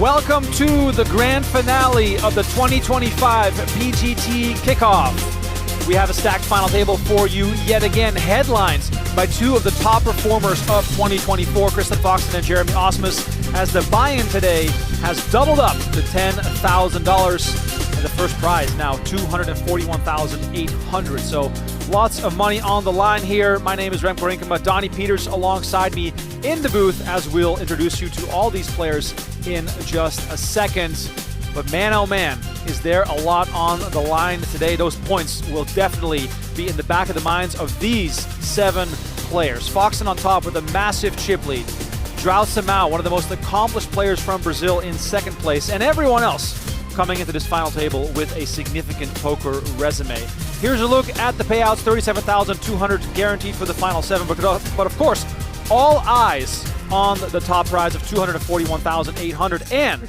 Welcome to the grand finale of the 2025 PGT Kick-Off. We have a stacked final table for you yet again, headlined by two of the top performers of 2024, Kristen Foxen and Jeremy Ausmus, as the buy-in today has doubled up to $10,000, and the first prize now $241,800. So lots of money on the line here. My name is Remko, Rinkema, Donnie Peters alongside me in the booth, as we'll introduce you to all these players in just a second. But man, oh man, is there a lot on the line today. Those points will definitely be in the back of the minds of these 7 players. Foxen on top with a massive chip lead. Joao Simao, one of the most accomplished players from Brazil, in second place. And everyone else coming into this final table with a significant poker resume. Here's a look at the payouts, $37,200 guaranteed for the final 7. But of course, all eyes on the top prize of $241,800 and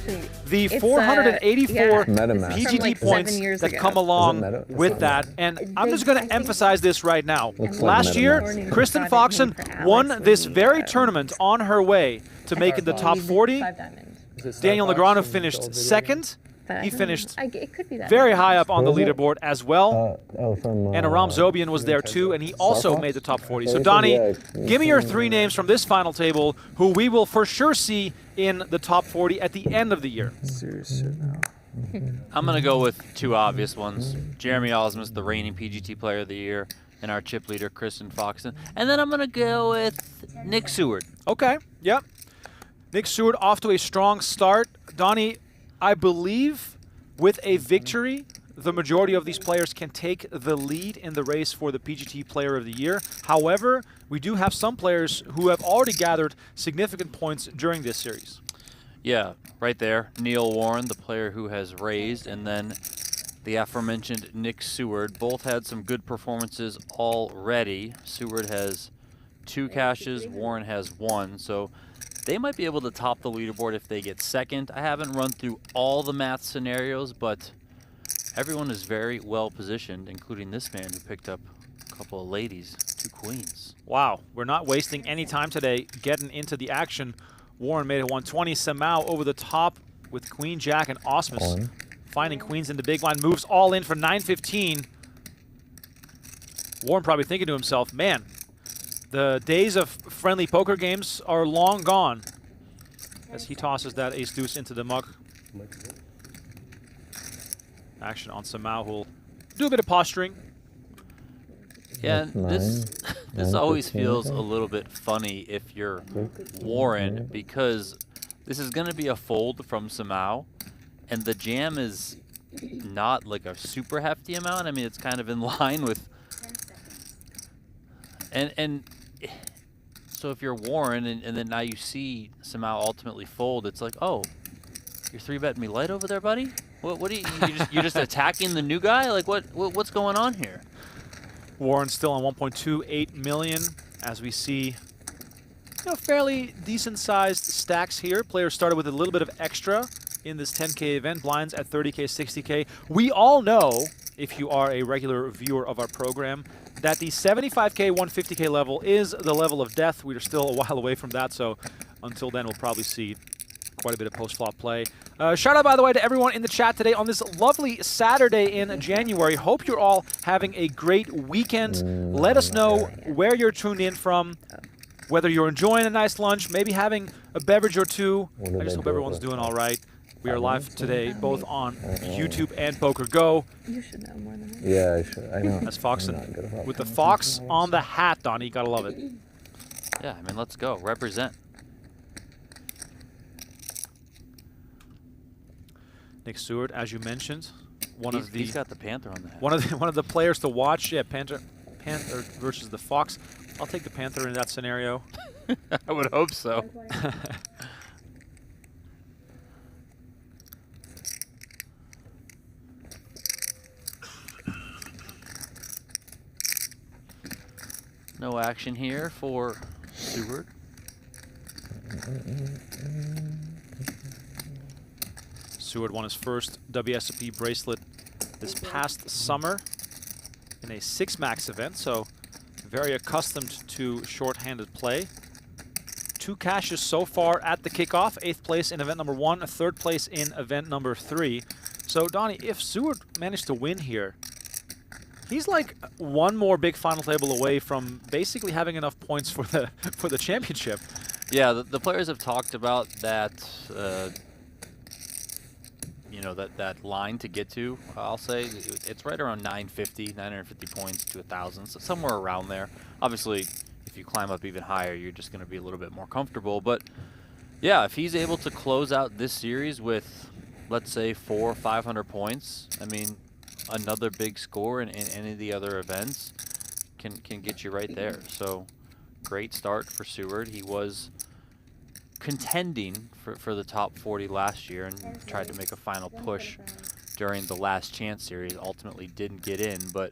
the 484 PGT points that come along with that. And I'm just going to emphasize this right now. Last year, Kristen Foxen won this very tournament on her way to making the top 40. Daniel Negreanu finished second. He finished very high up on the leaderboard as well. And Aram Zobian was there too, and he also made the top 40. So Donnie, give me your 3 names from this final table who we will for sure see in the top 40 at the end of the year. I'm going to go with 2 obvious ones. Jeremy Ausmus, the reigning PGT Player of the Year, and our chip leader, Kristen Foxen. And then I'm going to go with Nick Seward. Okay, yep. Nick Seward off to a strong start. Donnie, I believe with a victory, the majority of these players can take the lead in the race for the PGT Player of the Year. However, we do have some players who have already gathered significant points during this series. Yeah, right there. Neil Warren, the player who has raised, and then the aforementioned Nick Seward. Both had some good performances already. Seward has 2 cashes, Warren has 1. So they might be able to top the leaderboard if they get second. I haven't run through all the math scenarios, but everyone is very well positioned, including this man who picked up a couple of ladies, 2 queens. Wow, we're not wasting any time today getting into the action. Warren made it 120. Simao over the top with Queen, Jack, and Ausmus. Finding queens in the big line, moves all in for 915. Warren probably thinking to himself, man, the days of friendly poker games are long gone, as he tosses that ace-deuce into the muck. Action on Simao, who'll do a bit of posturing. Yeah, this always feels a little bit funny if you're Warren, because this is going to be a fold from Simao, and the jam is not like a super hefty amount. I mean, it's kind of in line with... And so if you're Warren and then now you see Simao ultimately fold, it's like, oh, you're 3-betting me light over there, buddy? What are you're just attacking the new guy? Like what's going on here? Warren still on 1.28 million, as we see fairly decent sized stacks here. Players started with a little bit of extra in this 10K event, blinds at 30K, 60K. We all know, if you are a regular viewer of our program, that the 75K, 150K level is the level of death. We are still a while away from that, so until then we'll probably see quite a bit of post-flop play. Shout out, by the way, to everyone in the chat today on this lovely Saturday in January. Hope you're all having a great weekend. Let us know where you're tuned in from, whether you're enjoying a nice lunch, maybe having a beverage or 2. I just hope everyone's doing all right. We are live today, both on YouTube and PokerGO. You should know more than me. Yeah, I should. I know. That's Foxen with the fox on the hat, Donnie. Gotta love it. Yeah, I mean, let's go. Represent. Nick Seward, as you mentioned, He's got the Panther on the hat. One of the players to watch. Yeah, Panther versus the Fox. I'll take the Panther in that scenario. I would hope so. No action here for Seward. Seward won his first WSOP bracelet this past summer in a 6-max event, so very accustomed to short-handed play. 2 cashes so far at the kickoff. 8th place in event number 1, 3rd place in event number 3. So, Donnie, if Seward managed to win here, he's like one more big final table away from basically having enough points for the championship. Yeah, the players have talked about that, you know, that line to get to. I'll say it's right around 950 points to 1,000, so somewhere around there. Obviously, if you climb up even higher, you're just going to be a little bit more comfortable. But yeah, if he's able to close out this series with, let's say, 400 or 500 points, I mean, another big score in any of the other events can get you right there. So great start for Seward. He was contending for the top 40 last year and tried to make a final push during the last chance series. Ultimately didn't get in, but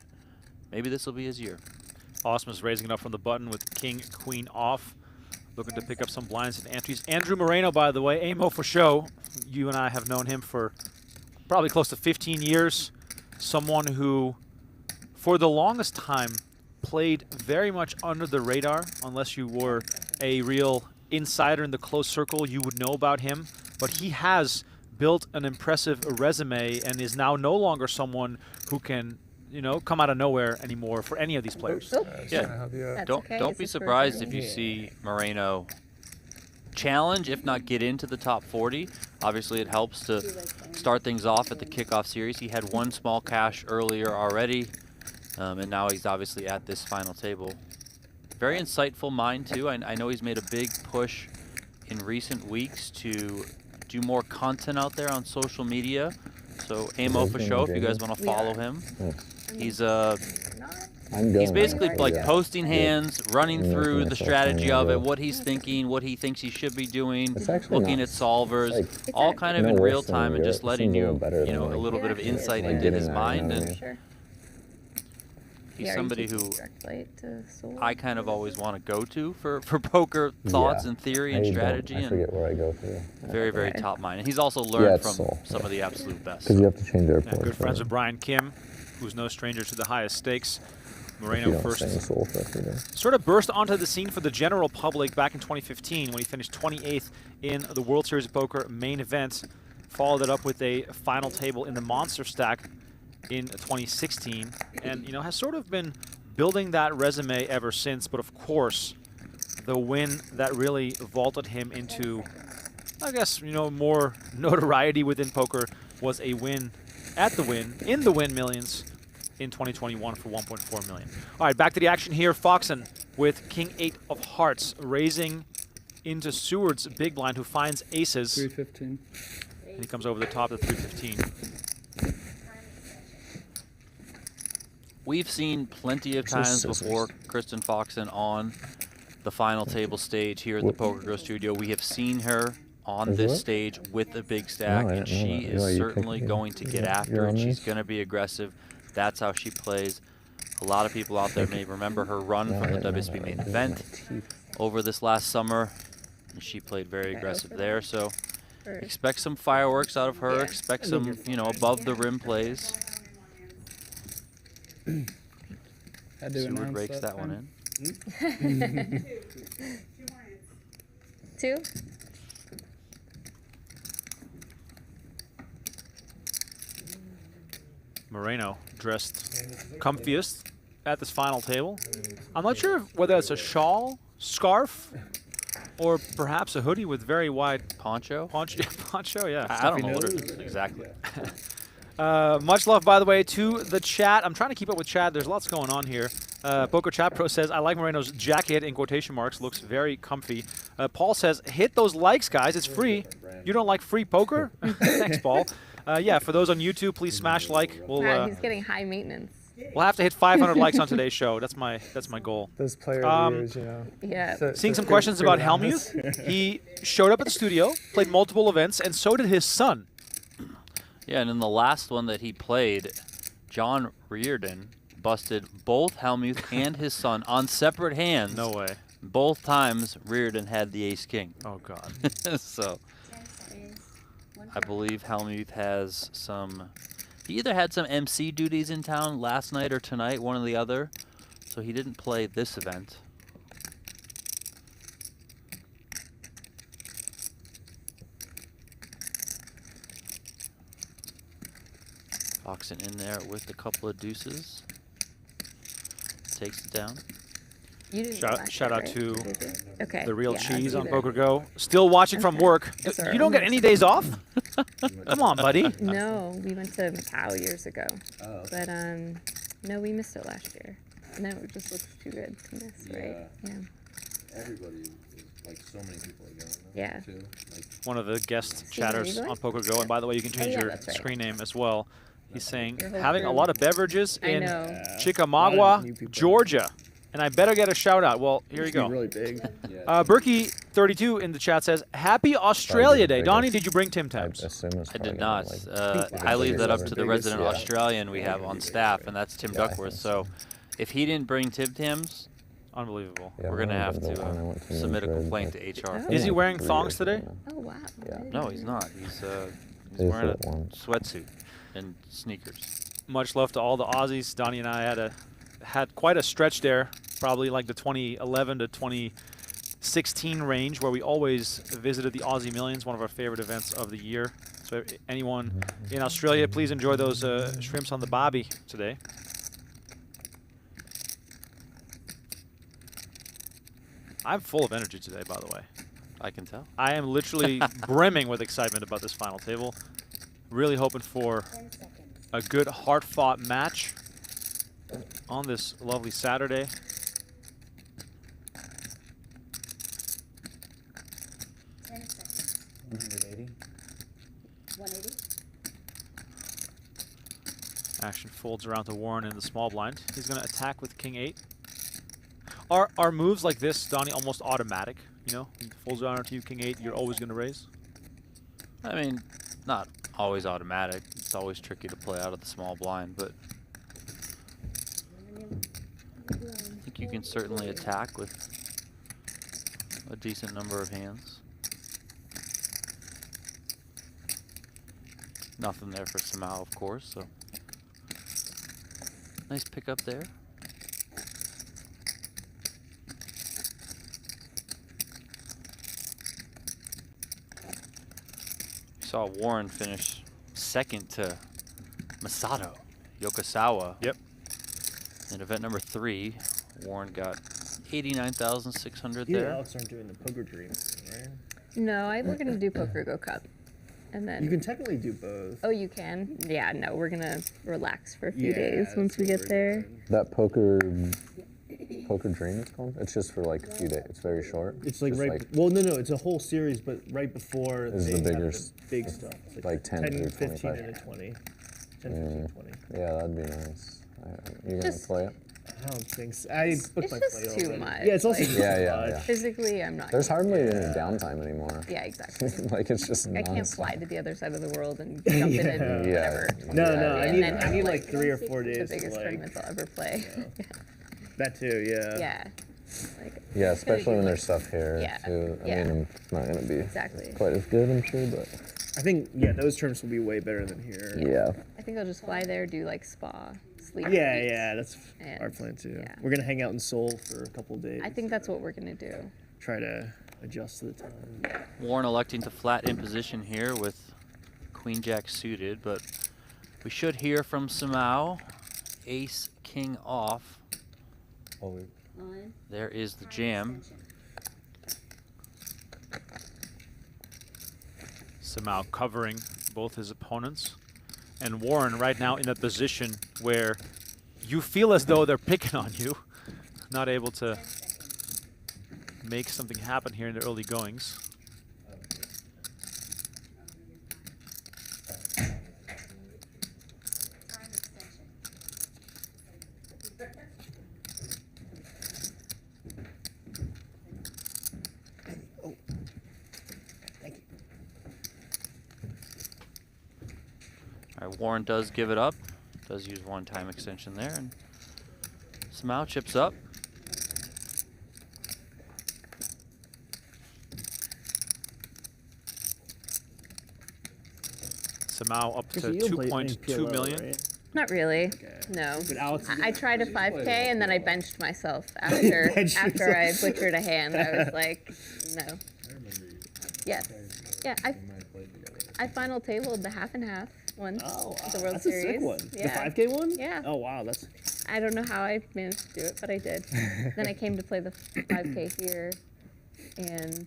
maybe this will be his year. Ausmus raising it up from the button with king, queen off. Looking to pick up some blinds and entries. Andrew Moreno, by the way, Amo for show. You and I have known him for probably close to 15 years. Someone who, for the longest time, played very much under the radar. Unless you were a real insider in the close circle, you would know about him. But he has built an impressive resume and is now no longer someone who can, you know, come out of nowhere anymore for any of these players. Yeah, don't be surprised if you see Moreno challenge, if not get into the top 40. Obviously, it helps to start things off at the kickoff series. He had 1 small cash earlier already, and now he's obviously at this final table. Very insightful mind, too. I know he's made a big push in recent weeks to do more content out there on social media. So, Amo for show, if you guys want to follow him. He's basically like posting hands, running through the strategy of it, what he's thinking, what he thinks he should be doing, looking at solvers, all kind of in real time and just letting you, you know, a little bit of insight into his mind. And he's somebody who I kind of always want to go to for poker thoughts and theory and strategy. I forget where I go to. Very, very top mind. And he's also learned from some of the absolute best. Because you have to change airports. Good friends with Brian Kim, who's no stranger to the highest stakes. Moreno first sort of burst onto the scene for the general public back in 2015 when he finished 28th in the World Series of Poker main event. Followed it up with a final table in the Monster Stack in 2016, and you know, has sort of been building that resume ever since. But of course, the win that really vaulted him into, I guess, you know, more notoriety within poker was a win at the Win in the Win Millions in 2021 for 1.4 million. All right, back to the action here. Foxen with king 8 of hearts, raising into Seward's big blind, who finds aces. 315. And he comes over the top of 315. We've seen plenty of times before Kristen Foxen on the final table stage here at the PokerGO studio. We have seen her on this stage with a big stack, and she is certainly going to get after it. She's going to be aggressive. That's how she plays. A lot of people out there may remember her run from the WSB main event over this last summer, and she played very aggressive there. So expect some fireworks out of her. Expect some, you know, above the rim plays. Seward breaks that one in. 2. Moreno dressed comfiest at this final table. I'm not sure whether it's a shawl, scarf, or perhaps a hoodie with very wide Poncho? poncho, yeah. I don't know what it is exactly. Much love, by the way, to the chat. I'm trying to keep up with chat. There's lots going on here. Poker Chat Pro says, I like Moreno's jacket in quotation marks. Looks very comfy. Paul says, hit those likes, guys. It's free. You don't like free poker? Thanks, Paul. Yeah, for those on YouTube, please smash like. Wow, he's getting high maintenance. We'll have to hit 500 likes on today's show. That's my goal. Those player of the years, you know. Yeah. Seeing some questions about Helmuth. He showed up at the studio, played multiple events, and so did his son. Yeah, and in the last one that he played, John Reardon busted both Helmuth and his son on separate hands. No way. Both times Reardon had the ace-king. Oh, God. So I believe Helmuth has some... He either had some MC duties in town last night or tonight, one or the other. So he didn't play this event. Foxen in there with a couple of deuces. Takes it down. You didn't Shout out to okay. the real yeah, cheese on either. PokerGo. Still watching from work. Yes, sir. You don't get any days off? Come on, buddy. No, we went to Macau years ago. Oh, But no, we missed it last year. No, it just looks too good to miss, right? Yeah. everybody is like so many people are going. Yeah. Too. Like, One of the guest Steven, are chatters you going? on PokerGo, and by the way, you can change yeah, your that's right. screen name as well. He's saying, Your whole having a crew. lot of beverages I in know. A lot of new Chickamauga, people. Georgia. And I better get a shout out. Well, here you Used to be go. Really big. yeah. Berkey32 in the chat says, Happy Australia Day. biggest. Donnie, did you bring Tim I Tams? assume it's I probably did gonna not. be, like, I leave that up to the biggest, resident yeah. Australian we have on staff, and that's Tim Yeah, I Duckworth. think So if he didn't bring Tim Tams, Unbelievable. yeah, we're going to mine have was the one I to went to submit a Madrid, complaint like, to HR. Oh. Is he wearing 3 thongs years ago today? now. Oh wow. Yeah. I didn't No, know. he's not. He's He's wearing a the one. sweatsuit and sneakers. Much love to all the Aussies. Donnie and I had quite a stretch there, probably like the 2011 to 2016 range, where we always visited the Aussie Millions, one of our favorite events of the year. So anyone in Australia, please enjoy those shrimps on the barbie today. I'm full of energy today, by the way. I can tell. I am literally brimming with excitement about this final table. Really hoping for a good, hard-fought match on this lovely Saturday. Action folds around to Warren in the small blind. He's going to attack with King 8. Are moves like this, Donnie, almost automatic? You know, he folds around to you, King 8, you're always going to raise? I mean, not always automatic. It's always tricky to play out of the small blind, but I think you can certainly attack with a decent number of hands. Nothing there for Simao, of course, so nice pickup there. Saw Warren finish second to Masato Yokosawa. Yep. In event number 3, Warren got 89,600 You and there. Alex aren't doing the poker dream thing, right? No, we're gonna do PokerGo Cup, and then. You can technically do both. Oh, you can? Yeah, no, we're gonna relax for a few Yeah, days that's once we what get we're there. doing. That poker dream it's called? It's just for like a few days. It's very short. It's like Just right. Well, no, it's a whole series, but right before Is they the have bigger big stuff. It's like 10 through 15 25. and a 20. 10, 15, 20. Yeah, that'd be nice. You gonna Just- play it? I don't think so. I booked It's my just play too already. much, Yeah, it's also like- just Yeah, too yeah, much. yeah. Physically, I'm not. There's hardly any downtime anymore. Yeah, exactly. Like it's just I can't nonstop. fly to the other side of the world and jump in and Yeah. whatever. No, Yeah, no, yeah. I And need, then I have, need like 3 or 4 The days to biggest like. tournaments I'll ever play. That too, yeah. Yeah. Like, Yeah, gotta especially do, when like- there's stuff here Yeah, too. I yeah. mean, it's not gonna be Exactly. quite as good, I'm sure, but I think those terms will be way better than here. yeah. I think I'll just fly there, do like spa, sleep. Yeah, eat. yeah, that's And- our plan too. yeah. We're gonna hang out in Seoul for a couple of days. I think that's what we're gonna do. Try to adjust to the time. Warren electing to flat in position here with Queen Jack suited, but we should hear from Simao. Ace King off. There is the jam. Simao covering both his opponents. And Warren right now in a position where you feel as though they're picking on you. Not able to make something happen here in the early goings. All right, Warren does give it up. Does use one time extension there, and Simao chips up. Simao up to Kristen, you don't play any 2.2 PLO, million. right? Not really. Okay. No. But Alex, I tried a 5K and then I benched myself after Benched after I yourself. butchered a hand. I was like, no. Yes. Yeah. I final tabled the half and half. once. Oh, at the World that's Series. a sick one. Yeah. The 5K one? Yeah. Oh, wow. That's I don't know how I managed to do it, but I did. Then I came to play the 5K here, and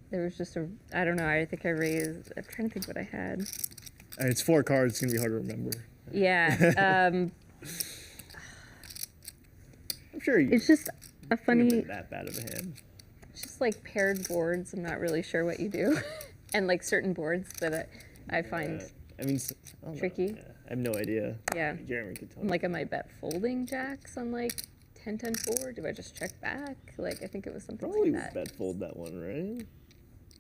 there was just I don't know, I think I raised, I'm trying to think what I had. it's 4 cards. It's going to be hard to remember. Yeah. I'm sure you It's just a couldn't have funny, been that bad of a hand. it's just like paired boards. I'm not really sure what you do. And like certain boards that I find, I mean, I don't know. Tricky. Yeah, I have no idea. yeah. Jeremy could tell I'm me. like, am I bet folding jacks on like 10-10-4? Do I just check back? Like, I think it was something Probably like that. bet fold that one, right?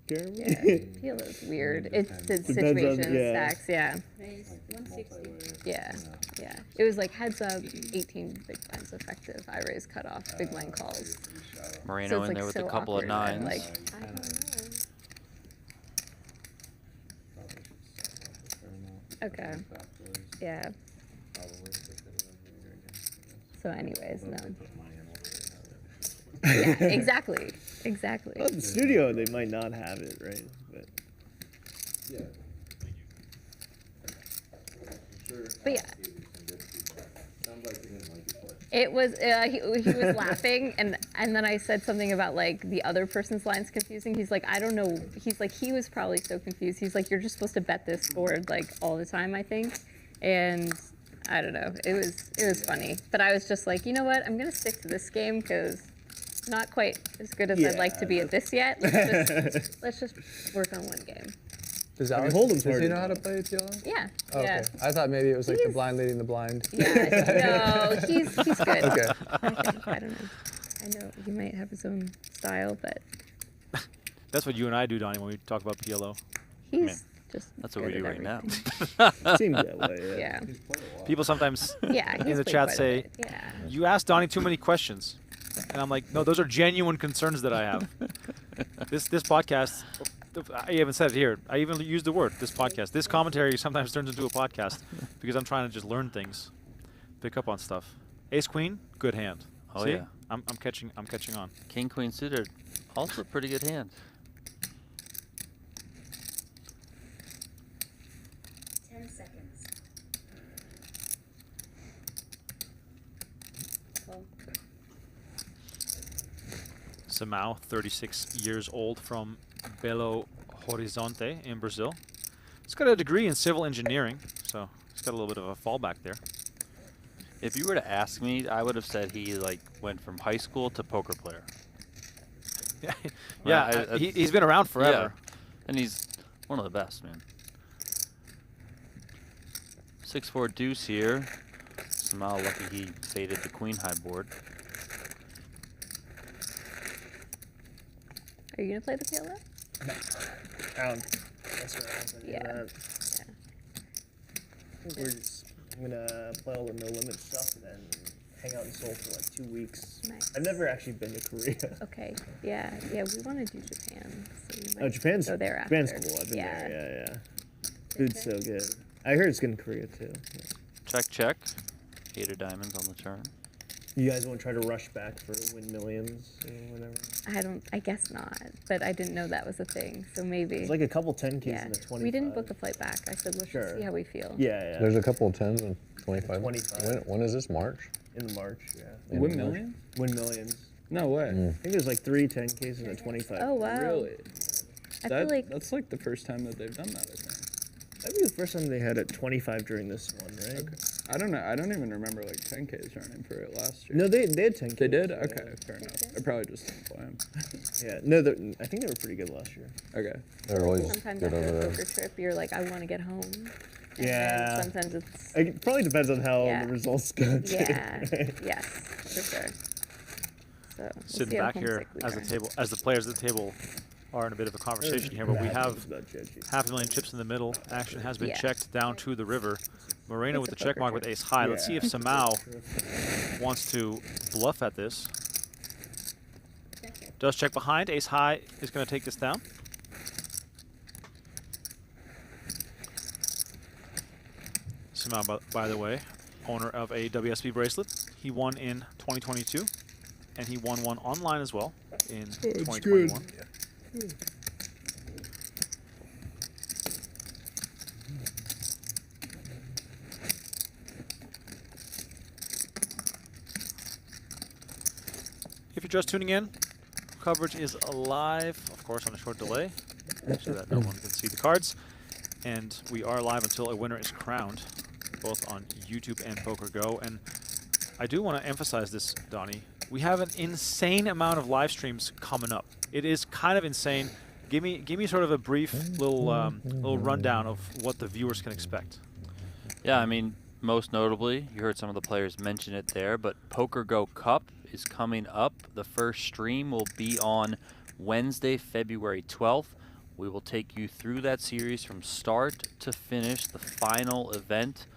Jeremy? Yeah, PLO is weird. It's the Depends on- situation yeah. stacks, yeah. Raise 160. Yeah, yeah. It was like heads up, 18 big blinds effective. I raise cutoff, big blind calls. Moreno So it's in like there with so a couple awkward. of I'm nines. like, I don't know. Okay. Yeah. So, anyways, no. Yeah, exactly, exactly. Well, in the studio, they might not have it, right? But Yeah. Sure. But yeah. Sounds like he didn't like your play. It was he was laughing and then I said something about like the other person's line's confusing. He's like, I don't know. He's like, he was probably so confused. He's like, you're just supposed to bet this board like all the time, I think. And I don't know. It was funny. But I was just like, you know what? I'm gonna stick to this game because not quite as good as I'd like to be at this yet. Let's just work on one game. Does mean, Alex, Hold'em's does hard he to know how to do. play TLO? Yeah. Oh, Yeah. okay. I thought maybe it was like the He's- blind leading the blind. Yeah. No, he's good. Okay. I think. I don't know. I know he might have his own style, but That's what you and I do, Donnie, when we talk about PLO. he's just. That's what we good do at right now. everything. seems that way. Yeah. Yeah. He's played a lot. People sometimes Yeah. in he's the played chat quite a say, bit. Yeah. you asked Donnie too many questions. And I'm like, no, those are genuine concerns that I have. This podcast, I even said it here. I even used the word, this podcast. This commentary sometimes turns into a podcast because I'm trying to just learn things, pick up on stuff. Ace Queen, good hand. Oh, See? yeah. I'm catching on. King Queen suited, also a pretty good hand. 10 seconds. Well, Simao, 36 years old, from Belo Horizonte in Brazil. He's got a degree in civil engineering, so he's got a little bit of a fallback there. If you were to ask me, I would have said he like went from high school to poker player. Yeah, I- he's been around forever. Yeah. And he's one of the best, man. 6-4 deuce here. Somehow lucky he faded the queen high board. Are you gonna play the PLO? That's right. Yeah. I'm gonna play all the no limit stuff and then hang out in Seoul for like 2 weeks. Nice. I've never actually been to Korea. Okay. Yeah. Yeah. We want to do Japan. So we might Oh, Japan's go there after. Japan's cool. I've been Yeah. there. Yeah. Food's so good. I heard it's good in Korea too. Check, check. 8 of diamonds on the turn. You guys want to try to rush back for win millions or whatever? I guess not. But I didn't know that was a thing. So maybe. It's like a couple 10Ks yeah. and a 25. We didn't book a flight back. I said, let's Sure. just see how we feel. Yeah. There's a couple of 10s and 25. 25. When is this, March? In March. Yeah. In Win March? million? Win millions. No way. Mm. I think there's like 3 10Ks and a 25. Oh wow. Really? I feel like That's like the first time that they've done that, I think. That'd be the first time they had it 25 during this one, right? Okay. I don't know. I don't even remember like 10Ks running for it last year. No, they had 10Ks. They did? yeah. Okay, fair enough. I probably just didn't play them. Yeah. No, I think they were pretty good last year. Okay. They're always sometimes good after over a there. poker trip, you're like, I want to get home. And then Yeah. sometimes it's It probably depends on how Yeah. the results go. Too, yeah. right? Yes, for sure. So we'll Sitting see how back here homesick we as the are. table, as the players at the table are in a bit of a conversation here, but we have It's about judgy. $500,000 chips in the middle. Action has been Yeah. checked down to the river. Moreno It's with a the check poker mark with trip. ace high. Let's see if Yeah. Simao wants to bluff at this. Does check behind. Ace high is going to take this down. Simao, by the way, owner of a WSB bracelet. He won in 2022, and he won one online as well in 2021. If you're just tuning in, coverage is live, of course, on a short delay, so that no one can see the cards. And we are live until a winner is crowned, both on YouTube and PokerGo. And I do want to emphasize this, Donnie. We have an insane amount of live streams coming up. It is kind of insane. Give me sort of a brief little rundown of what the viewers can expect. Yeah, I mean, most notably, you heard some of the players mention it there, but PokerGo Cup is coming up. The first stream will be on Wednesday, February 12th. We will take you through that series from start to finish. The final event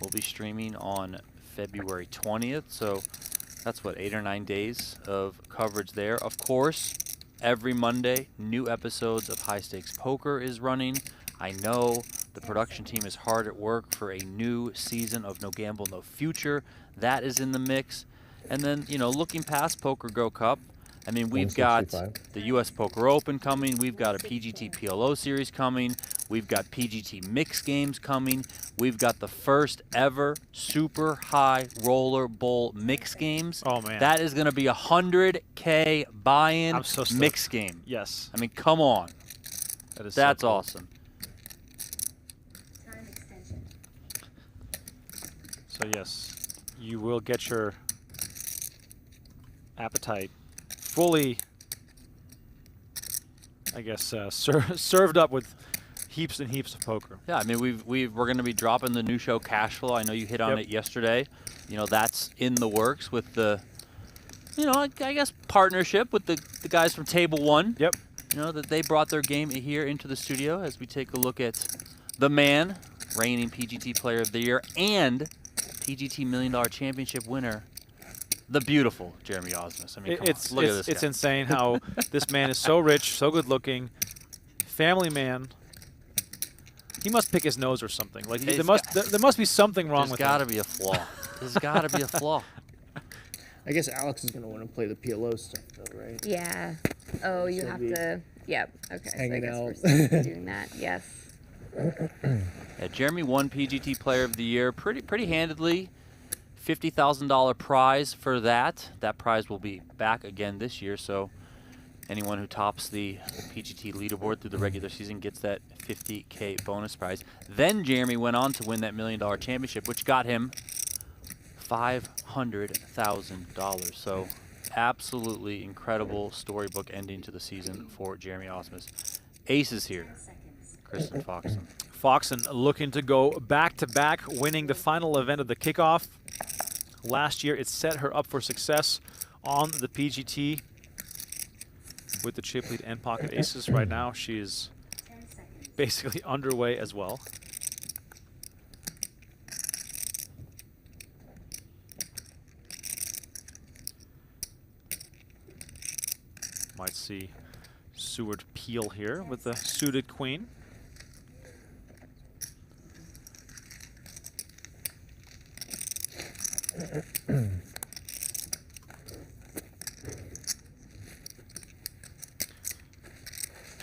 will be streaming on February 20th. So that's what, 8 or 9 days of coverage there. Of course, every Monday, new episodes of High Stakes Poker is running. I know the production team is hard at work for a new season of No Gamble, No Future. That is in the mix. And then, you know, looking past PokerGo Cup, I mean, we've got the U.S. Poker Open coming. We've got a PGT PLO series coming. We've got PGT Mix Games coming. We've got the first ever super high roller bowl mix games. Oh, man. That is going to be a 100K buy-in mix game. Yes. I mean, come on. That's so cool. Awesome. Time extension. So yes, you will get your appetite fully, I guess, served up with heaps and heaps of poker. Yeah, I mean, we're going to be dropping the new show Cash Flow. I know you hit on it yesterday. You know, that's in the works with the, you know, I guess partnership with the guys from Table One. Yep. You know, that they brought their game here into the studio as we take a look at the man, reigning PGT Player of the Year and PGT $1 Million Championship winner, the beautiful Jeremy Ausmus. I mean, come on, look at this It's guy. insane how this man is so rich, so good looking, family man. He must pick his nose or something. Like there must be something wrong with him. There's got to be a flaw. There's got to be a flaw. I guess Alex is going to want to play the PLO stuff, though, right? Yeah. Oh, you So have be to. Yep. Okay. So I hanging guess we're out. supposed to be doing that. Yes. Yeah, Jeremy won PGT Player of the Year pretty handedly. $50,000 prize for that. That prize will be back again this year, so anyone who tops the PGT leaderboard through the regular season gets that $50K bonus prize. Then Jeremy went on to win that $1 Million Championship, which got him $500,000. So absolutely incredible storybook ending to the season for Jeremy Ausmus. Aces here, Kristen Foxen. Foxen looking to go back-to-back, winning the final event of the Kick-Off. Last year, it set her up for success on the PGT with the chip lead and pocket aces. Right now, she is 10 seconds. basically underway as well. Might see Seward peel here with the suited queen.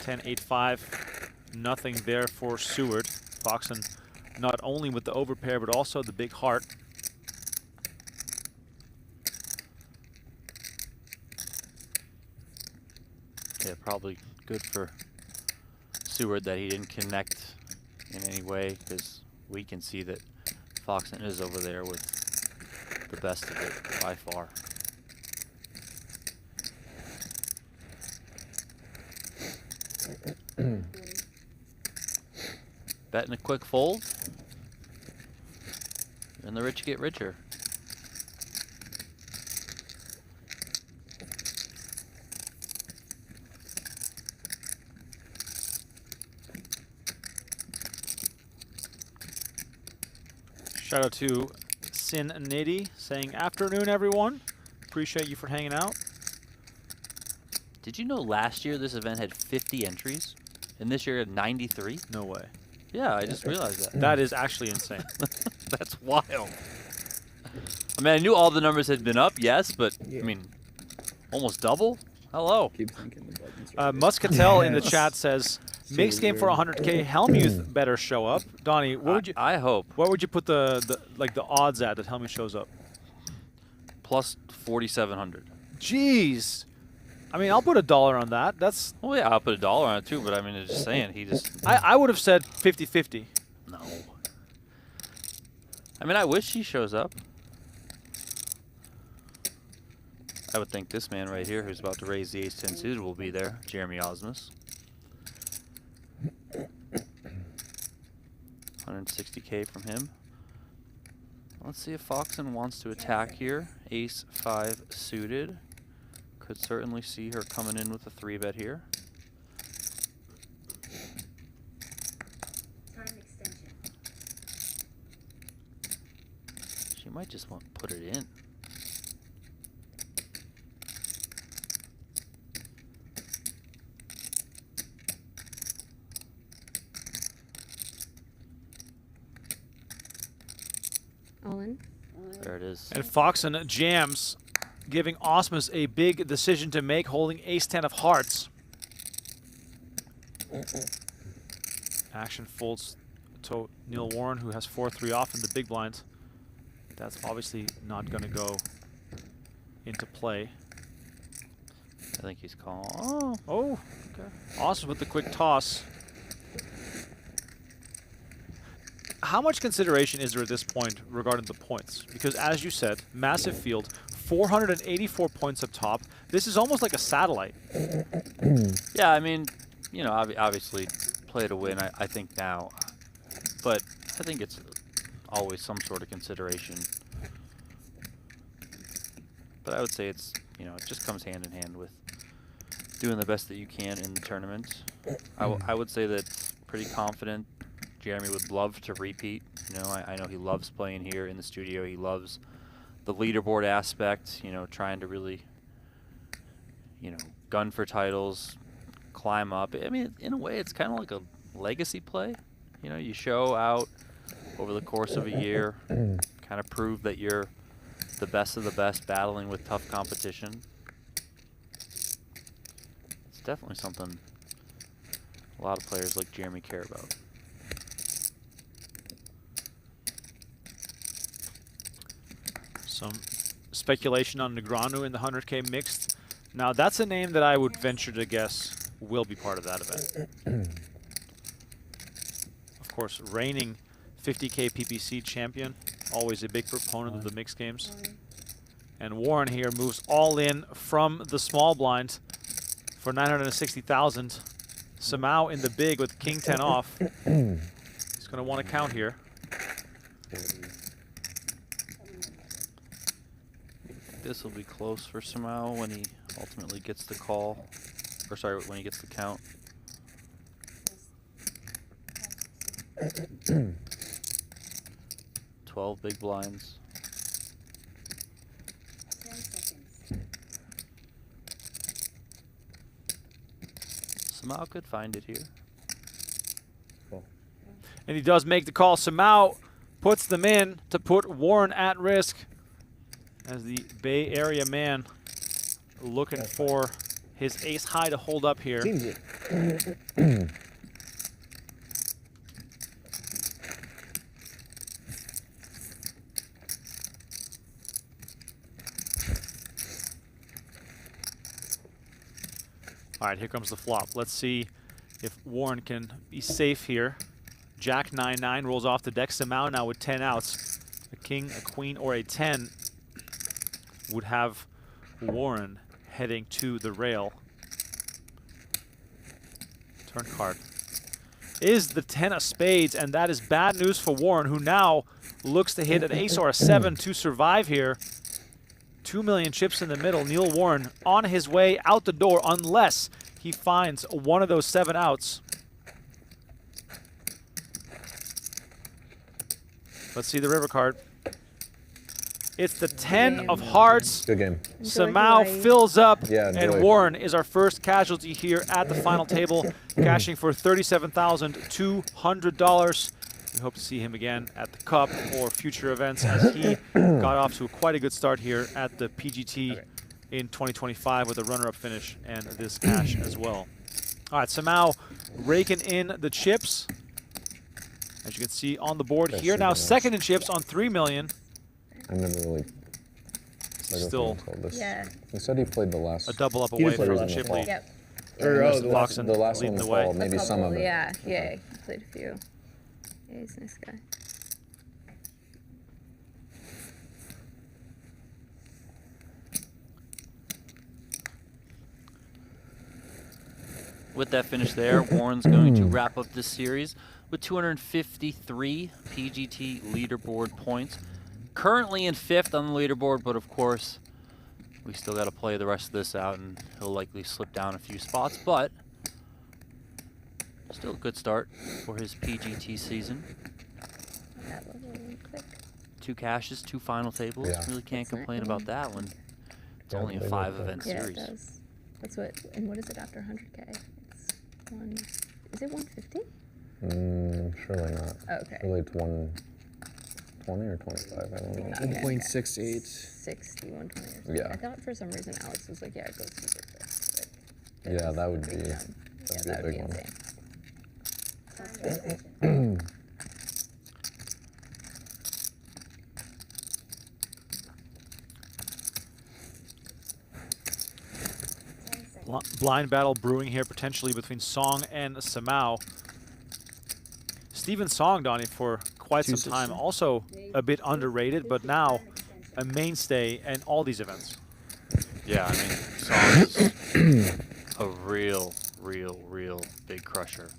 Ten, 8-5, nothing there for Seward. Foxen not only with the overpair, but also the big heart. Yeah, probably good for Seward that he didn't connect in any way, because we can see that Foxen is over there with the best of it by far. Betting a quick fold, and the rich get richer. Shout out to Sin Nitty saying, afternoon, everyone. Appreciate you for hanging out. Did you know last year this event had 50 entries, and this year it had 93? No way. Yeah, I just realized that. That is actually insane. That's wild. I mean, I knew all the numbers had been up, yes, but Yeah. I mean, almost double? Hello. Keep thinking the buttons. Right Muscatel in the chat says, mixed game for weird. 100K. Helmuth better show up. Donnie, what would you I hope. what would you put the odds at that Helmuth shows up? Plus 4,700. Jeez. I mean, I'll put $1 on that. That's. Well, yeah, I'll put $1 on it too, but I mean, it's just saying, he just. I would have said 50-50. No. I mean, I wish he shows up. I would think this man right here, who's about to raise the ace-10 suited, will be there. Jeremy Ausmus. 160K from him. Let's see if Foxen wants to attack here. Ace-5 suited. Could certainly see her coming in with a 3-bet here. Time extension. She might just want to put it in. All in. There it is. And Foxen jams, giving Ausmus a big decision to make, holding ace-10 of hearts. Action folds to Neil Warren, who has 4-3 off in the big blind. That's obviously not going to go into play. I think he's calling. Oh, okay. Ausmus with the quick toss. How much consideration is there at this point regarding the points? Because as you said, massive field, 484 points up top. This is almost like a satellite. Yeah, I mean, you know, obviously play to win, I think now. But I think it's always some sort of consideration. But I would say it's, you know, it just comes hand in hand with doing the best that you can in the tournament. I would say that pretty confident Jeremy would love to repeat. You know, I know he loves playing here in the studio. He loves the leaderboard aspect, you know, trying to really, you know, gun for titles, climb up. I mean, in a way, it's kind of like a legacy play. You know, you show out over the course of a year, kind of prove that you're the best of the best, battling with tough competition. It's definitely something a lot of players like Jeremy care about. Some speculation on Negreanu in the 100K mixed. Now, that's a name that I would venture to guess will be part of that event. Of course, reigning 50K PPC champion, always a big proponent of the mixed games. And Warren here moves all in from the small blind for 960,000. Simao in the big with king 10 off. He's going to want to count here. This will be close for Simao when he ultimately gets the call. Or sorry, when he gets the count. Yes. 12 big blinds. 10 seconds. Simao could find it here. And he does make the call. Simao puts them in to put Warren at risk as the Bay Area man looking for his ace high to hold up here. Seems it. All right, here comes the flop. Let's see if Warren can be safe here. Jack 9-9 rolls off the deck. Simao now with 10 outs. A king, a queen, or a 10 would have Warren heading to the rail. Turn card is the 10 of spades, and that is bad news for Warren, who now looks to hit an ace or a 7 to survive here. 2 million chips in the middle. Neil Warren on his way out the door unless he finds one of those 7 outs. Let's see the river card. It's the 10 of hearts. Good game. Simao fills up, Yeah, and enjoy. Warren is our first casualty here at the final table, cashing for $37,200. We hope to see him again at the Cup or future events, as he got off to quite a good start here at the PGT in 2025 with a runner-up finish and this cash as well. All right, Simao raking in the chips. As you can see on the board That's here, now super nice. second in chips on 3 million. I've never really Like Still this. Yeah. He said he played the last. a double up He away just played from the the last chip one. lead. Yep. Or, oh, Mr. the last Foxen The last leading one the in way. fall, maybe some of it. Yeah, yeah. He played a few. Yeah, he's a nice guy. With that finish there, Warren's going to wrap up this series with 253 PGT leaderboard points. Currently in 5th on the leaderboard, but of course, we still got to play the rest of this out, and he'll likely slip down a few spots, but still a good start for his PGT season. That level really quick. 2 caches, 2 final tables. Yeah. Really can't That's not complain bad. about that one. It's Yeah, only a they look 5-event Yeah, it series. does. That's what. And what is it after 100K? It's one. Is it 150? Surely not. Okay. Surely it's 120 or 25. I don't know. Okay. 1.68. 60, 120 or something. Yeah. I thought for some reason Alex was like, yeah, it goes super quick. But Yeah, that would be. yeah, That'd that be a would be big one. insane. Suspension. Blind battle brewing here potentially between Song and Simao. Steven Song, Donnie, for quite some time, also a bit underrated, but now a mainstay in all these events. Yeah, I mean, Song is a real big crusher.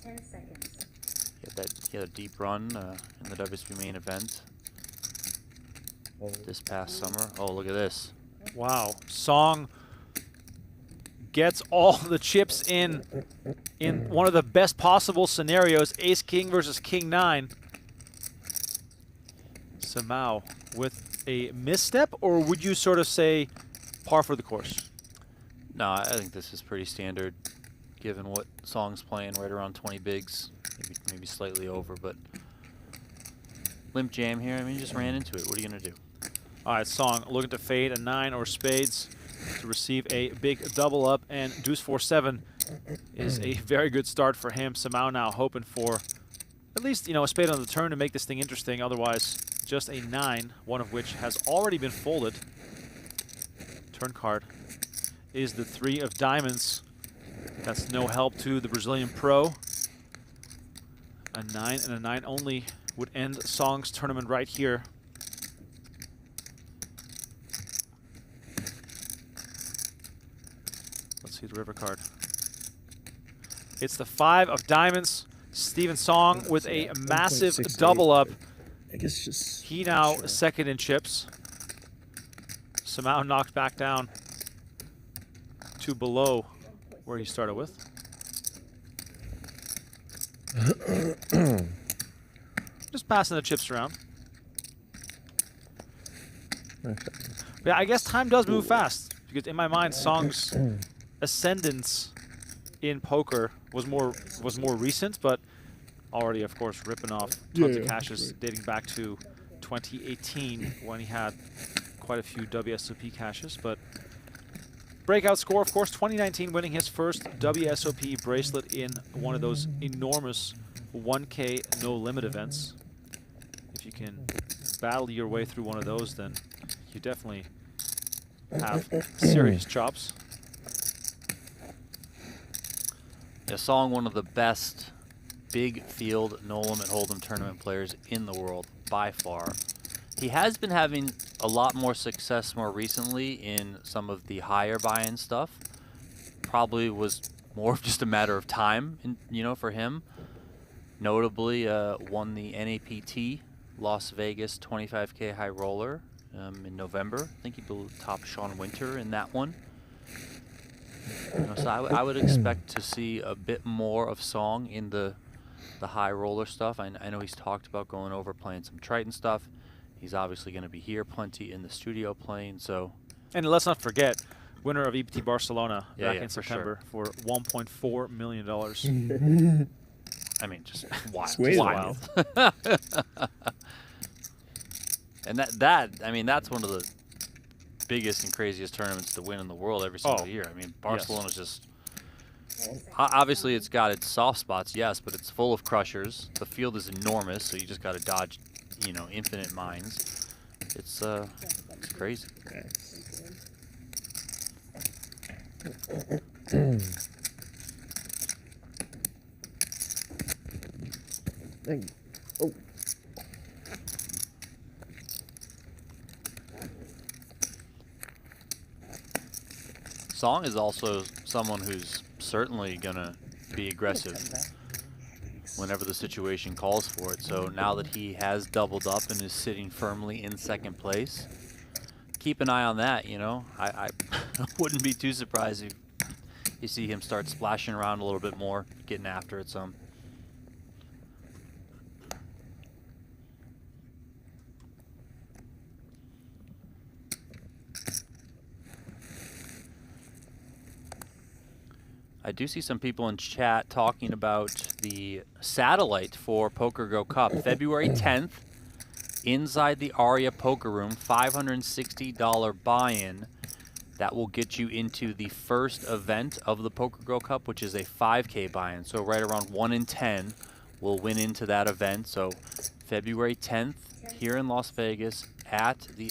10 seconds. He had a deep run in the WSB main event this past summer. Oh, look at this. Wow, Song gets all the chips in one of the best possible scenarios, Ace-King versus King-9. Simao with a misstep, or would you sort of say par for the course? No, I think this is pretty standard, given what Song's playing, right around 20 bigs, maybe slightly over, but limp jam here. I mean, you just ran into it. What are you gonna do? All right, Song looking to fade a 9 or spades to receive a big double up, and deuce 4-7 is a very good start for him. Simao now hoping for at least, a spade on the turn to make this thing interesting. Otherwise, just a 9, one of which has already been folded. Turn card is the 3 of diamonds. That's no help to the Brazilian pro. A 9 and a 9 only would end Song's tournament right here. Let's see the river card. It's the 5 of diamonds. Steven Song with a massive 1.68. double up. I guess just. He now sure. second in chips. Simao knocked back down to below where he started with. Just passing the chips around. Yeah, I guess time does move fast, because in my mind, Song's ascendance in poker was more recent, but already, of course, ripping off tons of caches dating back to 2018 when he had quite a few WSOP caches. But breakout score, of course, 2019, winning his first WSOP bracelet in one of those enormous 1K no limit events. If you can battle your way through one of those, then you definitely have serious chops. Yeah, Song, one of the best big field no limit hold'em tournament players in the world by far. He has been having a lot more success more recently in some of the higher buy-in stuff. Probably was more of just a matter of time, for him. Notably, won the NAPT Las Vegas 25K high roller in November. I think he topped Sean Winter in that one. So I would expect to see a bit more of Song in the high roller stuff. I know he's talked about going over playing some Triton stuff. He's obviously going to be here plenty in the studio playing. So, and let's not forget, winner of EPT Barcelona back in for September sure. for $1.4 million. I mean, just wild. Way wild. And that's one of the biggest and craziest tournaments to win in the world every single year. I mean, Barcelona's just obviously it's got its soft spots, yes, but it's full of crushers. The field is enormous, so you just got to dodge you know, infinite minds. It's crazy. Okay. Thank you. Oh. Song is also someone who's certainly gonna be aggressive whenever the situation calls for it. So now that he has doubled up and is sitting firmly in second place, keep an eye on that. You know, I wouldn't be too surprised if you see him start splashing around a little bit more, getting after it some. I do see some people in chat talking about the satellite for PokerGo Cup, February 10th, inside the Aria Poker Room, $560 buy-in. That will get you into the first event of the PokerGo Cup, which is a 5K buy-in. So right around 1 in 10 will win into that event. So February 10th here in Las Vegas at the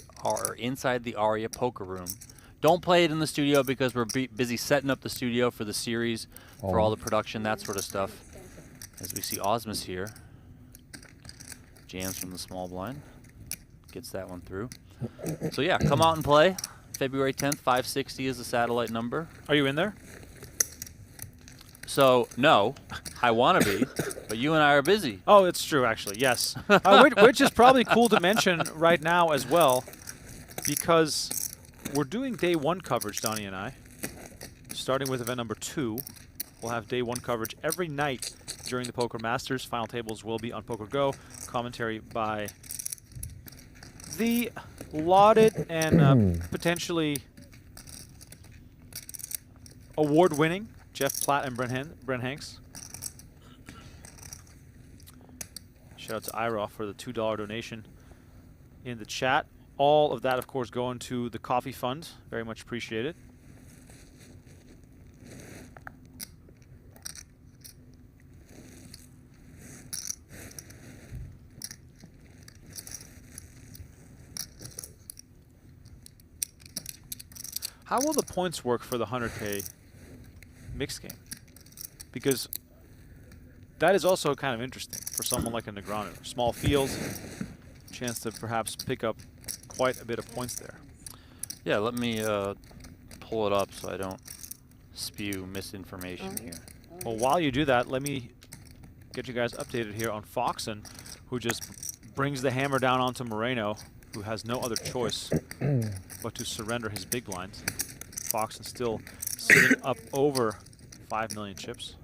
inside the Aria Poker Room. Don't play it in the studio because we're busy setting up the studio for the series, for all the production, that sort of stuff. As we see Ausmus here, jams from the small blind, gets that one through. So yeah, come out and play. February 10th, 560 is the satellite number. Are you in there? So no, I want to be, but you and I are busy. Oh, it's true, actually. Yes. Which is probably cool to mention right now as well, because we're doing day 1 coverage, Donnie and I. Starting with event number 2, we'll have day 1 coverage every night during the Poker Masters. Final tables will be on PokerGo. Commentary by the lauded and potentially award-winning Jeff Platt and Brent Hanks. Shout out to Ira for the $2 donation in the chat. All of that, of course, going to the coffee fund. Very much appreciated. How will the points work for the 100K mixed game? Because that is also kind of interesting for someone like a Negreanu. Small field, chance to perhaps pick up quite a bit of points there. Yeah, let me pull it up so I don't spew misinformation here. Well, while you do that, let me get you guys updated here on Foxen, who just brings the hammer down onto Moreno, who has no other choice but to surrender his big blind. Foxen still sitting up over 5 million chips.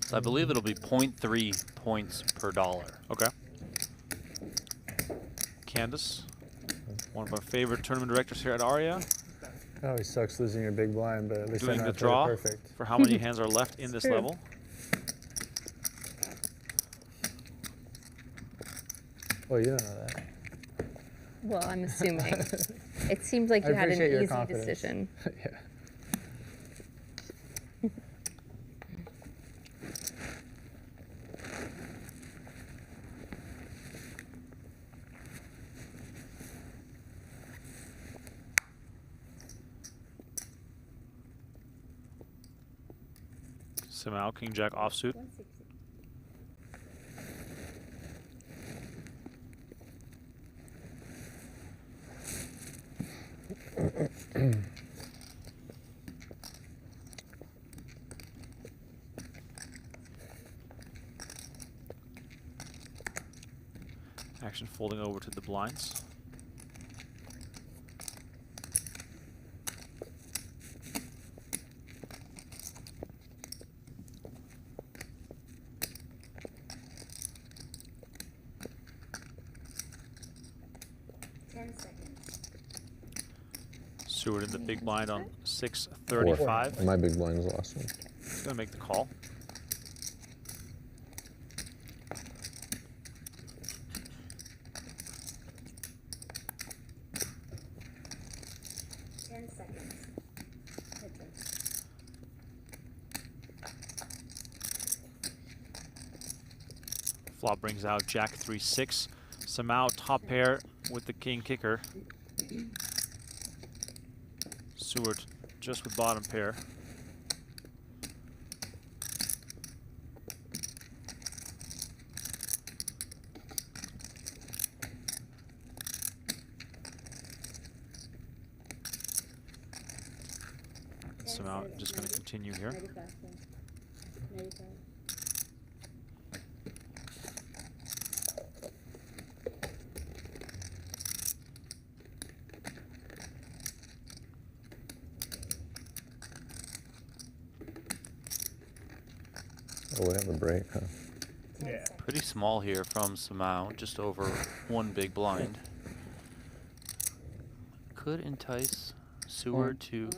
So I believe it'll be 0.3 points per dollar. Okay. Candace, one of our favorite tournament directors here at Aria, It always sucks losing your big blind, but at least I doing know the I played it draw perfect. for how many hands are left in this True. level. Well, you don't know that. Well, I'm assuming. It seemed like I you had an appreciate your easy confidence. decision. Yeah. Simao, King Jack offsuit. Action folding over to the blinds. Seward in the big blind on 635. My big blind is lost one. He's going to make the call. Flop brings out Jack 3-6. Simao top pair with the king kicker. Seward just with bottom pair. Simao just going to continue here. 95. 95. Oh, we have a break, huh? Yeah. Pretty small here from Simao, just over one big blind. Could entice Seward to,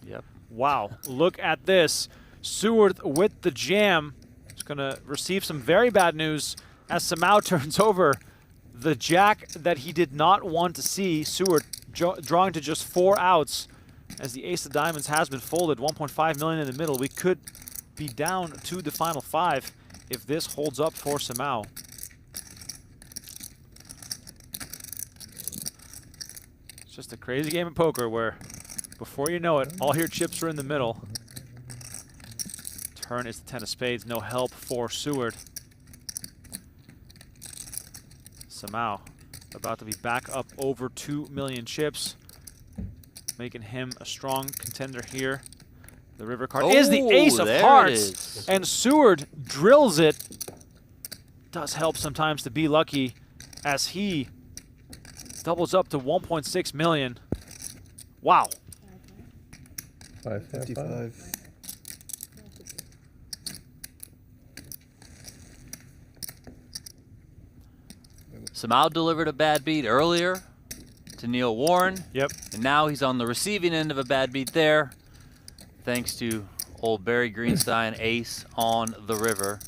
yep. Wow, look at this. Seward with the jam. Is going to receive some very bad news as Simao turns over the jack that he did not want to see. Seward drawing to just 4 outs as the ace of diamonds has been folded. 1.5 million in the middle. We could be down to the final 5 if this holds up for Simao. It's just a crazy game of poker where before you know it, all your chips are in the middle. Turn is the 10 of spades. No help for Seward. Simao about to be back up over 2 million chips, making him a strong contender here. The river card is the ace of there it hearts, is. and Seward drills it. Does help sometimes to be lucky as he doubles up to 1.6 million. Wow. 555. Simao delivered a bad beat earlier to Neil Warren. Yep. And now he's on the receiving end of a bad beat there, thanks to old Barry Greenstein ace on the river.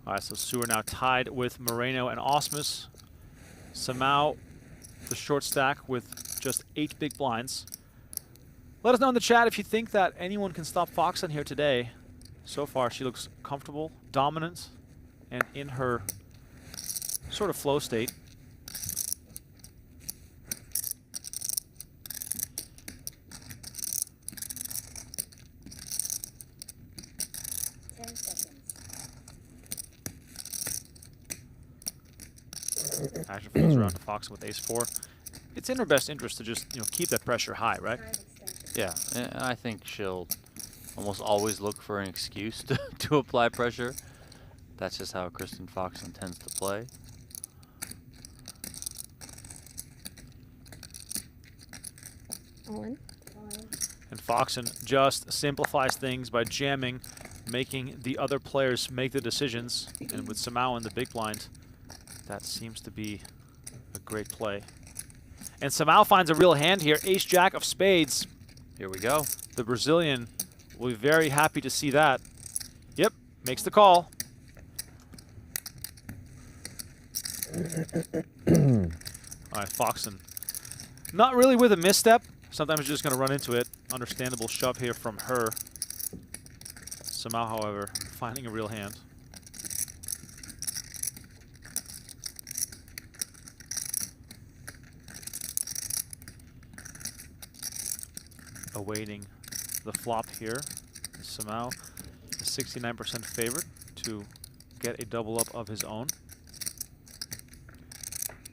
All right, so Seward now tied with Moreno and Ausmus. Simao, the short stack with just 8 big blinds. Let us know in the chat if you think that anyone can stop Foxen here today. So far, she looks comfortable, dominant, and in her sort of flow state. Action folds around to Foxen with ace-4. It's in her best interest to just, keep that pressure high, right? Yeah, and I think she'll almost always look for an excuse to apply pressure. That's just how Kristen Foxen tends to play. All in. And Foxen just simplifies things by jamming, making the other players make the decisions. And with Simao in the big blind, that seems to be a great play. And Simao finds a real hand here. Ace-Jack of spades. Here we go. The Brazilian will be very happy to see that. Yep, makes the call. All right, Foxen. Not really with a misstep. Sometimes you're just going to run into it. Understandable shove here from her. Simao, however, finding a real hand. Awaiting the flop here. Simao is 69% favorite to get a double up of his own.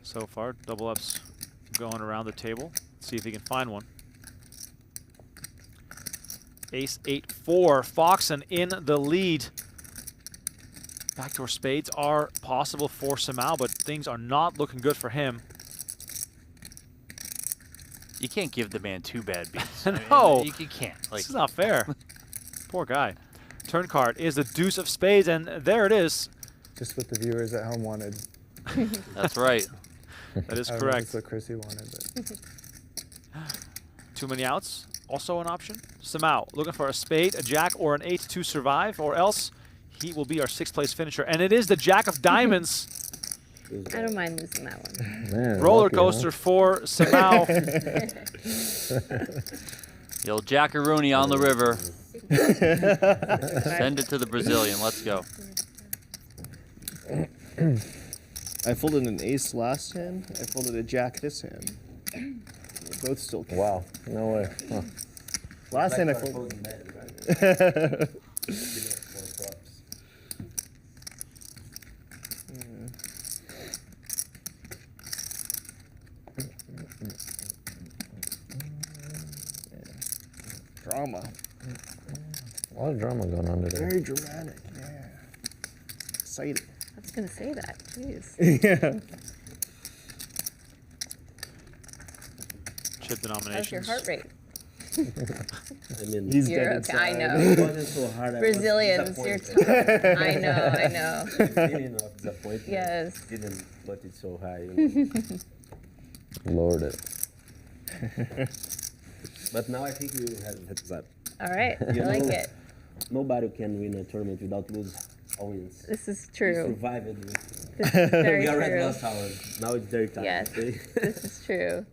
So far, double ups going around the table. Let's see if he can find one. Ace 8-4, Foxen in the lead. Backdoor spades are possible for Simao, but things are not looking good for him. You can't give the man 2 bad beats. No. You can't. Like, This is not fair. Poor guy. Turn card is the deuce of spades, and there it is. Just what the viewers at home wanted. That's right. That is I don't know if correct. it's what Chrissy wanted, but Too many outs, also an option. Simao looking for a spade, a jack, or an 8 to survive, or else he will be our 6th place finisher. And it is the jack of diamonds. I don't mind losing that one. Man, Roller lucky, huh? coaster for Simao. Yo, Jackaroonie on the river. Send it to the Brazilian. Let's go. I folded an ace last hand. I folded a jack this hand. They both still count. Wow, no way. Huh. Last hand I Black card folded. folding men, right? Give me 4 clubs. A Drama. lot of drama going on today. Very dramatic. Yeah. Exciting. I was gonna say that. Jeez. Yeah. Chip How's your denominations. heart rate? I mean, He's You're dead okay. I inside. know. it wasn't so hard. I was Brazilians, you're disappointed. tough. I know. I know. Feeling of disappointment. Yes. Didn't put it so high. Lowered it. But now I think we will have heads up. All right. I You like know- it. Nobody can win a tournament without lose all wins. This is We true. survived it. This is very We already true. lost ours. Now it's their time. Yes. Okay? This is true.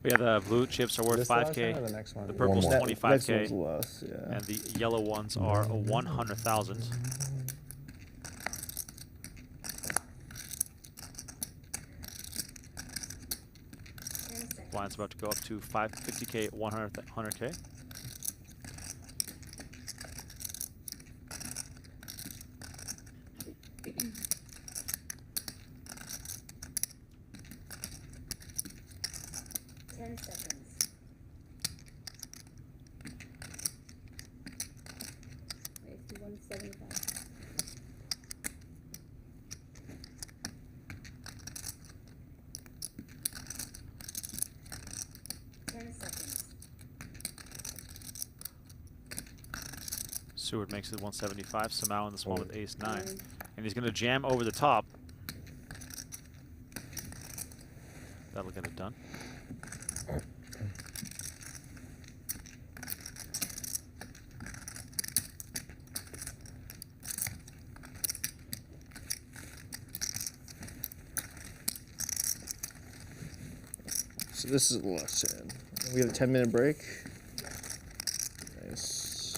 Yeah, the blue chips are worth this the last 5K. one or the next one? The purple's more. Next 25K. one's less, yeah. And the yellow ones are 100,000. Blind's about to go up to 50K, 100K. Wait, it's 175. Seward makes it 175. Simao in the small with ace 9. And he's going to jam over the top. That'll get it done. So this is the last hand. We have a 10-minute break. Nice.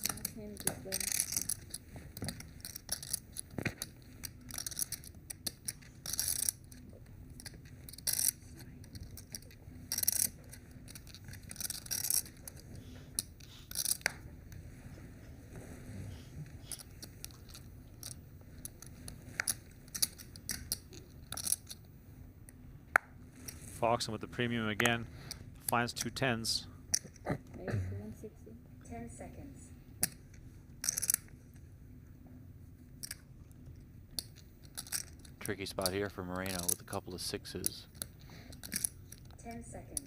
Last hand is this way. Foxen with the premium again. Finds 2 10s. Wait, it's 160. 10 seconds. Tricky spot here for Moreno with a couple of 6s. 10 seconds.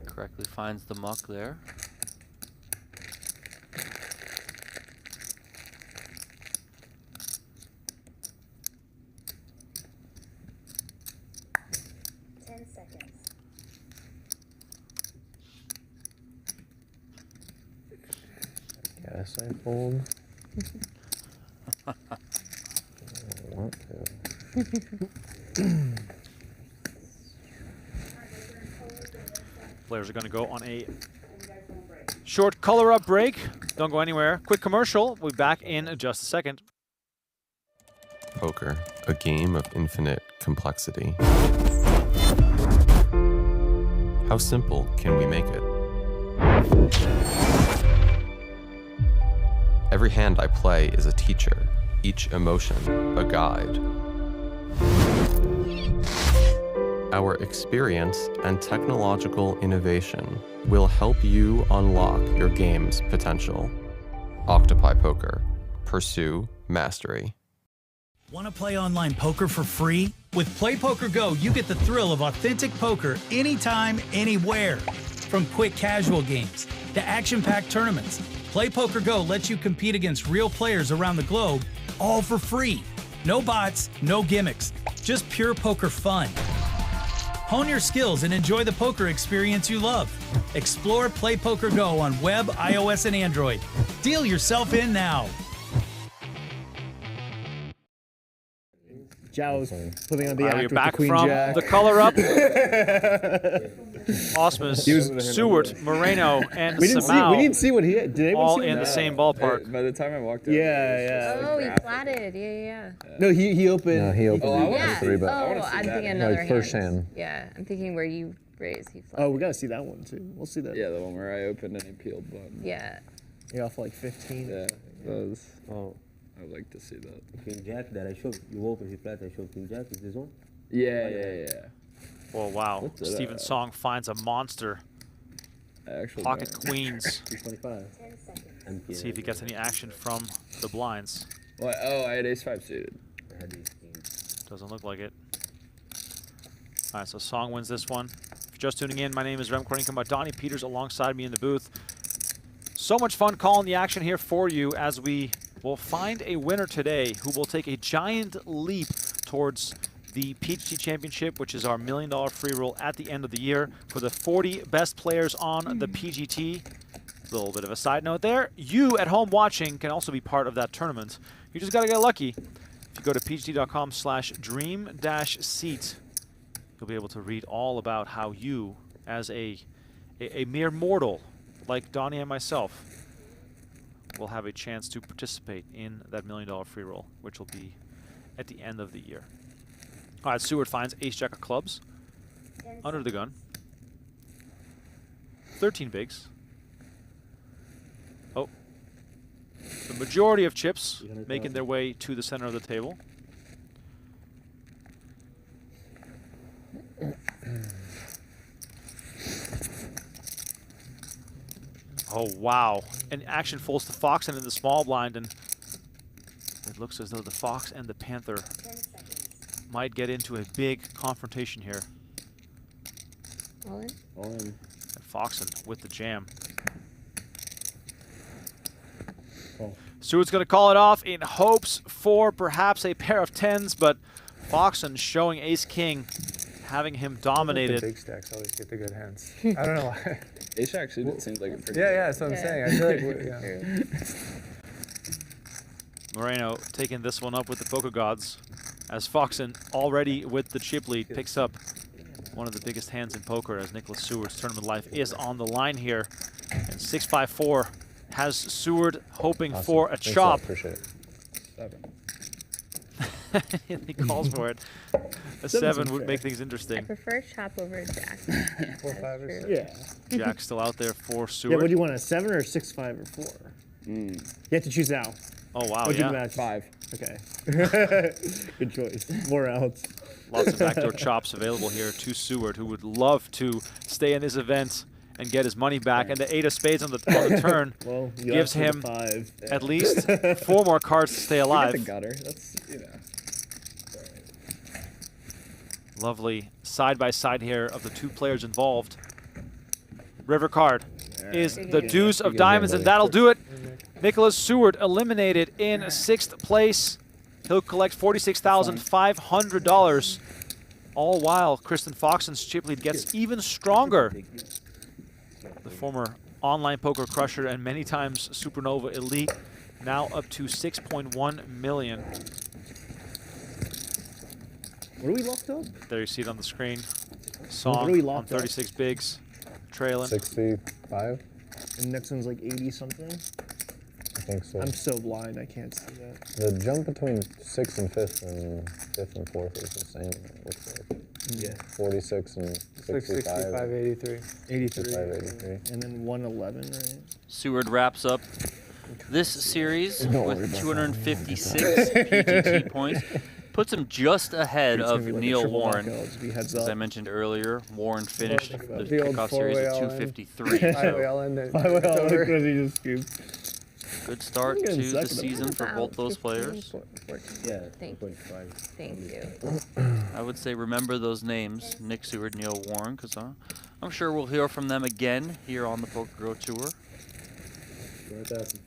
Correctly finds the muck there. Guess I fold. I want to. Players are going to go on a short color up break. Don't go anywhere. Quick commercial. We'll be back in just a second. Poker, a game of infinite complexity. How simple can we make it? Every hand I play is a teacher, each emotion a guide. Our experience and technological innovation will help you unlock your game's potential. Octopi Poker. Pursue mastery. Want to play online poker for free? With PokerGO, you get the thrill of authentic poker anytime, anywhere. From quick casual games to action-packed tournaments, PokerGO lets you compete against real players around the globe, all for free. No bots, no gimmicks, just pure poker fun. Hone your skills and enjoy the poker experience you love. Explore PokerGO on web, iOS, and Android. Deal yourself in now. Joao's putting on the act We're with back the Queen from Jack. the color up. Ausmus, Seward, Moreno, and Simao. We didn't see what he did. Did anyone all see in the same ballpark. By the time I walked in, Oh, he flatted. Yeah. No, he opened. No, he opened. I Yeah. three, but Oh, I'm thinking another like first hand. hand. Yeah, I'm thinking where you raise, he flatted. Oh, we gotta see that one too. We'll see that. Yeah, the one where I opened and he peeled button. Yeah. Yeah, off like 15. Yeah, that was. Oh, I'd like to see that. King Jack that I showed. You open his flat, I showed King Jack. Is this one? Yeah. Well, wow. What's it Stephen at? Song finds a monster. I actually Pocket don't. queens. 225. 10 seconds. And See if he gets any action from the blinds. What? Oh, I had ace-5 suited. I had these kings. Doesn't look like it. All right, so Song wins this one. If you're just tuning in, my name is Remko Rinkema. Donnie Peters alongside me in the booth. So much fun calling the action here for you as we will find a winner today who will take a giant leap towards the PGT Championship, which is our $1 million free roll at the end of the year for the 40 best players on the PGT. A little bit of a side note there. You at home watching can also be part of that tournament. You just got to get lucky. If you go to pgt.com/dream-seat, you'll be able to read all about how you, as a mere mortal like Donnie and myself, will have a chance to participate in that $1 million free roll, which will be at the end of the year. All right, Seward finds ace-jack of clubs under the gun. 13 bigs. Oh. The majority of chips making their way to the center of the table. Oh, wow. And action falls to Foxen in the small blind, and it looks as though the Fox and the Panther 10 seconds. might get into a big confrontation here. All in? All in. And Foxen with the jam. Oh. Seward's going to call it off in hopes for perhaps a pair of tens, but Foxen showing ace-king, having him The dominated. big stacks always get the good hands. I don't know why. Ace-jack suited seems like a pretty. Yeah, that's what I'm Yeah. saying. I feel like yeah. Moreno taking this one up with the poker gods, as Foxen already with the chip lead picks up one of the biggest hands in poker, as Nicholas Seward's tournament life is on the line here. And 6-5-4 has Seward hoping Awesome. for a Thanks a lot, chop. Appreciate it. 7. He calls for it. A 7 would make things interesting. I prefer chop over a jack. 4, 5, or That's 6. true. Yeah. Jack's still out there for Yeah, Seward. what do you want, a 7 or a 6, 5, or 4? You have to choose now. Oh, wow, What'd you yeah. match? 5. Okay. Good choice. More outs. Lots of backdoor chops available here to Seward, who would love to stay in this event and get his money back. And the 8 of spades on the turn Well, you gives asked for him the 5. at least 4 more cards to stay I get the alive. gutter. That's, you know. Lovely side-by-side here of the two players involved. River card is the deuce of diamonds, and that'll do it. Nicholas Seward eliminated in 6th place. He'll collect $46,500. All while Kristen Foxen's chip lead gets even stronger. The former online poker crusher and many times Supernova elite, now up to 6.1 million. What are we locked up? There you see it on the screen. What are Song we on locked up? 36 bigs, trailing. 65, And next one's like 80 something. I think so. I'm so blind, I can't see that. The jump between 6th and 5th and 5th and 4th is the same. It looks like Yeah. 46 and 65. 83. 65, 83. And then 111, right? Seward wraps up This series Don't worry with about 256 PGT points puts him just ahead It's of gonna be like a Neil triple Warren. knockout, just be heads As I up. mentioned earlier, Warren finished think the about the old kickoff series four-way at all in. 253. Highway So all in it. By the way, It's I'll over. look at he just scoops. good start I'm to getting the second. season for both those 15, players. 14. Yeah, Thank 2.5. Thank you. I would say remember those names, Nick Seward, Neil Warren, because I'm sure we'll hear from them again here on the PokerGO Tour. 200,000.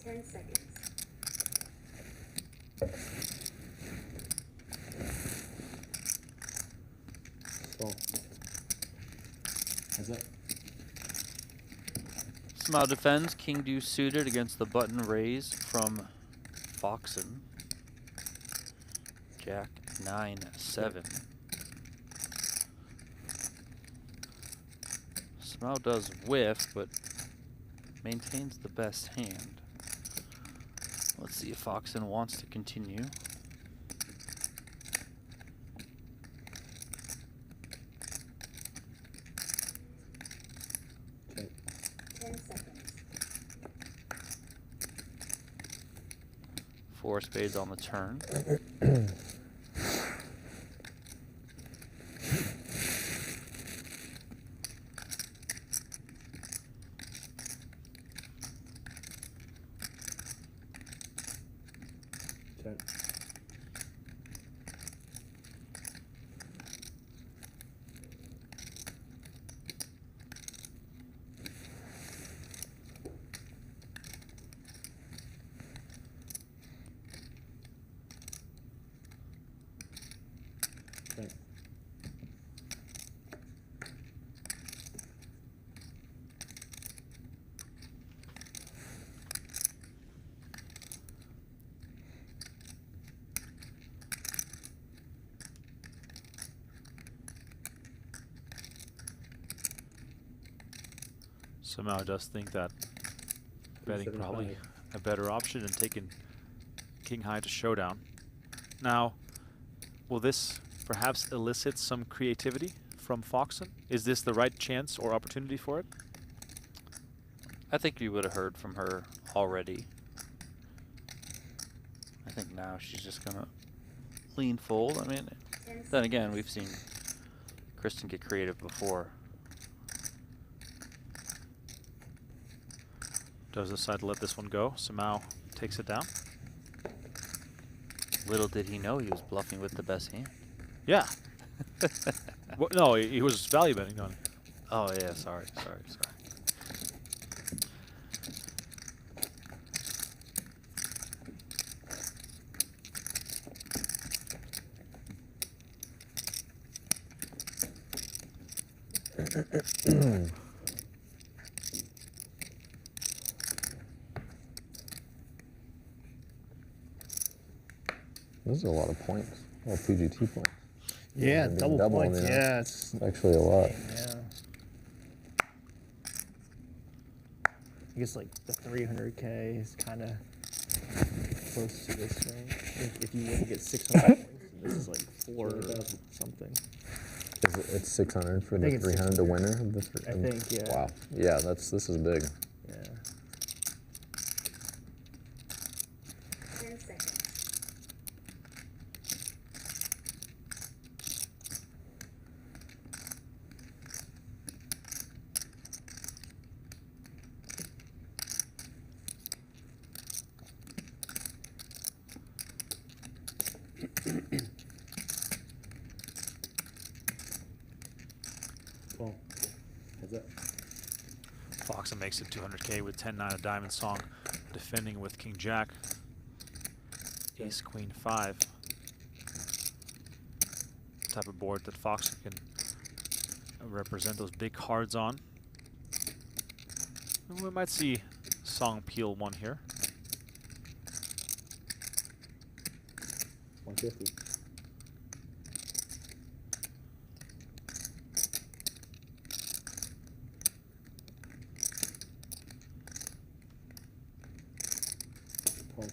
Seconds. Small. Heads up. Simao defends, King Deuce suited against the button raise from Foxen. Jack 9-7. Simao does whiff, but maintains the best hand. Let's see if Foxen wants to continue. Okay. 10 seconds. 4 spades on the turn. Ten. Ten. Somehow does think that betting probably 75. a better option than taking king high to showdown. Now, will this perhaps elicit some creativity from Foxen? Is this the right chance or opportunity for it? I think you would have heard from her already. I think now she's just gonna lean fold. I mean, then again, we've seen Kristen get creative before. Does decide to let this one go. Simao takes it down. Little did he know he was bluffing with the best hand. Yeah. Well, no, he was value betting, Donnie. Oh yeah, sorry. This is a lot of points. A lot of PGT points. Yeah, Maybe double doubling points. it. Yeah, it's It's actually a lot. yeah. I guess like the 300K is kind of close to this range. If you were to get 600 points, this is like 4 or something. It's 600 for I the think it's 300, the 600. winner of the I think, yeah. Wow. Yeah, this is big. Yeah. 10 seconds. Small. Heads up. Foxen makes it 200K with 10-9 of diamond song, defending with King Jack. Ace Queen 5. Type of board that Foxen can represent those big cards on. And we might see Song peel one here. 150. Call.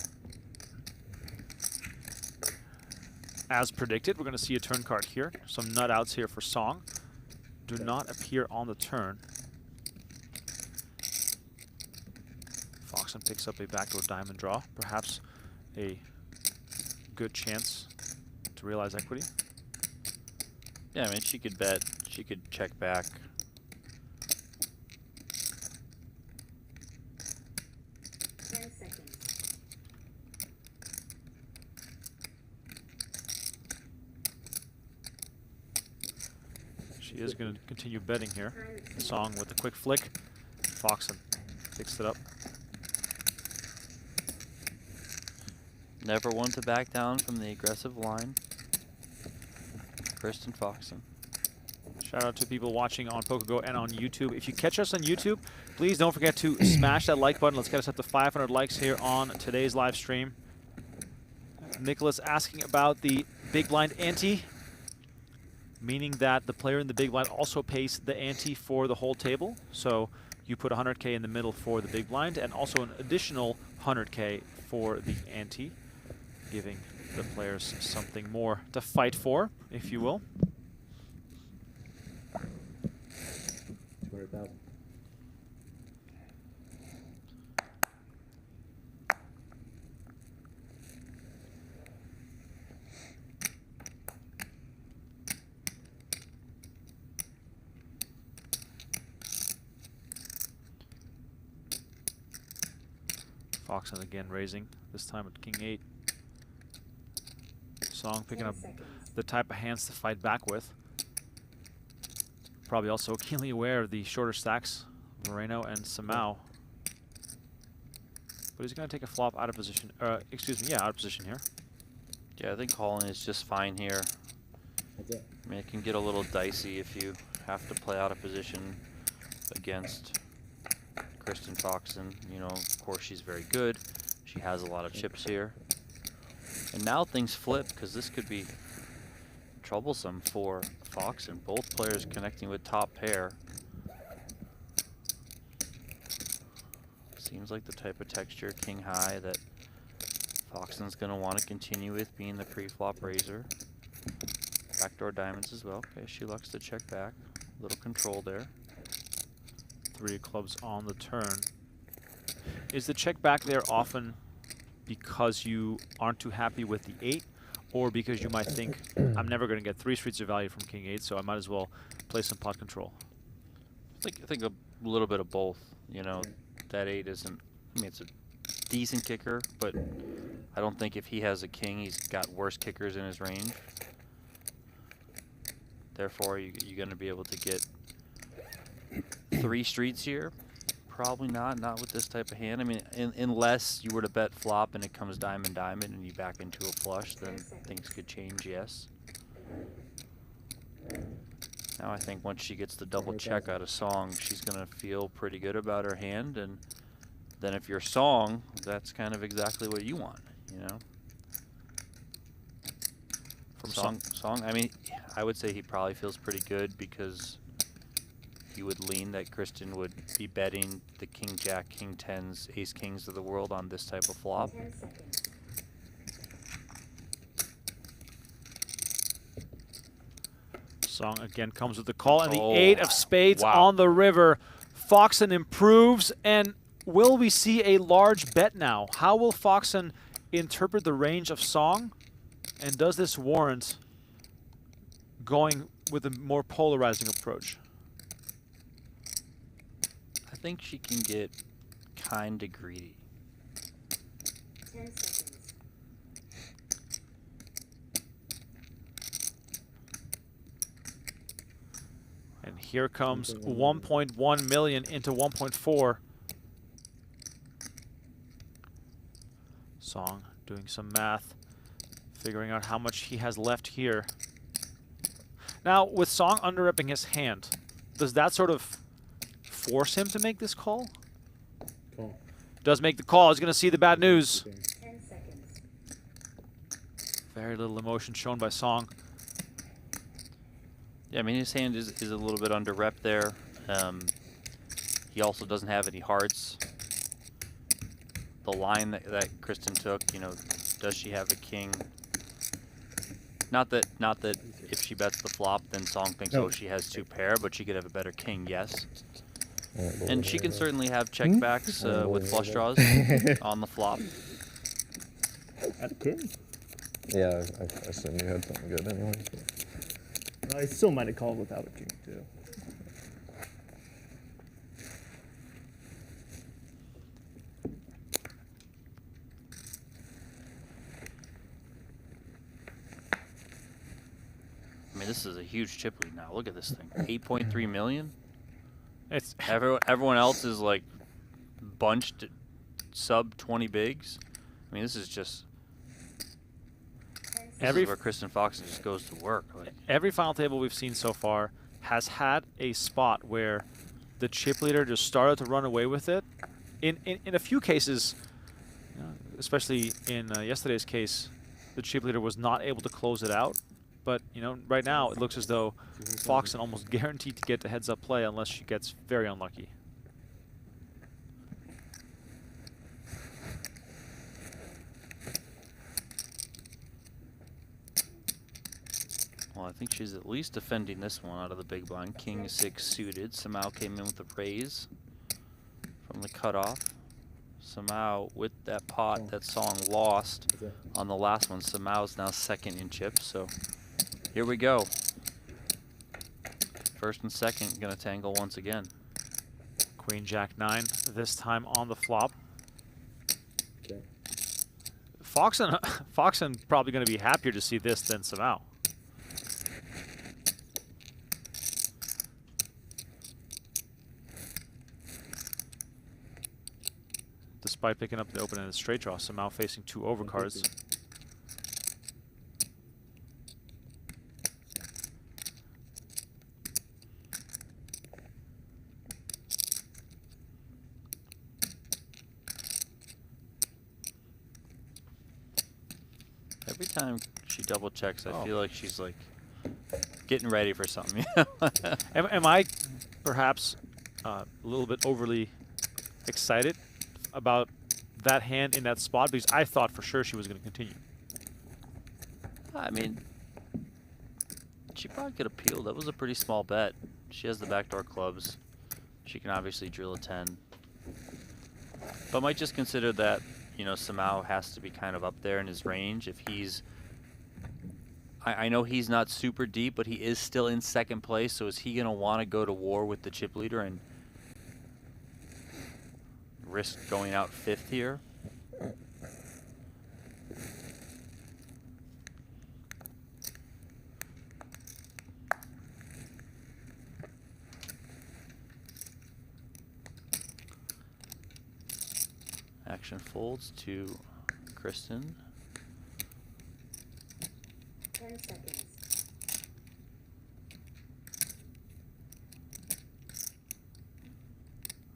As predicted, we're going to see a turn card here. Some nut outs here for Song. Do not appear on the turn. Foxen picks up a backdoor diamond draw. Perhaps a good chance to realize equity. Yeah, I mean, she could bet. She could check back. She is going to continue betting here. Song with a quick flick. Foxen picks it up. Never one to back down from the aggressive line. Kristen Foxen. Shout out to people watching on PokerGo and on YouTube. If you catch us on YouTube, please don't forget to smash that like button. Let's get us up to 500 likes here on today's live stream. Nicholas asking about the big blind ante, meaning that the player in the big blind also pays the ante for the whole table. So you put 100K in the middle for the big blind and also an additional 100K for the ante, giving the players something more to fight for, if you will. 200,000. Foxen again raising, this time at King 8. Song picking up the type of hands to fight back with. Probably also keenly aware of the shorter stacks, Moreno and Simao. But he's going to take a flop out of position, excuse me, yeah, out of position here. Yeah, I think calling is just fine here. I mean, it can get a little dicey if you have to play out of position against Kristen Foxen. You know, of course, she's very good. She has a lot of chips here. And now things flip, because this could be troublesome for Foxen. Both players connecting with top pair. Seems like the type of texture, king high, that Foxen's going to want to continue with, being the pre-flop raiser. Backdoor diamonds as well. Okay, she looks to check back. Little control there. 3 of clubs on the turn. Is the check back there often because you aren't too happy with the 8, or because you might think, I'm never going to get 3 streets of value from King 8, so I might as well play some pot control? I think a little bit of both. You know, that 8 isn't, I mean, it's a decent kicker, but I don't think if he has a king, he's got worse kickers in his range. Therefore, you're going to be able to get 3 streets here. Probably not with this type of hand. I mean, unless you were to bet flop and it comes diamond, diamond, and you back into a flush, then things could change, yes. Now I think once she gets the double check out of Song, she's going to feel pretty good about her hand, and then if you're Song, that's kind of exactly what you want, you know? From Song, I mean, I would say he probably feels pretty good, because he would lean that Kristen would be betting the King Jack, King 10s, Ace Kings of the world on this type of flop. Song again comes with the call, and the Oh, 8 of spades wow. on the river. Foxen improves, and will we see a large bet now? How will Foxen interpret the range of Song, and does this warrant going with a more polarizing approach? I think she can get kind of greedy. 10 seconds. And here comes 1.1 million into 1.4. Song doing some math, figuring out how much he has left here. Now, with Song under-repping his hand, does that sort of force him to make this call? Call. Does make the call. He's going to see the bad news. 10 seconds. Very little emotion shown by Song. Yeah, I mean, his hand is a little bit under rep there. He also doesn't have any hearts. The line that Kristen took, you know, does she have a king? Not that if she bets the flop, then Song thinks, No. oh, she has 2 pair, but she could have a better king, yes. Alright, And she can certainly have checkbacks with flush draws on the flop. At a king. Yeah, I assumed you had something good anyway. Well, I still might have called without a king too. I mean, this is a huge chip lead now. Look at this thing, 8.3 million. It's Everyone else is like bunched at sub 20 bigs. I mean, this is just this is where Kristen Foxen just goes to work. Like, every final table we've seen so far has had a spot where the chip leader just started to run away with it. In a few cases, especially in yesterday's case, the chip leader was not able to close it out. But right now it looks as though Foxen almost guaranteed to get the heads-up play unless she gets very unlucky. well, I think she's at least defending this one out of the big blind. King 6 suited. Simao came in with a raise from the cutoff. Simao with that pot, that Song lost on the last one. Samao's now second in chips, so here we go. First and second gonna tangle once again. Queen Jack 9 this time on the flop. Okay. Foxen probably going to be happier to see this than Simao. Despite picking up the open-ended straight draw, Simao facing 2 overcards. Every time she double checks, I feel like she's like getting ready for something. Am I perhaps a little bit overly excited about that hand in that spot? Because I thought for sure she was going to continue. I mean, she probably could appeal. That was a pretty small bet. She has the backdoor clubs. She can obviously drill a 10. But might just consider that, Simao has to be kind of up there in his range. If he's... I know he's not super deep, but he is still in second place, so is he going to want to go to war with the chip leader and risk going out 5th here? Action folds to Kristen. 10 seconds.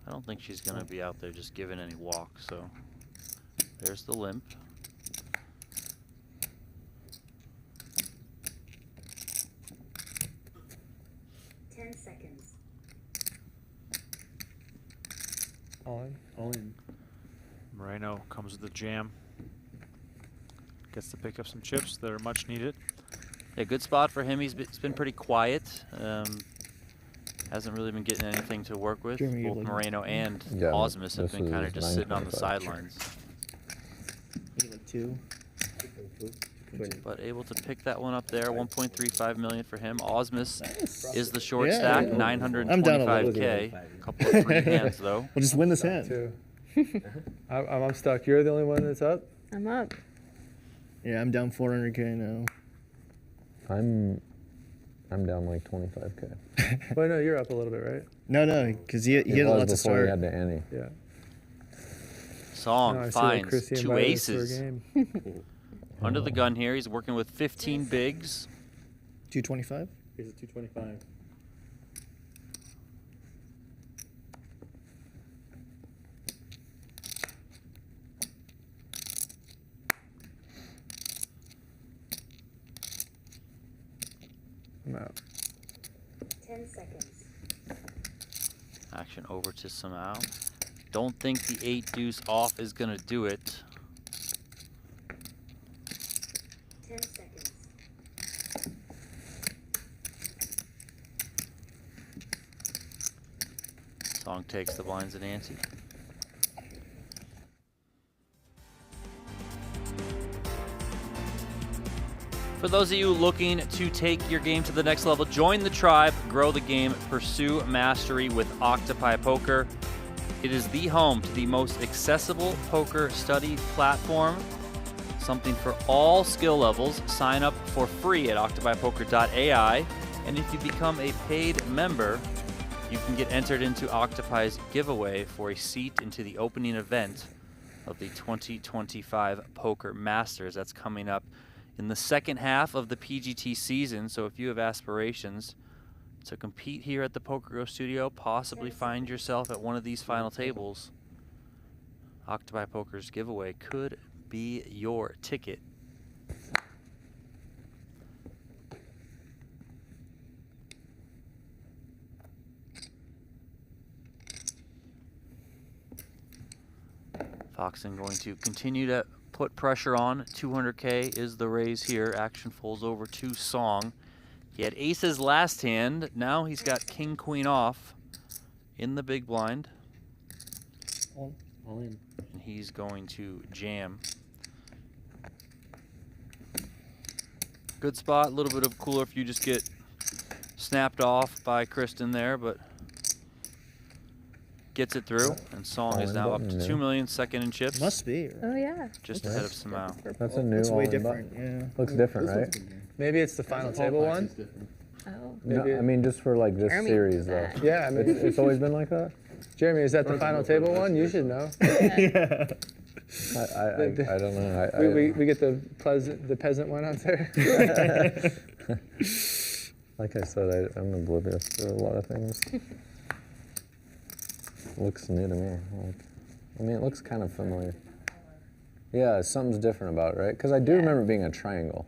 I don't think she's going to be out there just giving any walk, so there's the limp. Seconds. All in. All in. Moreno comes with the jam. Gets to pick up some chips that are much needed. Yeah, good spot for him. He's been pretty quiet. Hasn't really been getting anything to work with. Jeremy, Both you're Moreno and Yeah, Ausmus have this been kind of is just sitting on the 9.25. sidelines. Maybe like 2. But able to pick that one up there. 1.35 million for him. Ausmus Nice. is the short Yeah. stack. I'm down a little 925k. A couple of free hands though. We'll just win this hand. Too. I'm stuck. You're the only one that's up? I'm up. Yeah, I'm down 400k now. I'm down like 25k. Wait, no, you're up a little bit, right? No, because he had a lot to before start. we had to Annie. Yeah. Song No, I see that finds Chrissy 2 invited us to her aces. game. Under the gun here. He's working with 15 bigs. 225. Here's a 225. I'm out. 10 seconds. Action over to Simao. Don't think the 8 deuce off is going to do it. 10 seconds. Song takes the blinds and ante. For those of you looking to take your game to the next level, join the tribe, grow the game, pursue mastery with Octopi Poker. It is the home to the most accessible poker study platform. Something for all skill levels. Sign up for free at octopipoker.ai. And if you become a paid member, you can get entered into Octopi's giveaway for a seat into the opening event of the 2025 Poker Masters. That's coming up in the second half of the PGT season. So if you have aspirations to compete here at the PokerGo studio, possibly find yourself at one of these final tables, Octopi Poker's giveaway could be your ticket. Foxen going to continue to put pressure on. 200K is the raise here. Action folds over to Song. He had aces last hand. Now he's got king, queen off in the big blind. All in. And he's going to jam. Good spot. A little bit of cooler if you just get snapped off by Kristen there, but gets it through. And Song is now up to 2 million, second in chips. Must be. Right? Oh yeah. Just ahead of Simao. That's a new It's way all-in different. button. Yeah. Looks different, right? Maybe it's the final table one. Oh. No, I mean, just for like this Jeremy series, did though. that. Yeah, I mean, It's always been like that? Jeremy, is that the final table one? You should know. Yeah. I don't know. We get the peasant one out there. Like I said, I'm oblivious to a lot of things. Looks new to me. I mean, it looks kind of familiar. Yeah, something's different about it, right? Because I do remember it being a triangle.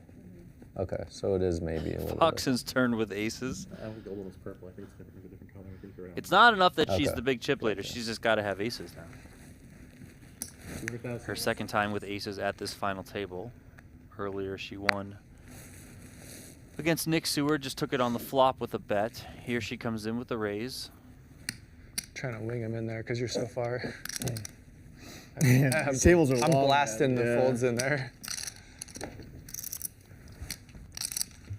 Okay, so it is maybe a little bit. Foxen's turned with aces. I don't think the old one was purple. I think it's different, a different color. I think you're right. It's not enough that she's Okay. the big chip leader. She's just got to have aces now. 200,000. Her second time with aces at this final table. Earlier she won against Nick Seward, just took it on the flop with a bet. Here she comes in with a raise. Trying to wing him in there because you're so far. Yeah, these tables are I'm long, blasting man. the Yeah. folds in there.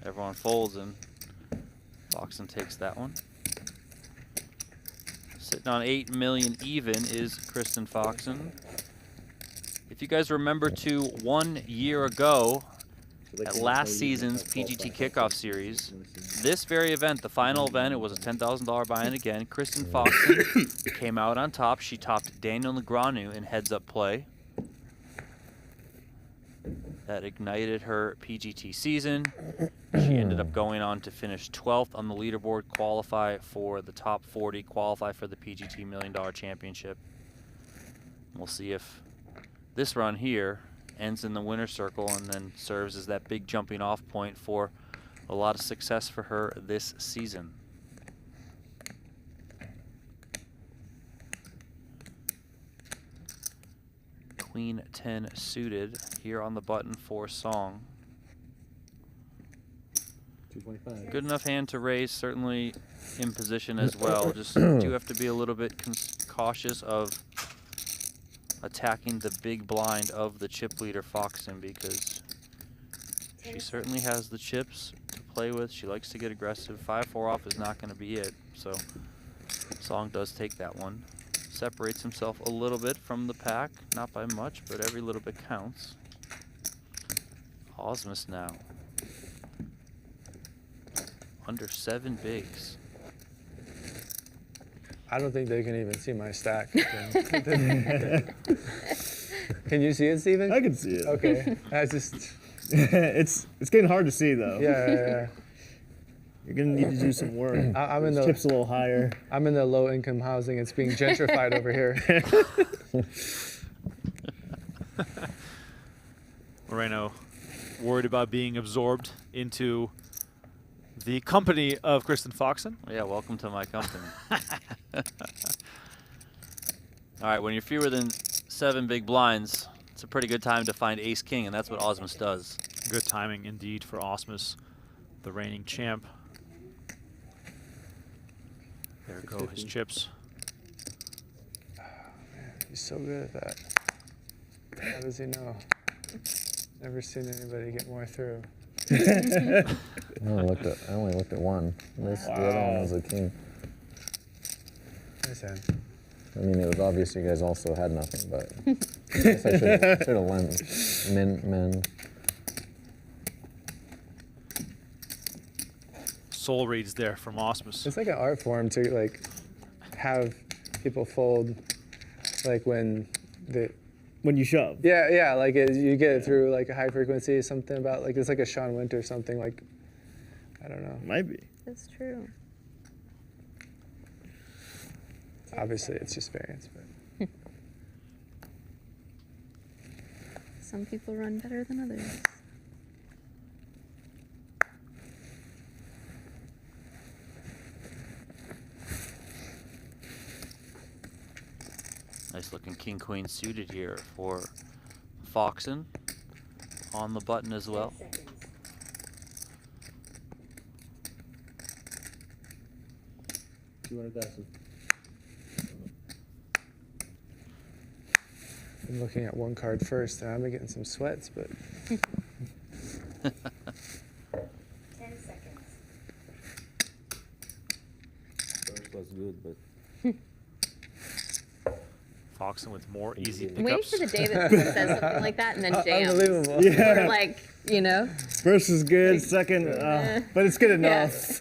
Everyone folds and Foxen takes that one. Sitting on 8 million even is Kristen Foxen. If you guys remember to 1 year ago at last season's PGT Kick-Off series, this very event, the final event, it was a $10,000 buy-in again. Kristen Foxen came out on top. She topped Daniel Negreanu in heads-up play. That ignited her PGT season. She ended up going on to finish 12th on the leaderboard, qualify for the top 40, qualify for the PGT $1 Million Championship. We'll see if this run here ends in the winner's circle and then serves as that big jumping off point for a lot of success for her this season. Queen 10 suited here on the button for Song. 225. Good enough hand to raise, certainly in position as well. Just do have to be a little bit cautious of attacking the big blind of the chip leader Foxen, because she certainly has the chips to play with. She likes to get aggressive. 5-4 off is not going to be it, so Song does take that one. Separates himself a little bit from the pack, not by much, but every little bit counts. Ausmus now. Under 7 bigs. I don't think they can even see my stack. Can you see it, Steven? I can see it. Okay. I just. it's getting hard to see though. Yeah. You're gonna need to do some work. I'm in the chips a little higher. I'm in the low-income housing. It's being gentrified over here. Moreno worried about being absorbed into the company of Kristen Foxen. Yeah, welcome to my company. All right, when you're fewer than 7 big blinds, it's a pretty good time to find ace-king, and that's what Ausmus does. Good timing indeed for Ausmus, the reigning champ. There go his chips. He's so good at that. How does he know? Never seen anybody get more through. I only looked at one. The other one was a king. Nice hand. I mean, it was obvious you guys also had nothing, but I guess I should have lent min. Soul reads there from Ausmus. It's like an art form to like have people fold, like when you shove. Yeah, like you get it through like a high frequency, something about like it's like a Sean Winter something like, I don't know. Might be. That's true. Obviously, it's just variance, but Some people run better than others. Nice looking king queen suited here for Foxen on the button as well. 10 seconds. I'm looking at one card first, and I'm getting some sweats, but 10 seconds. First was good, but Foxen with more easy I'm waiting pickups. for the day that someone says something like that and then jams. unbelievable. Or like, you know? First is good, second, but it's good Yeah. enough.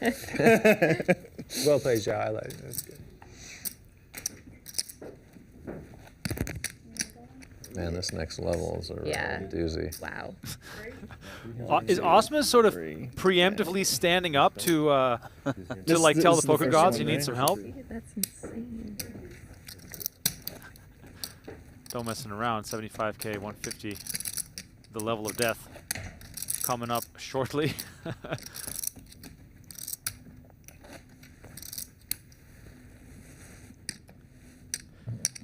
Well played, Joe. I like it. That's good. Man, this next level is a real doozy. Wow. Is Ausmus sort of Three. preemptively standing up to This- like this tell is the the poker first gods one, he needs right? some help? That's insane. Don't messing around. 75K, 150. The level of death coming up shortly.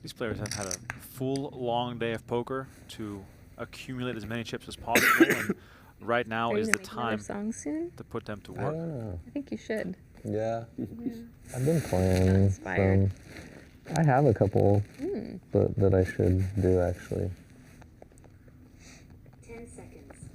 These players have had a full, long day of poker to accumulate as many chips as possible, and right now Are you is gonna the make another time song soon? to put them to I work. don't know. I think you should. Yeah. I've been playing inspired. some. I have a couple that I should do actually. 10 seconds.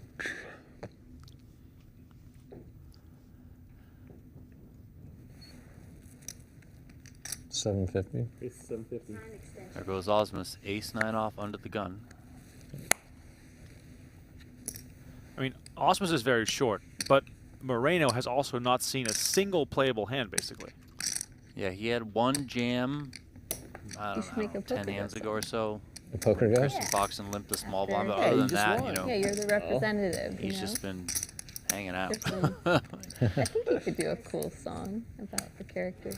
$750. it's 750. Time extension. There goes Ausmus, ace-9 off under the gun. I mean, Ausmus is very short, but Moreno has also not seen a single playable hand, basically. Yeah, he had one jam, I You don't should make know, a 10 poker hands go ago or so. The PokerGO? Kristen Foxen limped the small blind, but Yeah, other you than just that, won. you know, Yeah, you're the representative. he's you know? just been hanging out. Kristen. I think you could do a cool song about the characters.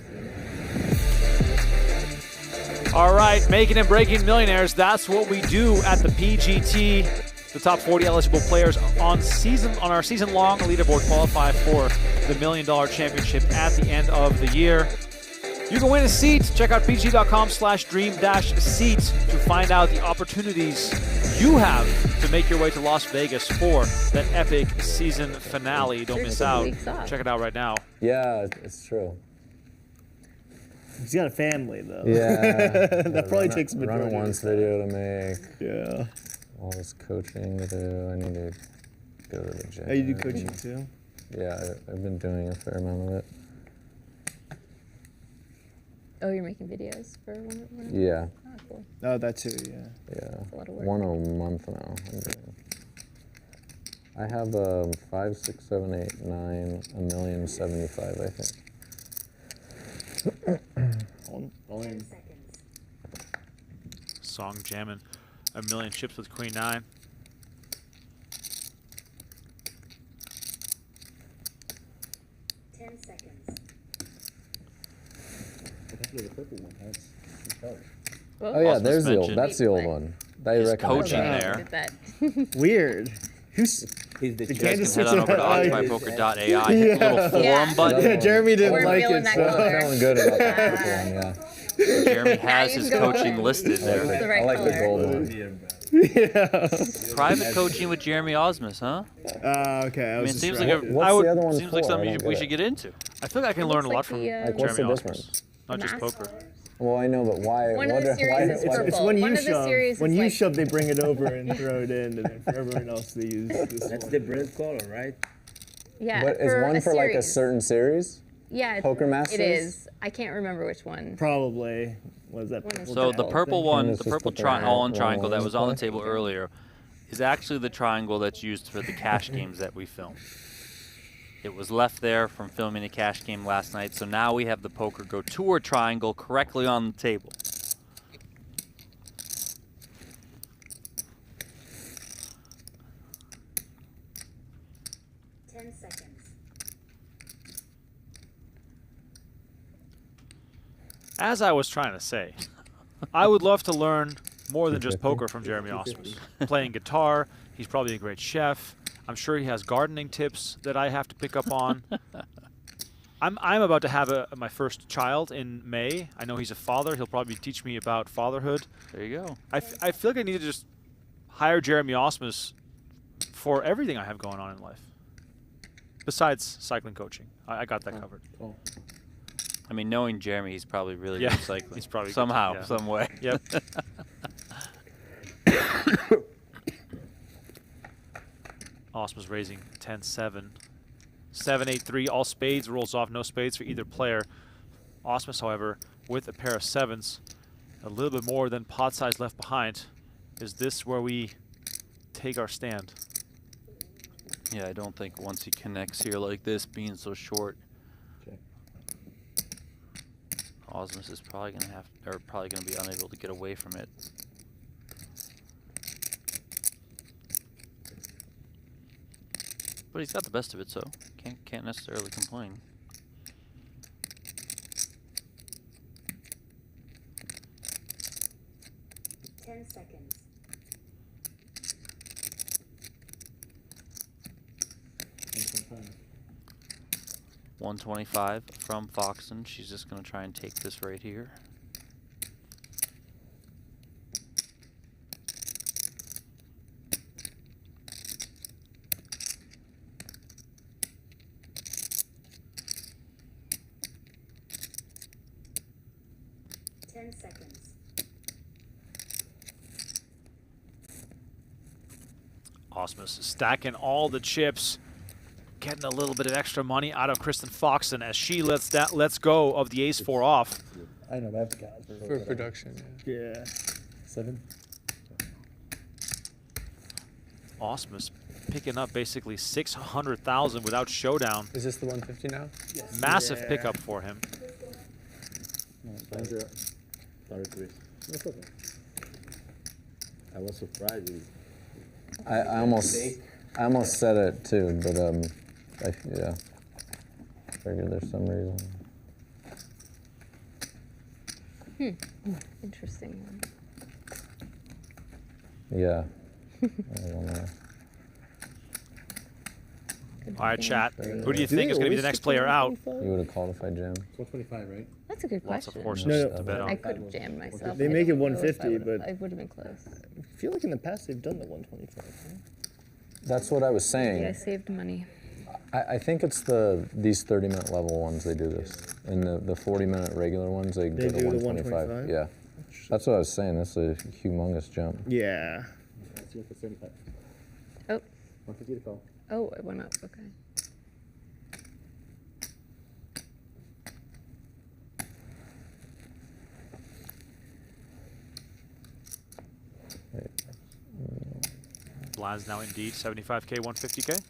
All right, making and breaking millionaires. That's what we do at the PGT. The top 40 eligible players on our season-long leaderboard qualify for the $1 Million Championship at the end of the year. You can win a seat. Check out pg.com/dream-seat to find out the opportunities you have to make your way to Las Vegas for that epic season finale. Don't miss out. Check it out right now. Yeah, it's true. He's got a family though. Yeah. That probably takes a run majority it of his once time. video to make. Yeah. All this coaching to do. I need to go to the gym. Oh, you do coaching too? Yeah, I've been doing a fair amount of it. Oh, you're making videos for one of them? Yeah. Oh, cool. Oh, that too, yeah. Yeah. a lot of work. One a month now. I'm doing. I have 5, 6, 7, 8, 9, 1,075,000, I think. All 10 in. seconds. Song jamming 1 million chips with Queen 9. Ten seconds. Actually, the purple one has the color. Oh yeah, Ausmus there's the old. mentioned That's the old Wait, one. That He's recommend coaching that. there. Did that. Weird. Who's He's the The You guys Candace can head on over to switch it- occupypoker.ai, hit the little forum Yeah. button. Yeah, Jeremy didn't We're like feeling it, that so color. I'm feeling good about that purple one, yeah. Jeremy has you his can go coaching ahead. listed there. the I right like the color. gold one. yeah. Private coaching with Jeremy Ausmus, huh? Okay. I mean, it just seems trying like to- What's I would- the other one seems like for? I something don't we get should it. get into. I feel like I can It learn a looks lot like from the, Like, what's Jeremy the Ausmus. difference? Not just mask. poker. Well, I know, but why? One of the series is purple. It's when One you of the shove. series When is you like- shove, they bring it over and throw it in, and then for everyone else, they use this That's one. the brand color, right? Yeah. But is one for like a certain series? Yeah. Poker Masters? It is. I can't remember which one. Probably. What is that? One is purple So the purple. purple thing? one, This the is purple the all-in one triangle that was on the play. table earlier, is actually the triangle that's used for the cash games that we film. It was left there from filming a cash game last night, so now we have the PokerGO Tour triangle correctly on the table. As I was trying to say, I would love to learn more than just poker from Jeremy Ausmus. Playing guitar, he's probably a great chef. I'm sure he has gardening tips that I have to pick up on. I'm about to have my first child in May. I know he's a father. He'll probably teach me about fatherhood. There you go. I feel like I need to just hire Jeremy Ausmus for everything I have going on in life. Besides cycling coaching. I got that covered. I mean, knowing Jeremy, he's probably really Yeah, good at cycling. he's probably good, somehow, yeah. some way. Yep. Ausmus raising 10-7. 7-8-3, all spades, rolls off, no spades for either player. Ausmus, however, with a pair of sevens, a little bit more than pot size left behind. Is this where we take our stand? Yeah, I don't think once he connects here like this, being so short, Ausmus is probably gonna be unable to get away from it. But he's got the best of it, so can't necessarily complain. Seconds. 125 from Foxen. She's just gonna try and take this right here. Seconds. Ausmus stacking all the chips, getting a little bit of extra money out of Kristen Foxen as she lets go of the ace-4 off. I know, I've got For production, yeah. Yeah. 7. Ausmus picking up basically 600,000 without showdown. Is this the 150 now? Yes. Massive Yeah. pickup for him. Sorry, Chris. That's okay. I was surprised. I almost said it too, but yeah. Figured there's some reason. Interesting one. Yeah. I don't know. All right, chat. Who do you think is going to be the next player out? You would have called if I jammed. 125, right? That's a good Lots of question. horses No, to bet I on. could have jammed myself. They I make don't it know if 150, I would've- but- I would have been close. I feel like in the past they've done the 125. Right? That's what I was Yeah, I saying. saved money. I think it's these 30-minute level ones they do this. And the 40-minute regular ones they They go to do the 125. 125? Yeah. That's what I was saying. That's a humongous jump. Yeah. That's it for 75. Oh, 150 to call. oh, it went up. Okay. Blinds now indeed 75K, 150K.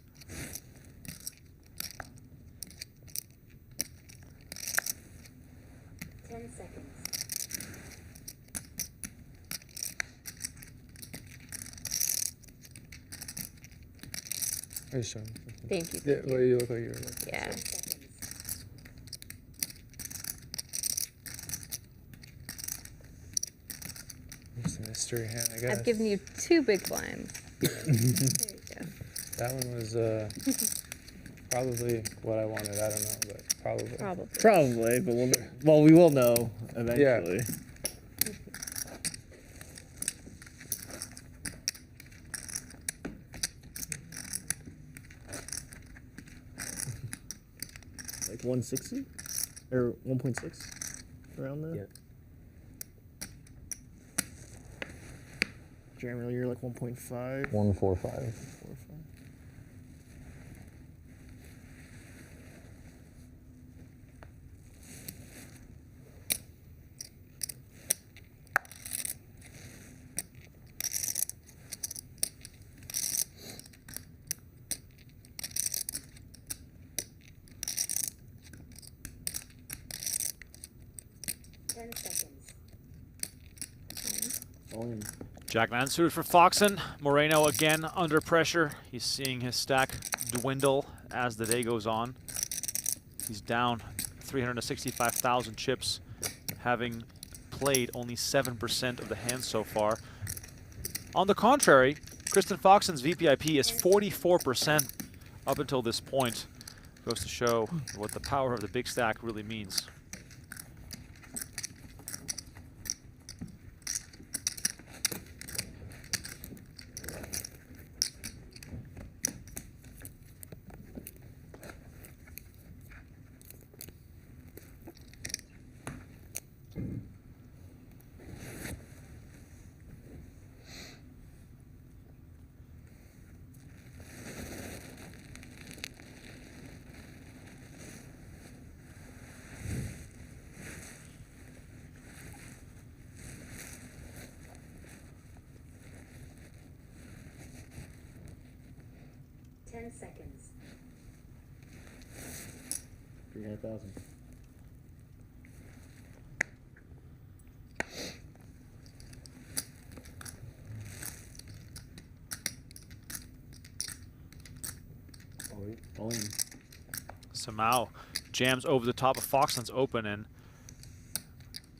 Are you showing? Thank you. Yeah, well, you look like you're like. Yeah. It's a mystery hand, I guess. I've given you 2 big blinds. There you go. That one was probably what I wanted. I don't know, but probably. Probably. Probably, but we will know eventually. Like 160 or 1.6 around there. Yeah. jam earlier, like 1.5. 145. 4, 5. All in. Jack 9 suited for Foxen. Moreno again under pressure. He's seeing his stack dwindle as the day goes on. He's down 365,000 chips, having played only 7% of the hands so far. On the contrary, Kristen Foxen's VPIP is 44% up until this point. Goes to show what the power of the big stack really means. Seconds. 300,000. All in. Simao jams over the top of Foxen's open, and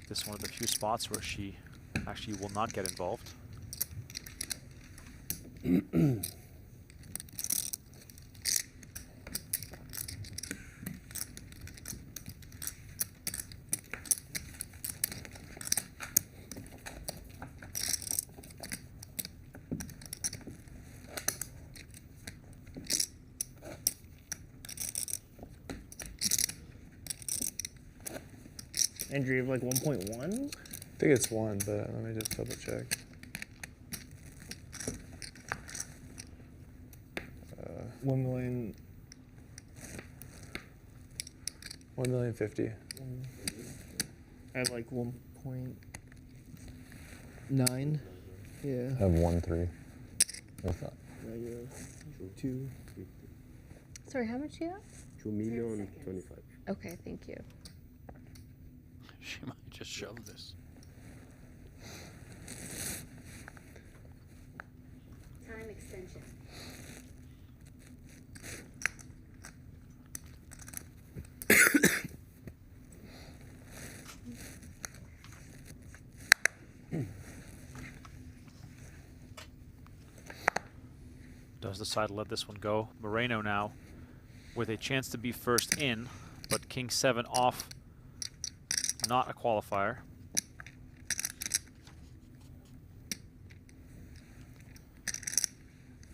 this is one of the few spots where she actually will not get involved. Andrew, you have like 1.1? I think it's 1, but let me just double check. 1,050,000. I have like 1.9. Yeah. I have 1.3. What's that? Negative 2. Sorry, how much do you have? 2,025,000. Okay, thank you. She might just shove this. Time extension. Does decide to let this one go. Moreno now with a chance to be first in, but King 7 off, not a qualifier.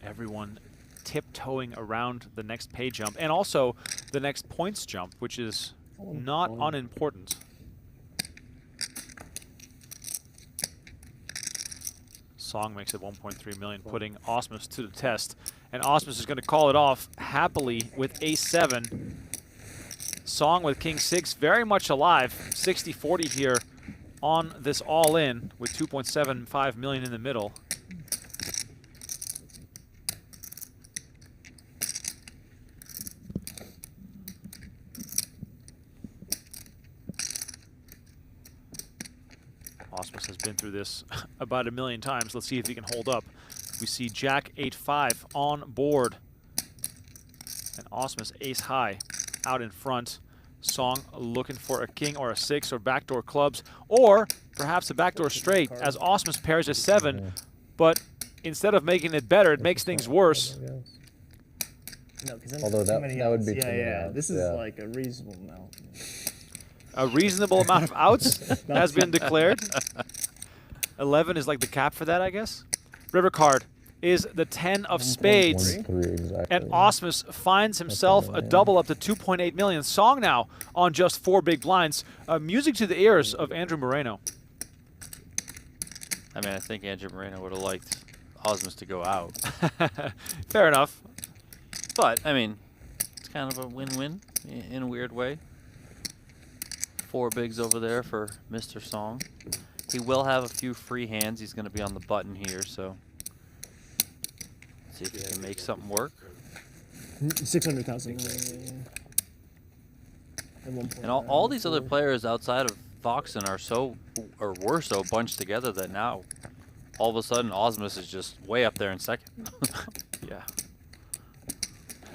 Everyone tiptoeing around the next pay jump and also the next points jump, which is not unimportant. Song makes it 1.3 million, putting Ausmus to the test. And Ausmus is going to call it off happily with ace 7. Song with king 6 very much alive. 60-40 here on this all-in with 2.75 million in the middle. Ausmus has been through this about 1,000,000 times. Let's see if he can hold up. We see Jack 8-5 on board. And Ausmus ace high out in front. Song looking for a king or a 6 or backdoor clubs, or perhaps a backdoor straight as Ausmus pairs a 7. But instead of making it better, it makes things worse. No, because Although that would be yeah. This is like a reasonable amount. A reasonable amount of outs has been declared. 11 is like the cap for that, I guess. River card is the 10 of spades. 1.3 exactly. And Ausmus finds himself a double up to 2.8 million. Song now on just 4 big blinds. Music to the ears of Andrew Moreno. I mean, I think Andrew Moreno would have liked Ausmus to go out. Fair enough. But, I mean, it's kind of a win-win in a weird way. 4 bigs over there for Mr. Song. He will have a few free hands. He's going to be on the button here, so see if he can make something work. 600,000. And all these other players outside of Foxen were so bunched together that now all of a sudden Ausmus is just way up there in second. Yeah.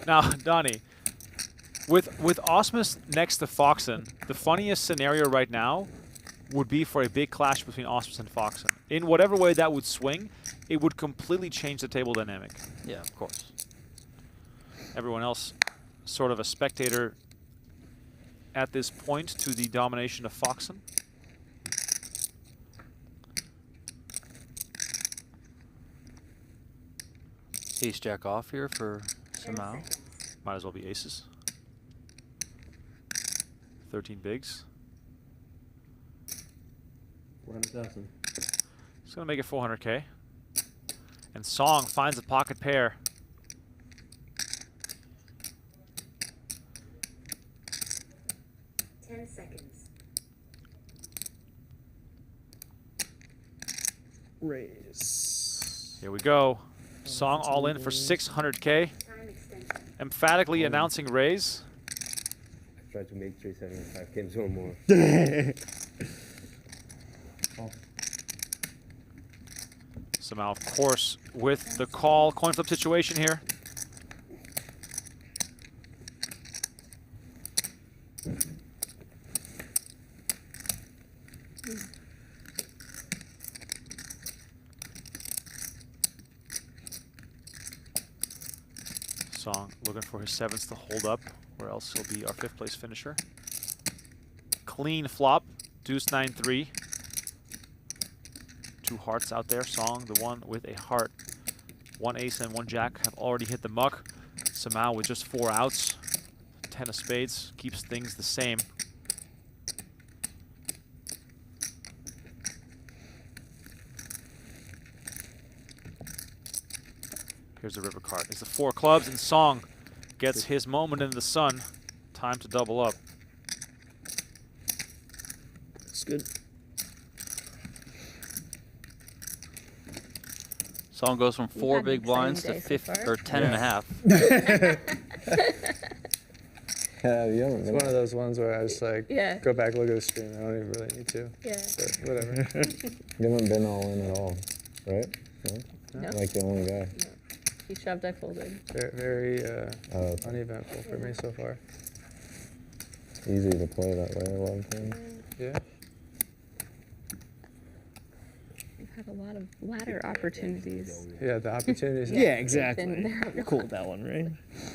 Now, Donnie, with Ausmus next to Foxen, the funniest scenario right now would be for a big clash between Ausmus and Foxen. In whatever way that would swing, it would completely change the table dynamic. Yeah, of course. Everyone else sort of a spectator at this point to the domination of Foxen. Ace jack off here for Simao. Might as well be aces. 13 bigs. 400,000. It's going to make it 400K. And Song finds a pocket pair. Raise. Here we go. Song all in for 600K. Emphatically announcing raise. I try to make 375 games or more. Simao, of course, with the call. Coin flip situation here. Song looking for his 7s to hold up, or else he'll be our 5th place finisher. Clean flop, deuce 9-3. 2 hearts out there. Song, the one with a heart. 1 ace and 1 jack have already hit the muck. Simao with just 4 outs. 10 of spades keeps things the same. Here's the river card. It's the 4 clubs, and Song gets his moment in the sun. Time to double up. That's good. Song goes from 4 big blinds to 10 and a half. It's one of those ones where I was like, go back, look at the stream. I don't even really need to. Yeah. But whatever. You haven't been all in at all, right? No? No. Like the only guy. No. He shoved, I folded. Very uneventful for me so far. Easy to play that way a lot of times. Yeah. We've had a lot of ladder opportunities. Yeah, the opportunities. Yeah, exactly. Been there. You're cool with that one, right?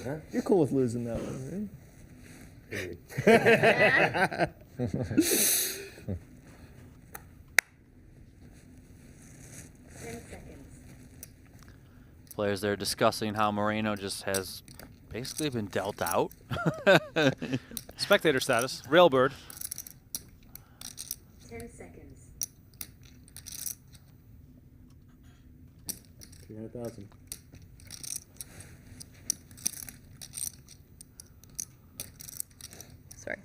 Huh? You're cool with losing that one, right? Players there discussing how Moreno just has basically been dealt out. Spectator status. Railbird. 10 seconds. 300,000. Sorry.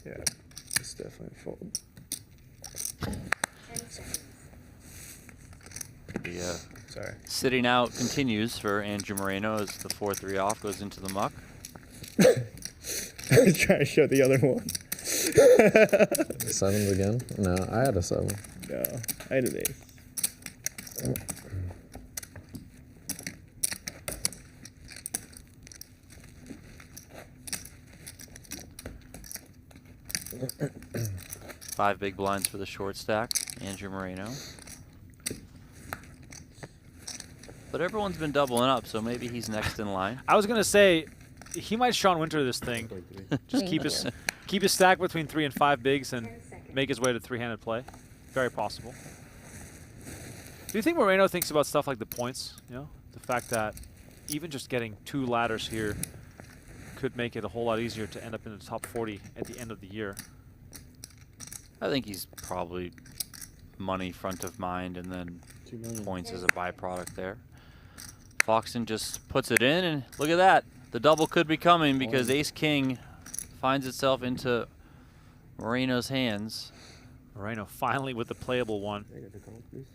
Yeah, it's definitely a fold. 10 seconds. The Sorry. sitting out continues for Andrew Moreno as the 4-3 off goes into the muck. I was trying to show the other one. 7s again? No, I had a 7. No, I had an ace. Five big blinds for the short stack, Andrew Moreno. But everyone's been doubling up, so maybe he's next in line. I was gonna say, he might Sean Winter this thing. Just keep his stack between 3 and 5 bigs and make his way to 3-handed play. Very possible. Do you think Moreno thinks about stuff like the points? You know, the fact that even just getting 2 ladders here could make it a whole lot easier to end up in the top 40 at the end of the year. I think he's probably money front of mind and then 2 million. points as a byproduct there. Foxen just puts it in, and look at that. The double could be coming because Ace-King finds itself into Moreno's hands. Moreno finally with the playable one. Can I get the call, please?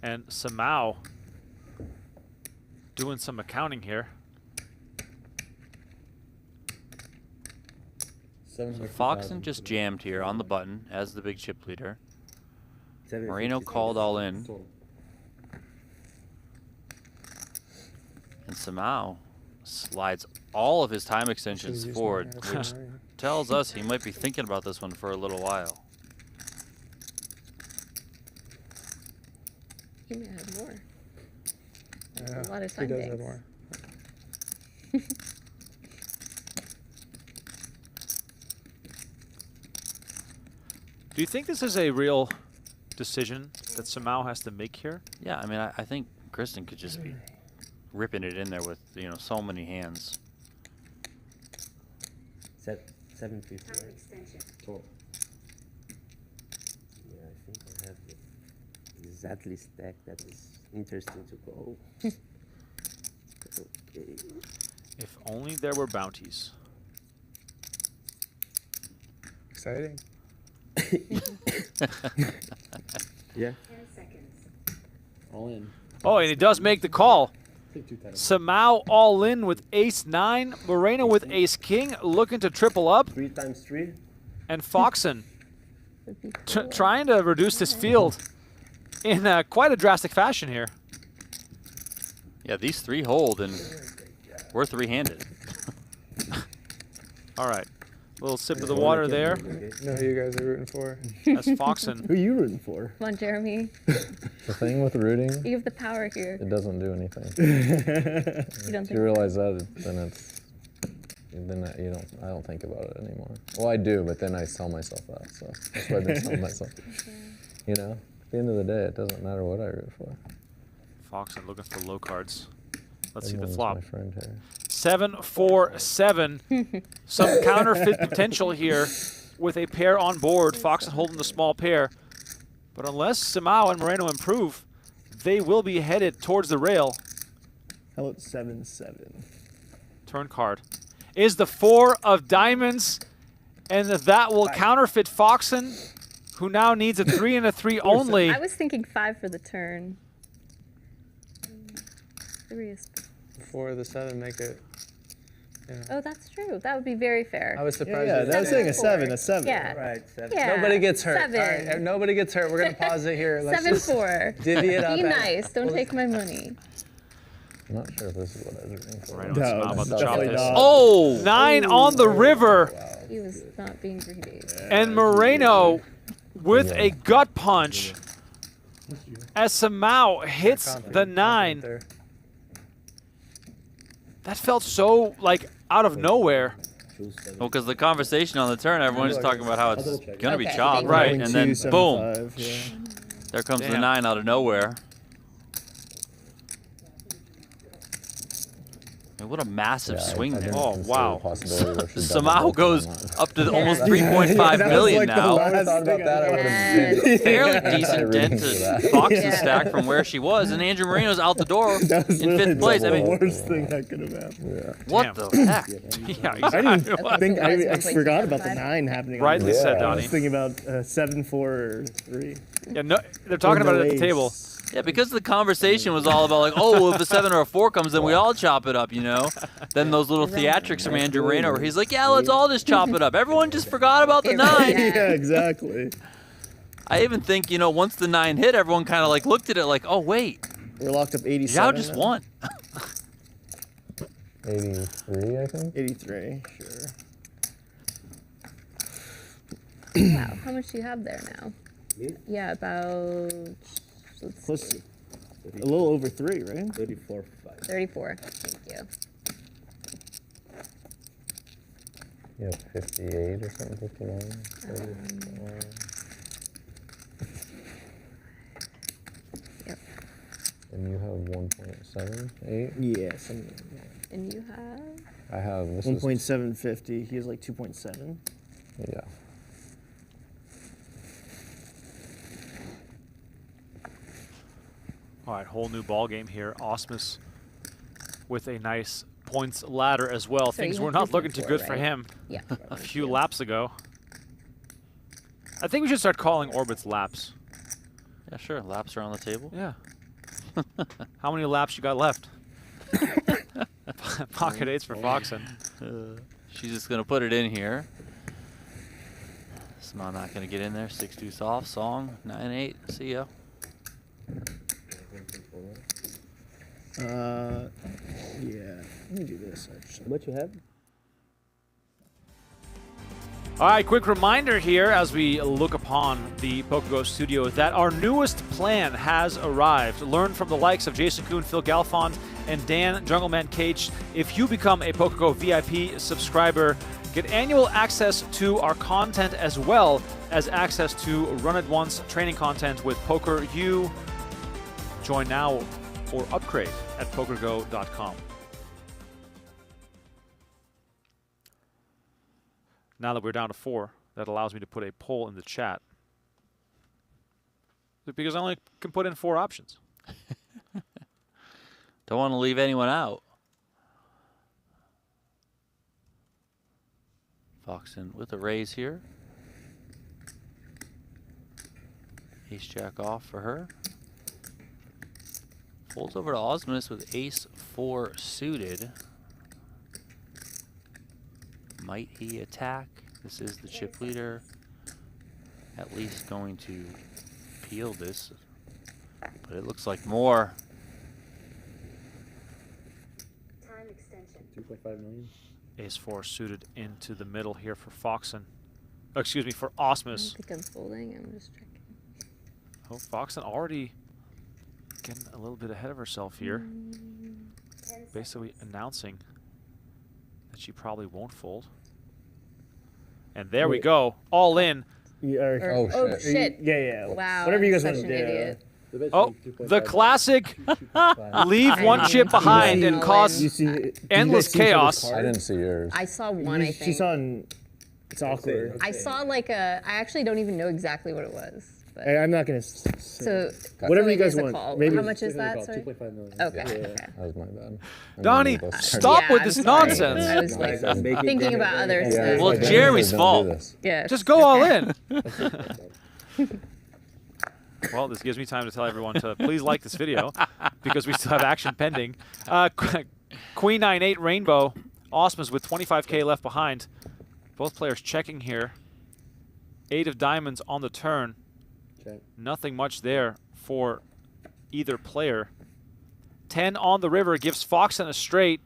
And Simao doing some accounting here. Foxen just jammed here on the button as the big chip leader. Moreno called all in. And Simao slides all of his time extensions forward, which tells us he might be thinking about this one for a little while. He may have more. Yeah, A lot of he time does have banks. more. Do you think this is a real decision that Simao has to make here? Yeah, I mean, I think Kristen could just be ripping it in there with, you know, so many hands. 750, Time right? extension. Total. Yeah, I think I have the exactly stack that is interesting to go. Okay. If only there were bounties. Exciting. Yeah. 10 seconds. All in. Oh, and he does make the call. Take 2 titles. Simao all in with ace-9. Moreno with ace-king looking to triple up. 3 times 3. And Foxen Would be cool. trying to reduce this field in quite a drastic fashion here. Yeah, these 3 hold, and we're 3-handed. All right. Little sip of the water there. Know who you guys are rooting for. That's Foxen. Who are you rooting for? Come on, Jeremy. The thing with rooting, You have the power here. it doesn't do anything. You don't If think you realize that, then it's I don't think about it anymore. Well, I do, but then I sell myself out. So that's why I've been selling myself. You know, at the end of the day, it doesn't matter what I root for. Foxen looking for low cards. Let's see the Everyone's flop. my friend here. 7-4-7. Some counterfeit potential here with a pair on board. Foxen holding the small pair. But unless Simao and Moreno improve, they will be headed towards the rail. How about 7-7? Turn card is the 4 of diamonds, and that will counterfeit Foxen, who now needs a 3 and a 3 only. I was thinking 5 for the turn. 3 is. 4 of the 7 make it. Oh, that's true. That would be very fair. I was surprised. Yeah, you that was did saying a that. 7, a 7. Yeah. Right, 7. Yeah. Nobody gets hurt. 7. All right, nobody gets hurt. We're gonna pause it here. Let's just 7-4. divvy it up. Be at- nice. Don't take my money. I'm not sure if this is what I was rooting for. Moreno and No, Simao about to chop definitely this. not. Oh! 9 on the river, He was not being greedy. and Moreno with a gut punch as Simao hits the 9. There. That felt so, like, out of nowhere. Choose 7. Well, because the conversation on the turn, everyone's talking about how it's going to be Okay, chopped, thank right? you. And then, 7, boom, 5, yeah. there comes the Damn. 9 out of nowhere. I mean, what a massive Yeah, swing I there. didn't Oh, consider wow. the possibility that she'd Simao double goes both of them. up to almost Yeah. 3.5 That was million like the now. I would have thought about that. I would have been Fairly anti-rooting decent dent for to that. Fox's Yeah. stack from where she was, and Andrew Moreno's out the door That was in literally 5th place. I the mean, worst thing that could have happened. what Damn. the heck? Yeah, I didn't Okay, think so I that's forgot about the 1.75. 9 happening. Rightly Yeah. said, I Donnie. was thinking about 7-4 or 3. Yeah, no, they're talking about it at the table. Yeah, because the conversation was all about like, oh, well, if a 7 or a 4 comes, then we all chop it up, you know? Then those little theatrics from Andrew Moreno where he's like, yeah, let's all just chop it up. Everyone just forgot about the 9. Yeah, exactly. I even think, you know, once the 9 hit, everyone kind of like looked at it like, oh, wait, We're locked up 87. Joao just now. won. 83, I think. 83, sure. Wow. How much do you have there now? Me? Yeah, about let's Close see, to a little over 3, right? 34, 5. 34. Thank you. You have 58 or something, 59. Yep. And you have 1.78. Yeah, something. And you have I have this is 1.750. He has like 2.7. yeah. All right, whole new ball game here. Ausmus with a nice points ladder as well. So Things you were have not looking too 2.4, good for right? him Yeah. a few laps ago. I think we should start calling orbits laps. Yeah, sure. Laps are on the table. Yeah. How many laps you got left? Pocket eights for Foxen. She's just going to put it in here. Simao not going to get in there. 6-2 soft. Song 9-8. See ya. Yeah. Let me do this actually. What you have? All right, quick reminder here as we look upon the PokerGo studio that our newest plan has arrived. Learn from the likes of Jason Kuhn, Phil Galfond, and Dan Jungleman Cage. If you become a PokerGo VIP subscriber, get annual access to our content as well as access to Run It Once training content with PokerU. Join now or upgrade at PokerGo.com. Now that we're down to 4, that allows me to put a poll in the chat. Because I only can put in 4 options. Don't want to leave anyone out. Foxen with a raise here. Ace jack off for her. Folds over to Ausmus with ace 4 suited. Might he attack? This is the chip leader. At least going to peel this. But it looks like more. Time extension. 2.5 million. Ace 4 suited into the middle here for Foxen. Oh, excuse me, for I Ausmus. don't think I'm folding. I'm just checking. Oh, Foxen already getting a little bit ahead of herself here. Basically announcing that she probably won't fold. And there we Wait. go, all in. Yeah, Oh, shit. Yeah. Wow. Whatever you guys I'm want such to an do. idiot. Oh, the classic leave one chip behind and All cause You see, did you endless guys see each other's chaos. cards? I didn't see yours. I saw one, I She think. saw it's awkward. I saw like a, I actually don't even know exactly what it was. But I'm not gonna. so whatever you so it guys is a want. call. Maybe How much is that? Sorry. 2.5 million. Okay. Yeah. Okay. That was my bad. Donnie, stop with I'm this sorry. nonsense. I was like thinking about other Yeah, stuff. it's Well, like, Jeremy's don't do fault. this. Yeah. Just go all in. Well, this gives me time to tell everyone to please like this video because we still have action pending. Queen 9-8 Rainbow. Ausmus with 25K left behind. Both players checking here. 8 of diamonds on the turn. Check. Nothing much there for either player. 10 on the river gives Foxen a straight.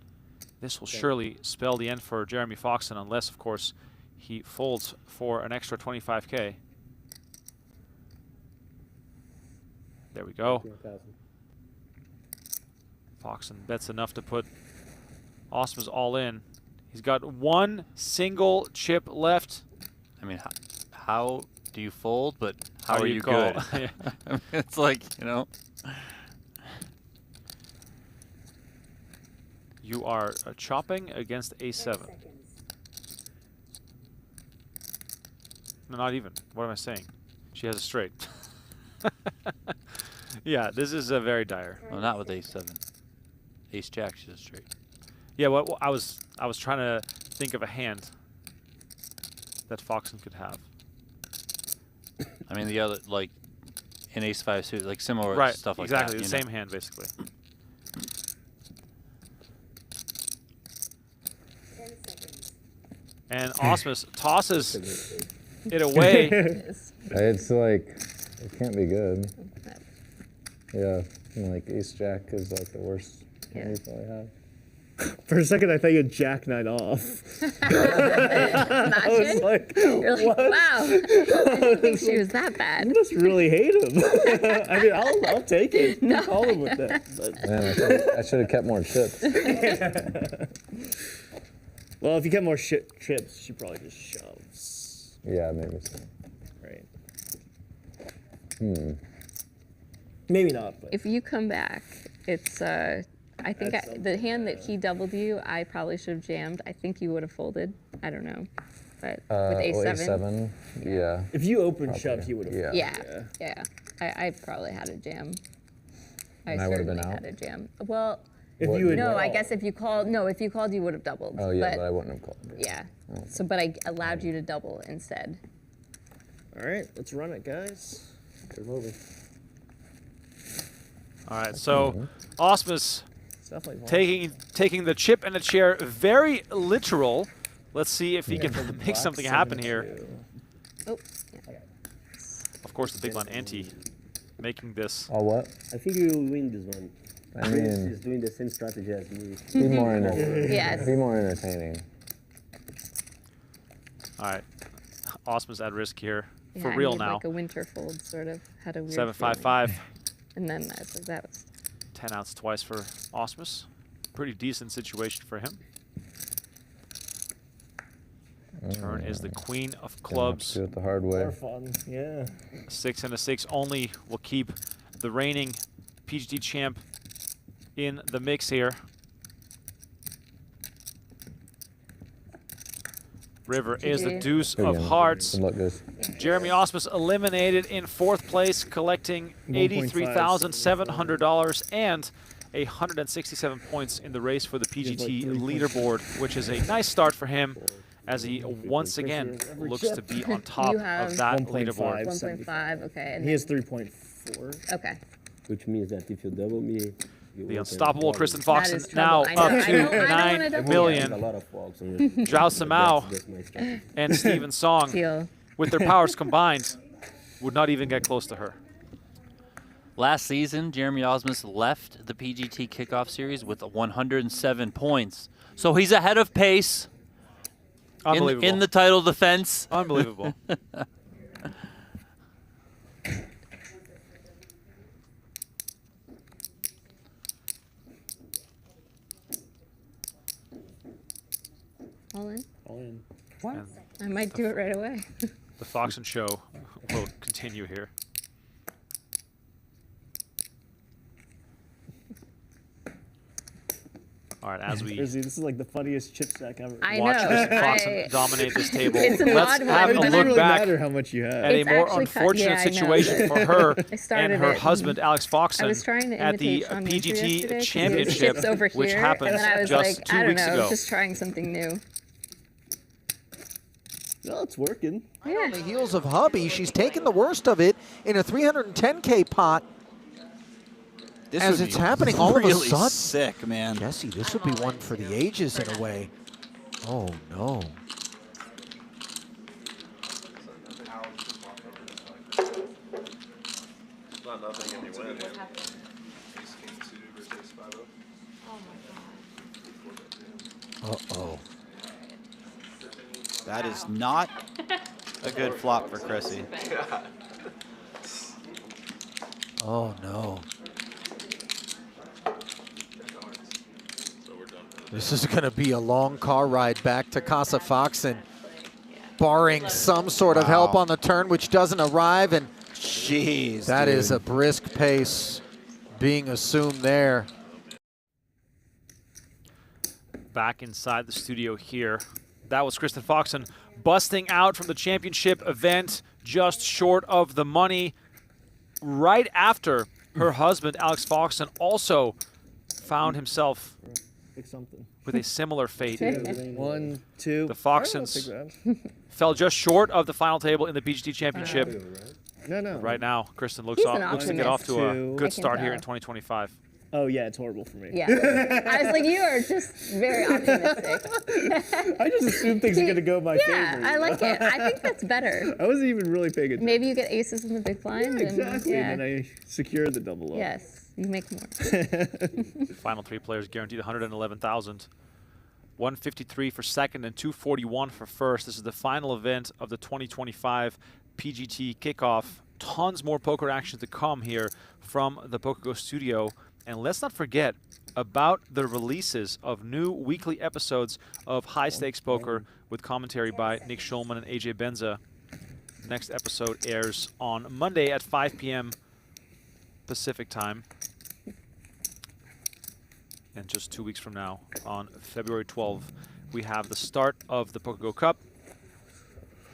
This will surely spell the end for Jeremy Foxen unless, of course, he folds for an extra 25K. There we go. Foxen bets enough to put Ausmus all in. He's got one single chip left. I mean, how do you fold, but how do are you you call? good? Yeah. I mean, it's like, you know. You are chopping against A7. No, not even. What am I saying? She has a straight. Yeah, this is very dire. Well, not with ace 7. Ace jack, she's straight. Yeah, well, I was trying to think of a hand that Foxen could have. I mean, the other, like, in ace 5 suit, like similar Right, stuff like exactly, that. the same hand, basically. 10 seconds. And Ausmus tosses it away. It's like, it can't be good. Yeah, and like ace jack is like the worst hand you probably have. For a second, I thought you had Jack 9 off. I was like, You're like, what? wow. I didn't think she was that bad. You must really hate him. I mean, I'll take it. No. Call him with that. But. Man, I should have kept more chips. Well, if you get more chips, she probably just shoves. Yeah, maybe so. Right. Maybe not, but. If you come back, it's I think the hand that he doubled you, I probably should have jammed. I think you would have folded. I don't know. But with A7. A7, yeah. If you open Probably. shoved, he would have. Yeah. I probably had a jam. And I would have been certainly out? had a jam. Well, If you had no, I guess if you called, you would have doubled. Oh, yeah, but I wouldn't have called. Yeah. So, but I allowed you to double instead. All right, let's run it, guys. They're moving. All right, so Ausmus It's definitely taking the chip and the chair very literal. Let's see if he can the make black something happen here. 7-2. Oh. Of course, the big blind ante making this. Oh, what? I think you will win this one. I Prince mean, is doing the same strategy as me. be more Yes. be more entertaining. All right, Ausmus at risk here for I real made now. Like a winter fold, sort of had a weird. 7-5-5. And then that was 10 outs twice for Ausmus. Pretty decent situation for him. Turn is the queen of clubs. Do it the hard way. More fun, yeah. 6 and a 6 only will keep the reigning PGT champ in the mix here. River is the GG. deuce Good of game. hearts. Good luck, guys. Jeremy Ausmus eliminated in 4th place, collecting $83,700 and 167 points in the race for the PGT leaderboard, which is a nice start for him as he once again looks to be on top have of that 1.5. leaderboard. 1.5. Okay. And He has 3.4. okay. Which means that if you double me, you The open unstoppable volume. Kristen That Foxen is now trouble. I know. up I don't to wanna 9 double. There's a million. lot of folks on your Joao Simao that's my strategy. and Steven Song, Deal. with their powers combined, would not even get close to her. Last season, Jeremy Ausmus left the PGT Kickoff series with 107 points. So he's ahead of pace Unbelievable. in the title defense. Unbelievable. All in. All in. And I might do it right away. the Foxen show will continue here. All right, as we This is like the funniest chip stack ever. I watch know. Kristen Foxen dominate this table, It's an let's odd one, have It a but- doesn't look really back matter how much you have. at a It's more actually cut- unfortunate yeah, I know. situation for her I started and her it. husband, Alex I was Foxen, trying to at the imitate Sean Winter yesterday, PGT 'cause he was Championship, chips over which here, happened and then I was just like, 2 I don't weeks know, ago. just trying something new. No, it's working. Yeah. On the heels of hubby, she's taken the worst of it in a 310K pot. This As would it's be happening all of a really sudden. sick, man. Jesse, this would be one for the ages in a way. Oh no. Uh-oh. That is not a good flop for Chrissy. Oh no. This is going to be a long car ride back to Casa Foxen, barring some sort of help on the turn, which doesn't arrive, and Jeez, that dude. is a brisk pace being assumed there. Back inside the studio here. That was Kristen Foxen busting out from the championship event, just short of the money, right after her husband, Alex Foxen, also found himself Pick something. with a similar fate. 1, 2. The Foxens fell just short of the final table in the PGT Championship. No. Right now, Kristen looks He's an to get off to a optimist. good I can start here tell. in 2025. Oh, yeah, it's horrible for me. Yeah. I was like, you are just very optimistic. I just assume things are going to go my favor. Yeah, I like it. I think that's better. I wasn't even really paying attention. Maybe you get aces in the big blind. Yeah, exactly. And, And then I secured the double up. yes, you make more. Final 3 players guaranteed 111,000. 153 for second and 241 for first. This is the final event of the 2025 PGT Kickoff. Tons more poker action to come here from the PokerGO studio. And let's not forget about the releases of new weekly episodes of High Stakes Poker with commentary by Nick Schulman and AJ Benza. Next episode airs on Monday at 5 p.m. Pacific time. And just 2 weeks from now, on February 12th, we have the start of the PokerGo Cup.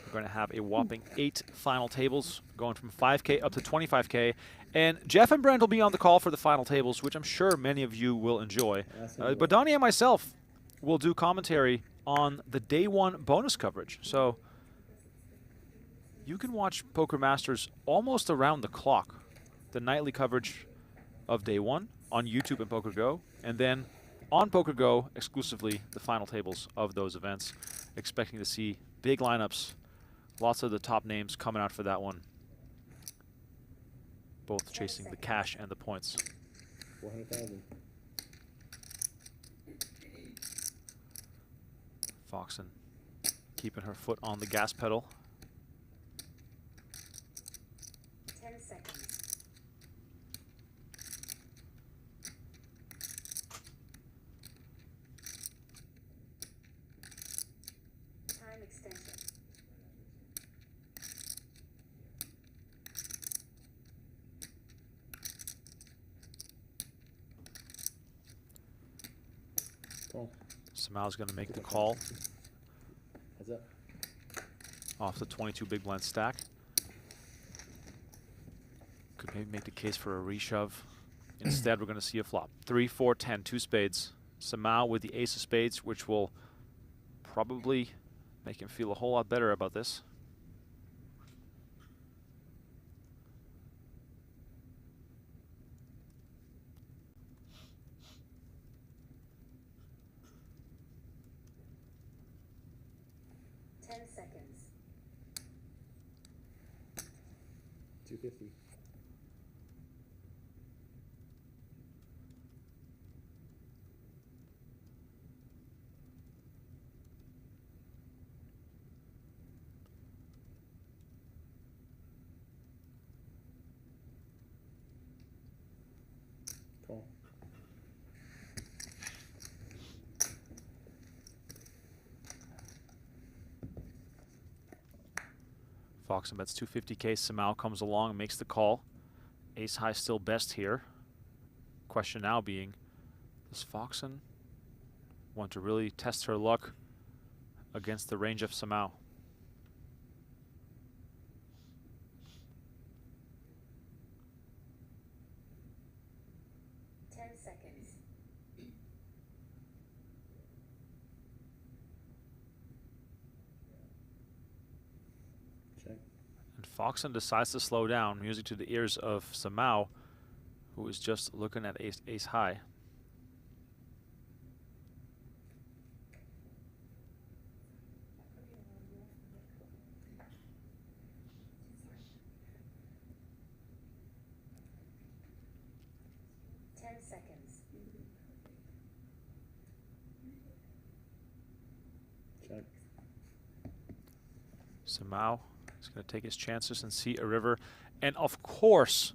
We're going to have a whopping 8 final tables, going from 5K up to 25K. And Jeff and Brent will be on the call for the final tables, which I'm sure many of you will enjoy. But Donnie and myself will do commentary on the day one bonus coverage. So you can watch Poker Masters almost around the clock. The nightly coverage of day one on YouTube and PokerGo, and then on PokerGo exclusively the final tables of those events. Expecting to see big lineups, lots of the top names coming out for that one. Both chasing the cash and the points. 400,000. Foxen keeping her foot on the gas pedal. 10 seconds. Time extension. Call. Simao's going to make the call Heads up. off the 22 big blind stack. Could maybe make the case for a reshove. Instead, we're going to see a flop. 3, 4, 10, 2 spades. Simao with the ace of spades, which will probably make him feel a whole lot better about this. Seconds. 250. Call. Foxen bets 250K. Simao comes along and makes the call. Ace high still best here. Question now being, does Foxen want to really test her luck against the range of Simao? Seconds. Check. And Foxen decides to slow down, music to the ears of Simao, who is just looking at ace high. Seconds. Check. Simao is going to take his chances and see a river. And of course,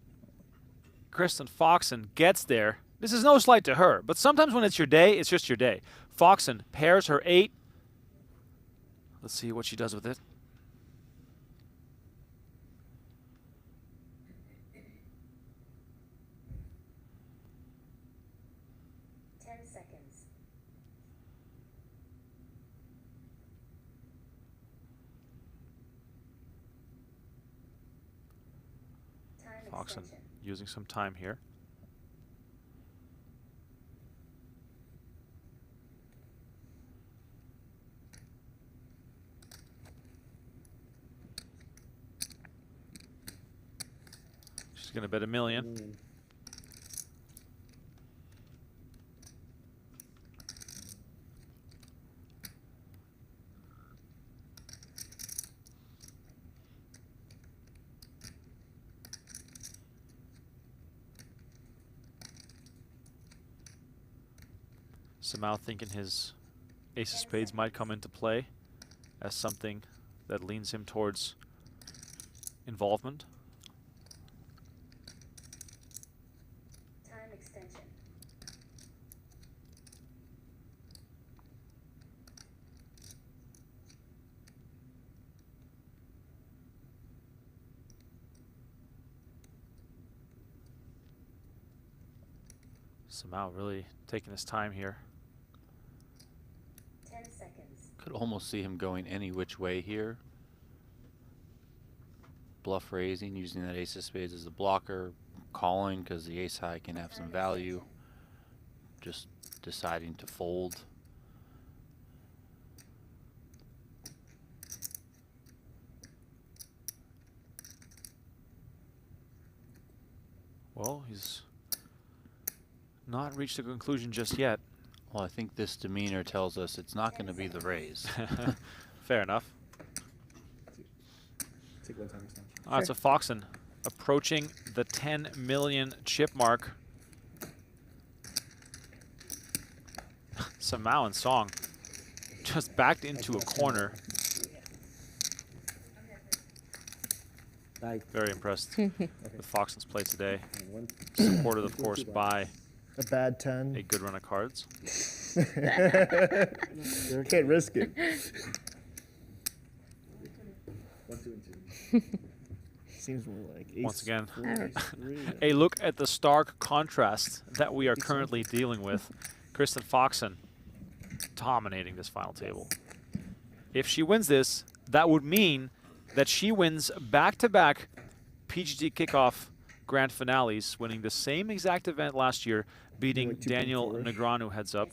Kristen Foxen gets there. This is no slight to her, but sometimes when it's your day, it's just your day. Foxen pairs her 8. Let's see what she does with it. Seconds. Foxen using some time here. She's going to bet $1 million. Simao thinking his ace of spades might come into play as something that leans him towards involvement. Time extension. Simao really taking his time here. 10 seconds. Could almost see him going any which way here. Bluff raising, using that ace of spades as a blocker, calling because the ace high can have some value. Just deciding to fold. Well, he's not reached a conclusion just yet. Well, I think this demeanor tells us it's not going to be the raise. Fair enough. Take one time extension. All right, so Foxen approaching the 10 million chip mark. Simao and Song just backed into a corner. Very impressed with Foxen's play today. Supported, of course, by a bad 10. A good run of cards. Can't risk it. 1, 2, and 2. Seems more like ace. Once again, 4, ace 3. a look at the stark contrast that we are currently dealing with. Kristen Foxen dominating this final table. If she wins this, that would mean that she wins back-to-back PGT Kick-Off grand finales, winning the same exact event last year, beating Daniel Negreanu heads up.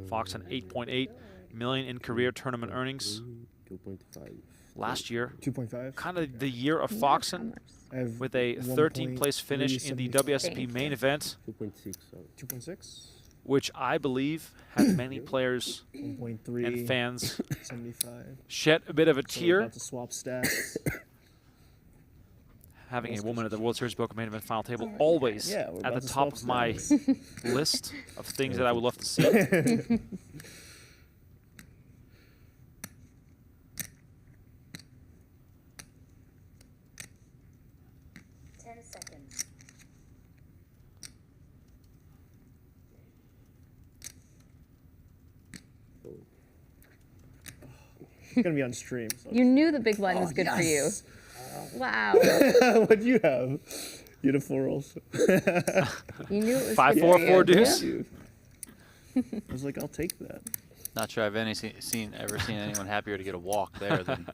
Foxen 8.8 million in career tournament earnings. 2.5. Last year, 2.5. kind of the year of Foxen, with a 13th place finish in the WSOP main event, 2.6. 2.6. which I believe had many players 1.3 and fans 75. shed a bit of a So tear. about to swap stats. Having a woman at the World Series Poker main event final table always Yeah, we're at the about to top swap of my stats. list of things that I would love to see. 10 seconds. It's gonna be on stream. So. You knew the big blind was good for you. yes. Wow. What'd you have? You had a 4 also. You knew it was 5, good 4, for 4 you. deuce. I was like, I'll take that. Not sure I've ever seen anyone happier to get a walk there than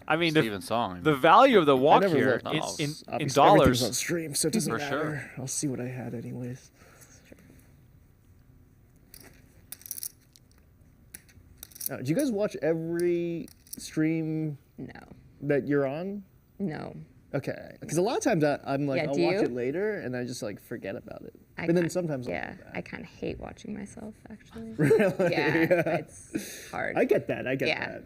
I mean, Steven Song. the value of the walk never here looked. in Obviously, everything's dollars. on stream, so it doesn't For matter. sure. I'll see what I had anyways. Now, do you guys watch every stream No. that you're on? No. Okay, because a lot of times I'm like, Yeah, I'll do watch you? it later, and I just like forget about it. I But then kinda- sometimes I'll yeah, go back. I kind of hate watching myself actually. Really? Yeah, it's hard. I get that. I get Yeah. that.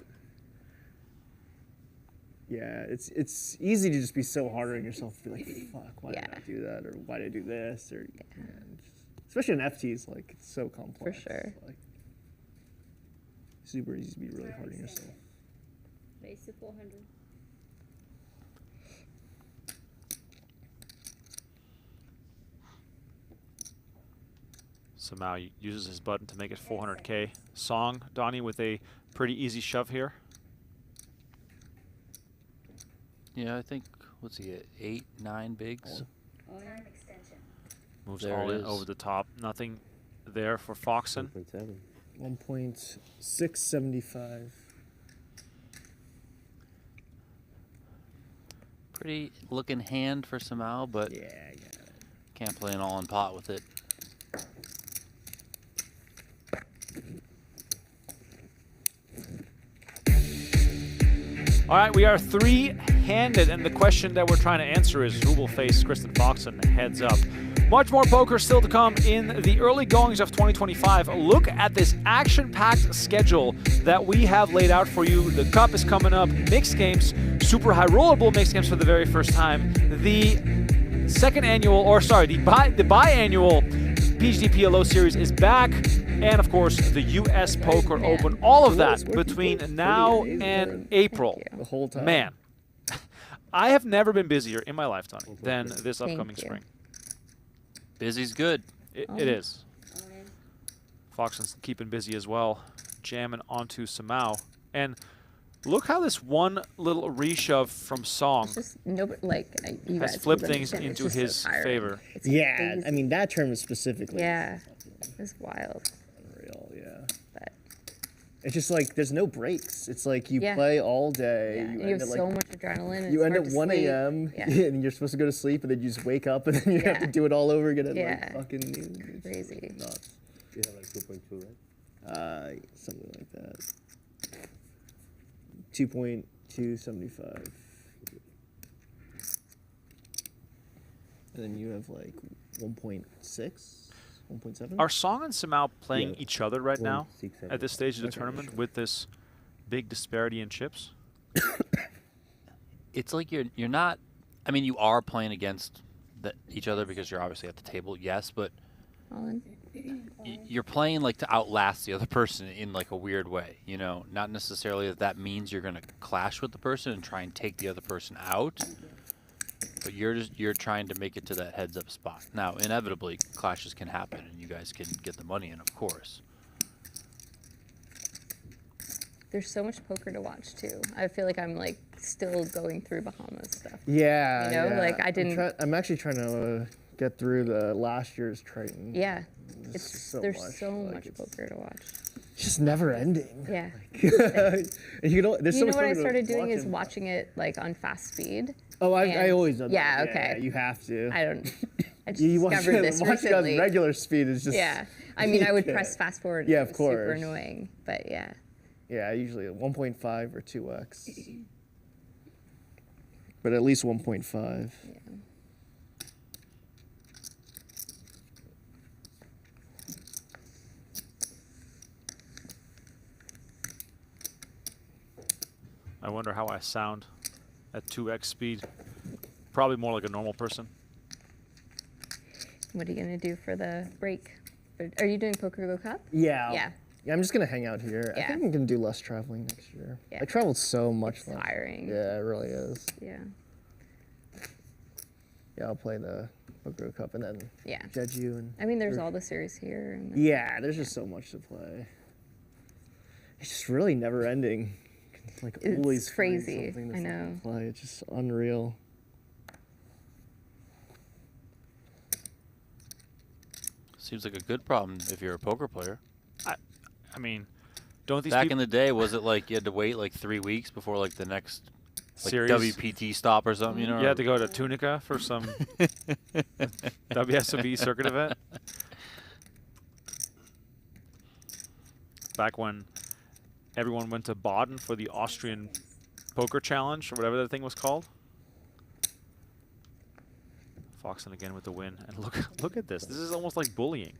Yeah, it's easy to just be so hard on yourself to be like, fuck, why did I do that, or why did I do this, or especially in FTs, like it's so complex. For sure. Like, super easy to be really hard on yourself. Raise to 400. Simao uses his button to make it 400K. Song, Donnie with a pretty easy shove here. Yeah, I think, what's he at, 8, 9 bigs? Time extension. Moves There all it in is. over the top. Nothing there for Foxen. 1.7. 1.675. Pretty looking hand for Simao, but can't play an all-in pot with it. All right, we are three-handed, and the question that we're trying to answer is who will face Kristen Foxen heads up. Much more poker still to come in the early goings of 2025. Look at this action-packed schedule that we have laid out for you. The Cup is coming up, mixed games, super high rollable mixed games for the very first time. The biannual PGT PLO series is back. And of course, the US Poker Open. All of that between now and April. The whole time. Man, I have never been busier in my lifetime than this Thank upcoming you. spring. Busy's good. It is. Foxen's keeping busy as well, jamming onto Simao. And Look how this one little reshove from Song It's just nobody like you has guys flipped would things understand, it's into just so his tiring. favor. It's Yeah, crazy. I mean that tournament specifically. Yeah, it's wild. Unreal, yeah. But It's just like there's no breaks. It's like you Yeah. play all day. yeah, You and end you have at, so like, much adrenaline. And you it's end hard at to 1 sleep. a.m. Yeah. and you're supposed to go to sleep, and then you just wake up, and then you have to Yeah. do it all over again at Yeah. like fucking noon. It's Crazy. nuts. You have like 2.2, right? Something like that. 2.275. And then you have like 1.6, 1.7. Are Song and Simao playing Yeah. each other right now 1.67. at this stage of the Okay, tournament sure. with this big disparity in chips? It's like you're not. I mean, you are playing against each other because you're obviously at the table, yes, but All in. you're playing like to outlast the other person in like a weird way, you know. Not necessarily that means you're gonna clash with the person and try and take the other person out, but you're trying to make it to that heads up spot. Now, inevitably, clashes can happen, and you guys can get the money in, of course. There's so much poker to watch too. I feel like I'm like still going through Bahamas stuff. Yeah. You know, yeah. like, I didn't- I'm actually trying to get through the last year's Triton. Yeah, there's much, so like, much poker to watch. It's just never ending. Yeah. You know, there's You so know much what I fun to started doing watch is and- watching it like on fast speed. Oh, I and- always done Yeah, that. okay. You have to. I don't. I just You watch discovered this watch it on recently. regular speed is just. Yeah, I mean, I would Yeah. press fast forward. Yeah, and of it was super course. annoying, but yeah. Yeah, usually 1.5 or 2x. But at least 1.5. Yeah. I wonder how I sound at 2x speed. Probably more like a normal person. What are you gonna do for the break? Are you doing PokerGO Cup? Yeah. Yeah. Yeah, I'm just gonna hang out here. I Yeah. think I'm gonna do less traveling next year. Yeah. I traveled so much It's last tiring. Yeah, it really is. Yeah. Yeah, I'll play the PokerGO Cup and then Yeah. Jeju and. I mean, there's all the series here. And then- Yeah, there's just so much to play. It's just really never ending. Like It's always finding crazy. something to I fucking know. play. It's just unreal. Seems like a good problem if you're a poker player. I mean, don't these Back people in the day, was it like you had to wait like 3 weeks before like the next like Series. WPT stop or something? You know, You had to go to Tunica for some WSOP circuit event. Back when everyone went to Baden for the Austrian Poker Challenge or whatever that thing was called. Foxen again with the win, and look at this. This is almost like bullying.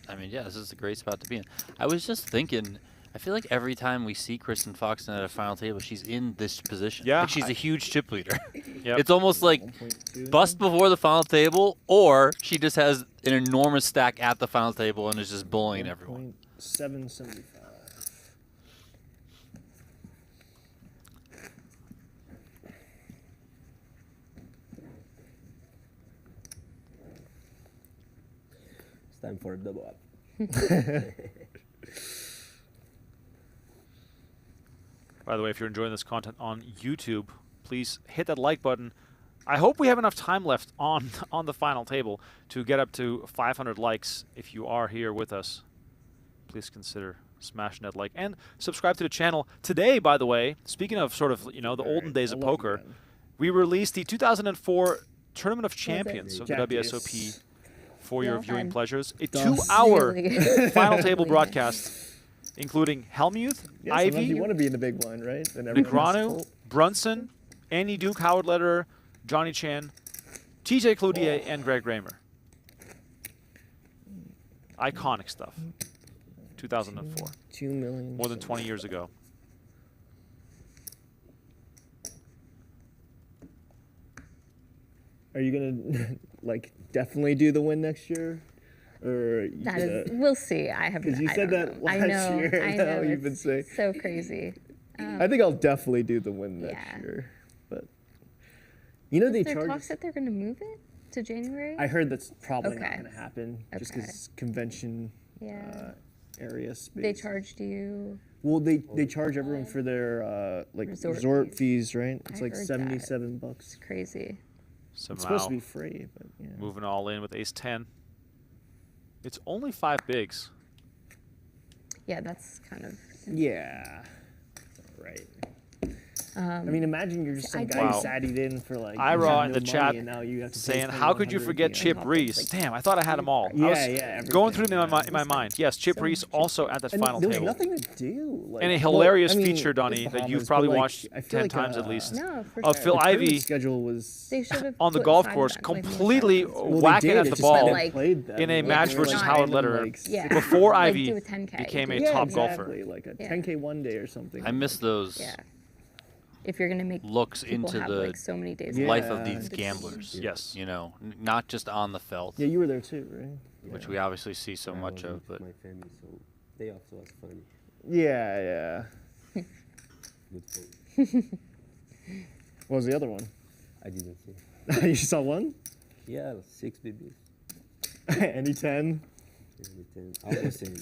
I mean, yeah, this is a great spot to be in. I was just thinking, I feel like every time we see Kristen Foxen at a final table, she's in this position. Yeah, Like she's a huge chip leader. Yep. It's almost like 1.2. bust before the final table, or she just has an enormous stack at the final table and is just bullying everyone. 1.775. It's time for a double up. By the way, if you're enjoying this content on YouTube, please hit that like button. I hope we have enough time left on the final table to get up to 500 likes. If you are here with us, please consider smashing that like and subscribe to the channel. Today, by the way, speaking of sort of, you know, the olden days of poker, we released the 2004 Tournament of Champions of the WSOP for your Well viewing done. pleasures. A Done. 2-hour Really? final table Really broadcast, including Helmuth, Yeah, sometimes Ivy, you want to be in the big one, right? Then everyone's Negranu, full. Brunson, Andy Duke, Howard Lederer, Johnny Chan, TJ Cloutier, and Greg Raymer. Iconic stuff. 2004. 2 million. More than 20 years ago. Are you gonna like definitely do the win next year, or you That gonna- is, we'll see. I have. 'Cause you I said don't that know. I last know, year, I and know. now you've been it's saying- so crazy. I think I'll definitely do the win next Yeah. year, but you know they There charge. talks that they're going to move it to January. I heard that's probably not Okay. going to happen, just Okay. because convention Yeah. area space. They charged you. Well, they charge everyone for their like resort fees, right? It's I like heard $77. It's crazy. Somehow It's supposed to be free, but yeah. moving all in with ace-10. It's only 5 bigs. Yeah, that's kind of. Yeah. Right. I mean, imagine you're just some guy Wow. who satted in for like Ira in no the money, chat and now you have to pay saying, how could you 2,100 forget again. Chip Reese? Damn, I thought I had them all. Yeah, I was yeah, going through everything, them in my mind. Yes, Chip Reese also at that And final there was table. nothing to do. Like, And a well, hilarious I mean, feature, Donnie, it's that you've Bahamas, probably but, like, watched I 10 feel like, times at least, No, for of sure. Phil the tournament Ivey schedule was They should have on the put golf side course bets, like, more completely side bets. whacking at the It's just ball that like, played them. in a Like, match they were, versus like, Howard random, Lederer like, Yeah. before Like, Ivy do a 10K. became a yeah, top exactly, golfer. like a Yeah. 10K one day or something. I miss those Yeah. If you're gonna make looks people into have, the like, so many days life Yeah. of these gamblers. Yes. You know, not just on the felt, Yeah, you were there too, right? which we obviously see so much of, but My family, so day off was funny. Yeah, Good food. What was the other one? I didn't see. You saw one? Yeah, 6 BBs. Any 10? Every 10. Almost in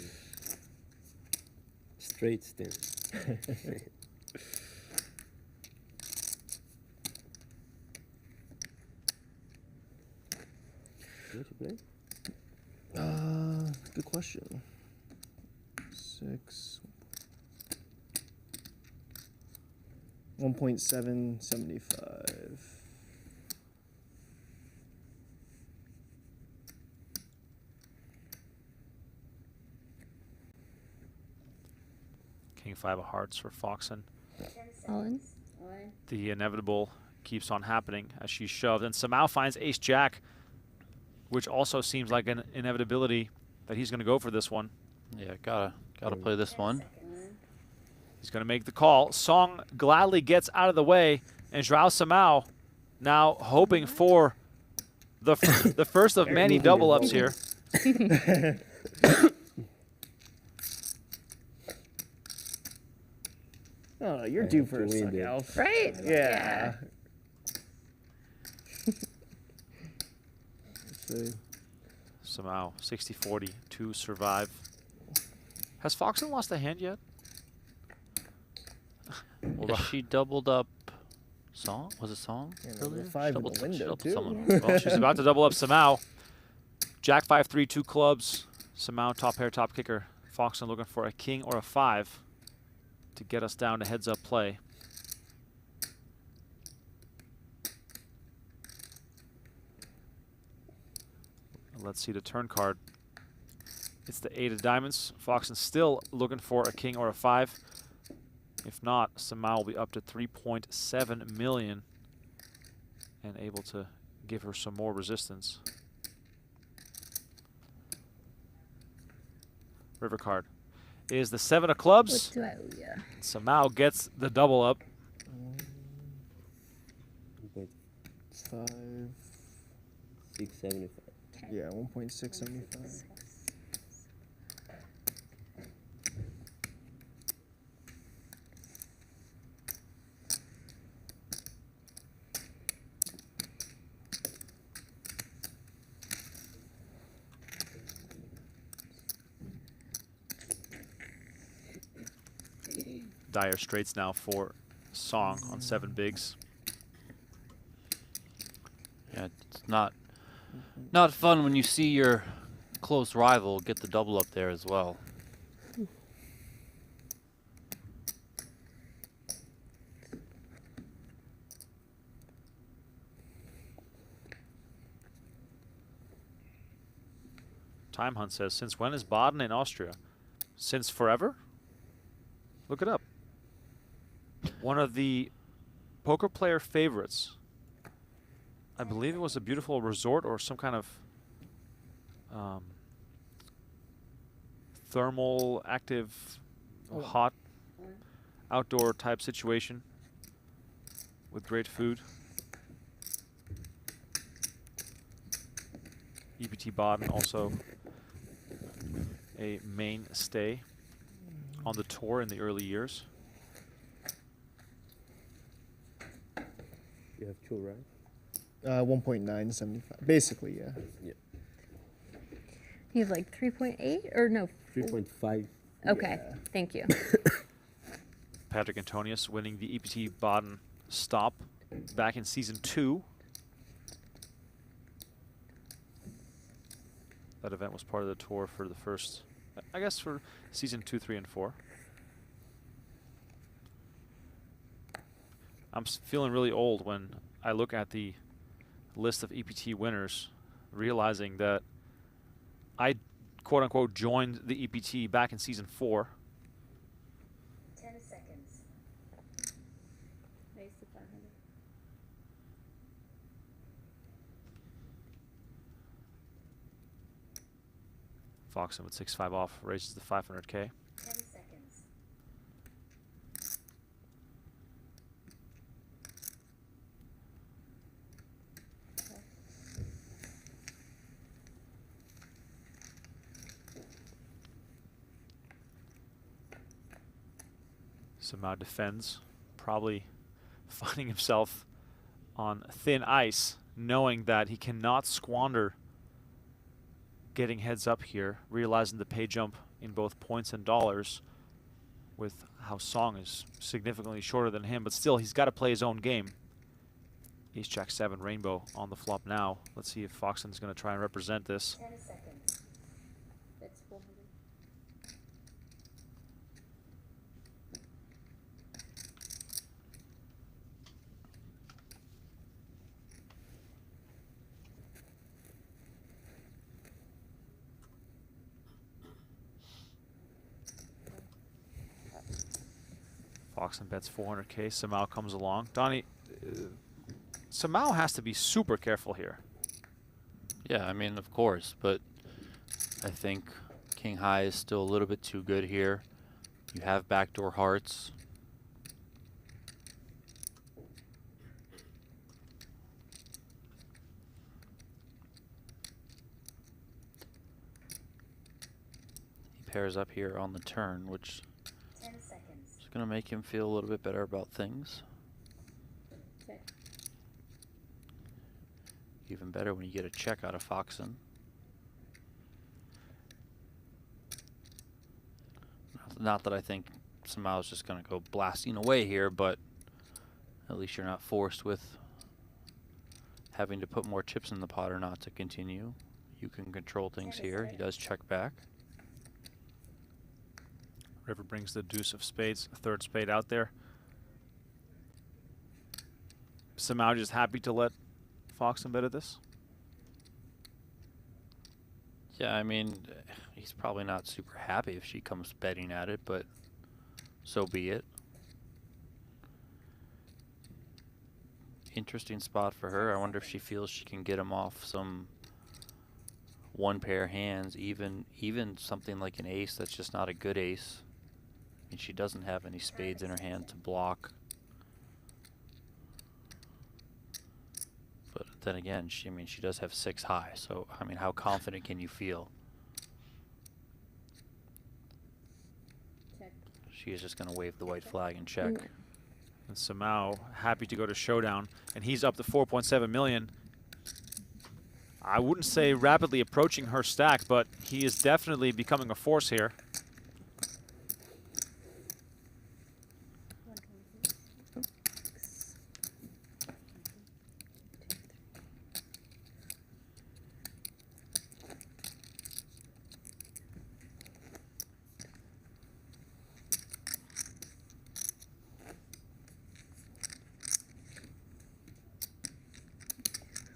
straight stand. What you play? Good question. 6. 1.775. King 5 of hearts for Foxen. All in. The inevitable keeps on happening as she's shoved. And Simao finds ace-jack, which also seems like an inevitability that he's going to go for this one. yeah, gotta play this one. He's going to make the call. Song gladly gets out of the way, and Joao Simao now hoping for the the first of many double ups here. Oh, you're due for a to win suck it. out. Right? Yeah. Let's see. Simao 60-40 to survive. Has Foxen lost a hand yet? Well, she doubled up. Song? Was it Song? Yeah, earlier? the 5 in Doubled- the she window, doubled too. someone. Well, she's about to double up Simao. Jack 5-3, 2 clubs. Simao top pair, top kicker. Foxen looking for a king or a 5 to get us down to heads up play. Let's see the turn card. It's the 8 of diamonds. Foxen still looking for a king or a 5. If not, Simao will be up to 3.7 million and able to give her some more resistance. River card is the 7 of clubs. What do I owe ya? Simao gets the double up. 5. 675. Yeah, 1.675. Dire straights now for Song on 7 bigs. Yeah, it's not fun when you see your close rival get the double up there as well. Time Hunt says, since when is Baden in Austria? Since forever? Look it up. One of the poker player favorites. I believe it was a beautiful resort or some kind of thermal, active, hot, outdoor type situation with great food. EPT Baden also a mainstay on the tour in the early years. You have 2, right? 1.975. Basically, yeah. Yeah. He's like 3.8 or no? 3.5. Okay, thank you. Patrick Antonius winning the EPT Baden stop back in season 2. That event was part of the tour for the first, I guess, for season 2, 3, and 4. I'm feeling really old when I look at the list of EPT winners, realizing that I, quote unquote, joined the EPT back in season 4. 10 seconds. Raise to 500. Foxen with 6-5 off raises the 500K. 10 seconds. Simao defends, probably finding himself on thin ice, knowing that he cannot squander getting heads up here, realizing the pay jump in both points and dollars with how Song is significantly shorter than him, but still he's got to play his own game. Ace Jack 7 Rainbow on the flop now. Let's see if Foxen's going to try and represent this. 10 seconds. That's 400. Foxen bets 400K. Simao comes along. Donnie, Simao has to be super careful here. Yeah, I mean, of course, but I think King High is still a little bit too good here. You have backdoor hearts. He pairs up here on the turn, which 10 seconds. is going to make him feel a little bit better about things. Check. Even better when you get a check out of Foxen. Not that I think Simao's just going to go blasting away here, but at least you're not forced with having to put more chips in the pot or not to continue. You can control things here. He does check back. River brings the deuce of spades, a third spade out there. Simao just happy to let Foxen bet at this. Yeah, I mean, he's probably not super happy if she comes betting at it, but so be it. Interesting spot for her. I wonder if she feels she can get him off some one pair hands, even something like an ace that's just not a good ace. I mean, she doesn't have any spades in her hand to block. But then again, she does have 6 high, so I mean, how confident can you feel? Check. She is just going to wave the white flag and check. And Simao happy to go to showdown, and he's up to 4.7 million. I wouldn't say rapidly approaching her stack, but he is definitely becoming a force here.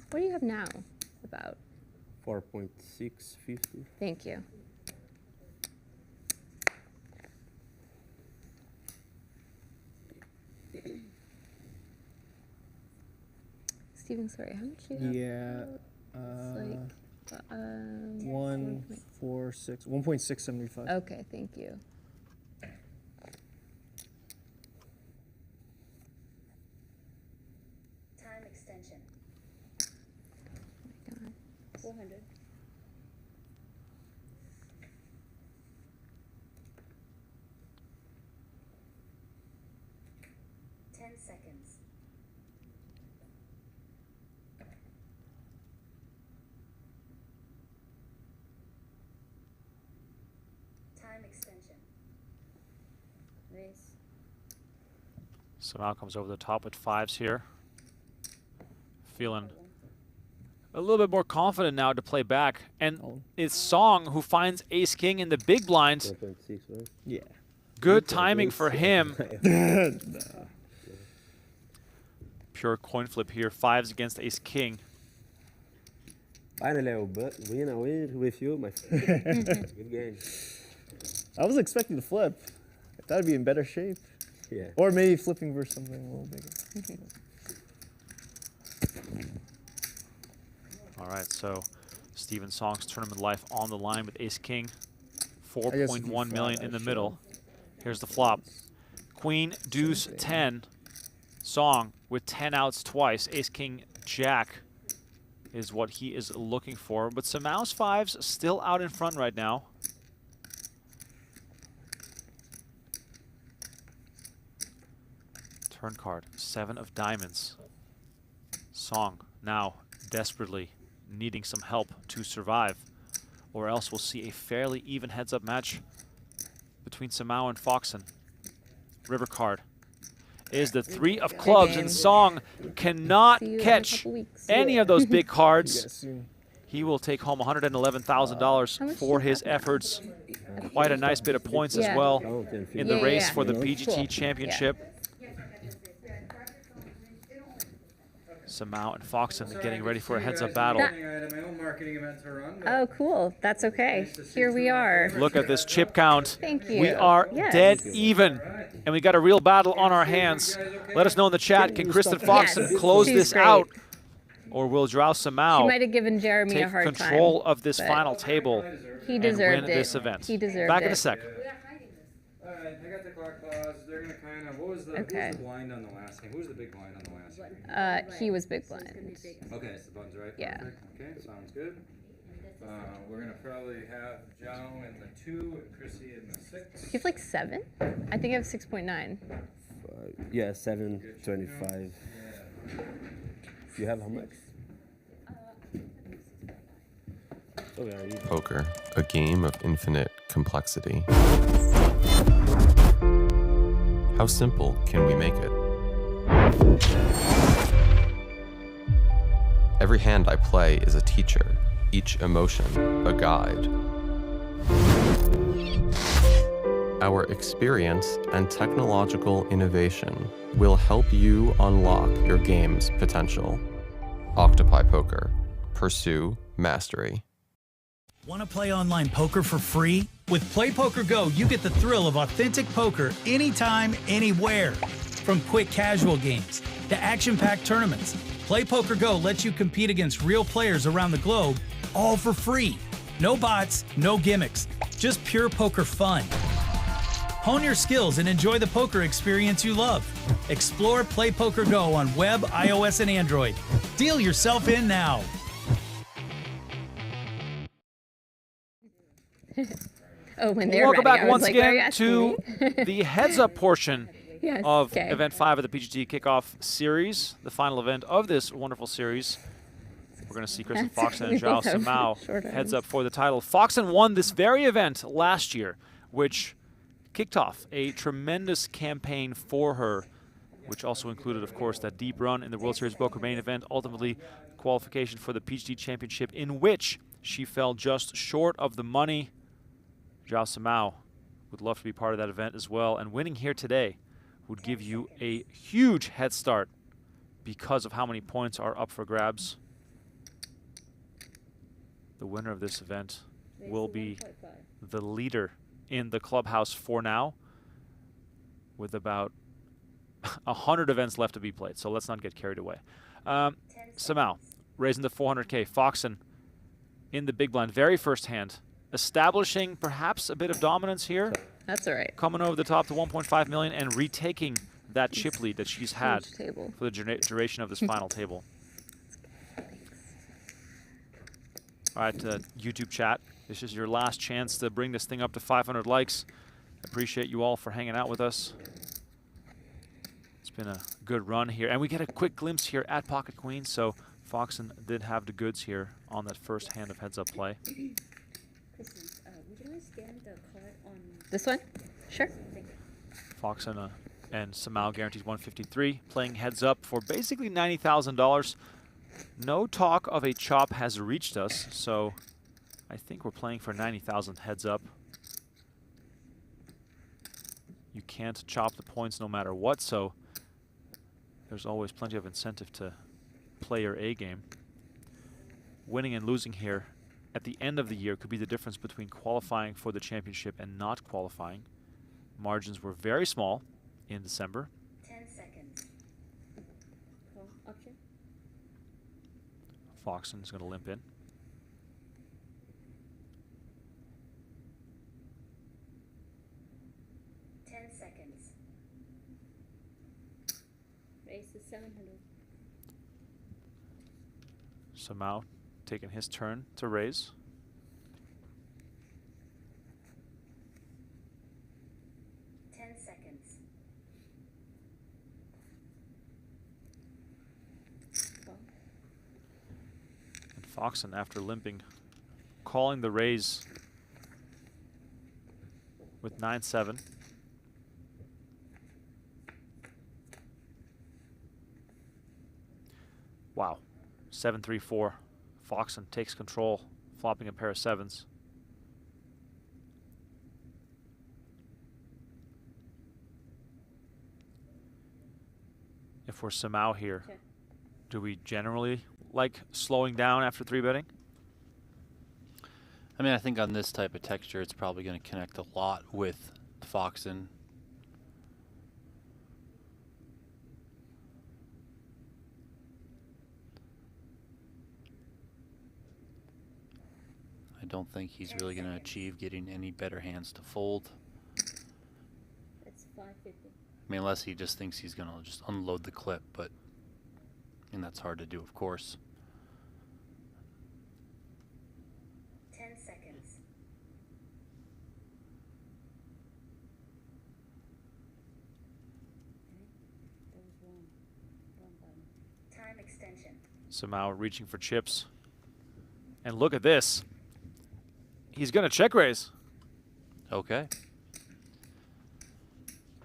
What do you have now? About 4.650. Thank you. Steven, sorry, how much do you have? Yeah. It's like 1.675. Okay, thank you. Time extension. 400. Seconds. 10 Raise. Simao comes over the top with 5s here. Feeling a little bit more confident now to play back. And it's Song who finds ace-king in the big blind. 4.6, right? Yeah. Good timing for him. Pure coin flip here. 5s against ace-king. Finally, I will win with you, my friend. Good game. I was expecting to flip. I thought I'd be in better shape. Yeah. Or maybe flipping versus something a little bigger. All right, so Steven Song's tournament life on the line with ace-king. I guess if you 4.1 million flop, in the I middle. should. Here's the flop. Queen, deuce, 10. Song with 10 outs twice. Ace-king, jack is what he is looking for. But Simao's 5s still out in front right now. Turn card, 7 of diamonds. Song now desperately needing some help to survive, or else we'll see a fairly even heads-up match between Simao and Foxen. River card is the 3 of clubs, and Song cannot catch any of those big cards. He will take home $111,000 for his efforts. Quite a nice bit of points as well in the race for the PGT Championship. Simao and Foxen getting ready for a heads-up battle. Oh, cool. That's okay. Here we are. Look at this chip count. Thank you. We are dead even, and we got a real battle on our hands. Let us know in the chat, can Kristen Foxen close this out, or will Joao Simao She might have given Jeremy take a hard control time, of this final table he and deserved win it. this event? He deserved Back it. in a sec. I got the clock pause. They're gonna kind of. What was the? Okay. Who was the blind on the last game? Who was the big blind on the last game? He was big blind. Okay, it's the buttons, right? Yeah. Perfect. Okay, sounds good. We're gonna probably have Joao in the 2 and Chrissy in the 6. You have like 7? I think I have 6.9. Yeah, 7.25. You have how much? Poker, a game of infinite complexity. How simple can we make it? Every hand I play is a teacher, each emotion a guide. Our experience and technological innovation will help you unlock your game's potential. Octopi Poker. Pursue mastery. Want to play online poker for free? With PokerGO, you get the thrill of authentic poker anytime, anywhere. From quick casual games to action-packed tournaments, PokerGO lets you compete against real players around the globe, all for free. No bots, no gimmicks, just pure poker fun. Hone your skills and enjoy the poker experience you love. Explore PokerGO on web, iOS, and Android. Deal yourself in now. Oh, when they're Welcome ready, back I was once like, are you again asking to me? the heads-up portion Yes, of okay. Event 5 of the PGT Kick-Off series, the final event of this wonderful series. We're going to see Kristen Foxen and Joao Simao heads up for the title. Foxen won this very event last year, which kicked off a tremendous campaign for her, which also included, of course, that deep run in the World Series Poker main event, ultimately qualification for the PGT Championship, in which she fell just short of the money. Joao Simao would love to be part of that event as well, and winning here today would give you a huge head start because of how many points are up for grabs. The winner of this event will be the leader in the clubhouse for now, with about 100 events left to be played, so let's not get carried away. Simao raising the 400K. Foxen in the big blind, very first hand, establishing perhaps a bit of dominance here. That's all right. Coming over the top to 1.5 million and retaking that chip lead that she's had for the duration of this final table. All right, YouTube chat, this is your last chance to bring this thing up to 500 likes. Appreciate you all for hanging out with us. It's been a good run here. And we get a quick glimpse here at Pocket Queen, so Foxen did have the goods here on that first hand of heads-up play. Would you mind scanning the card on This one? Sure. Foxen and Simao guarantees 153, playing heads up for basically $90,000. No talk of a chop has reached us, so I think we're playing for 90,000 heads up. You can't chop the points no matter what, so there's always plenty of incentive to play your A game. Winning and losing here at the end of the year could be the difference between qualifying for the championship and not qualifying. Margins were very small in December. 10 seconds. Call option. Foxen is going to limp in. Raise to 700. Simao taking his turn to raise. And Foxen, after limping, calling the raise with 9-7. Wow. 7-3-4. Foxen takes control, flopping a pair of sevens. If we're Simao here, do we generally like slowing down after 3-betting? I mean, I think on this type of texture, it's probably going to connect a lot with Foxen. I don't think he's really going to achieve getting any better hands to fold. That's 550. I mean, unless he just thinks he's going to just unload the clip, but and that's hard to do, of course. 10 seconds. There was one button. Time extension. Simao reaching for chips. And look at this. He's going to check raise. Okay.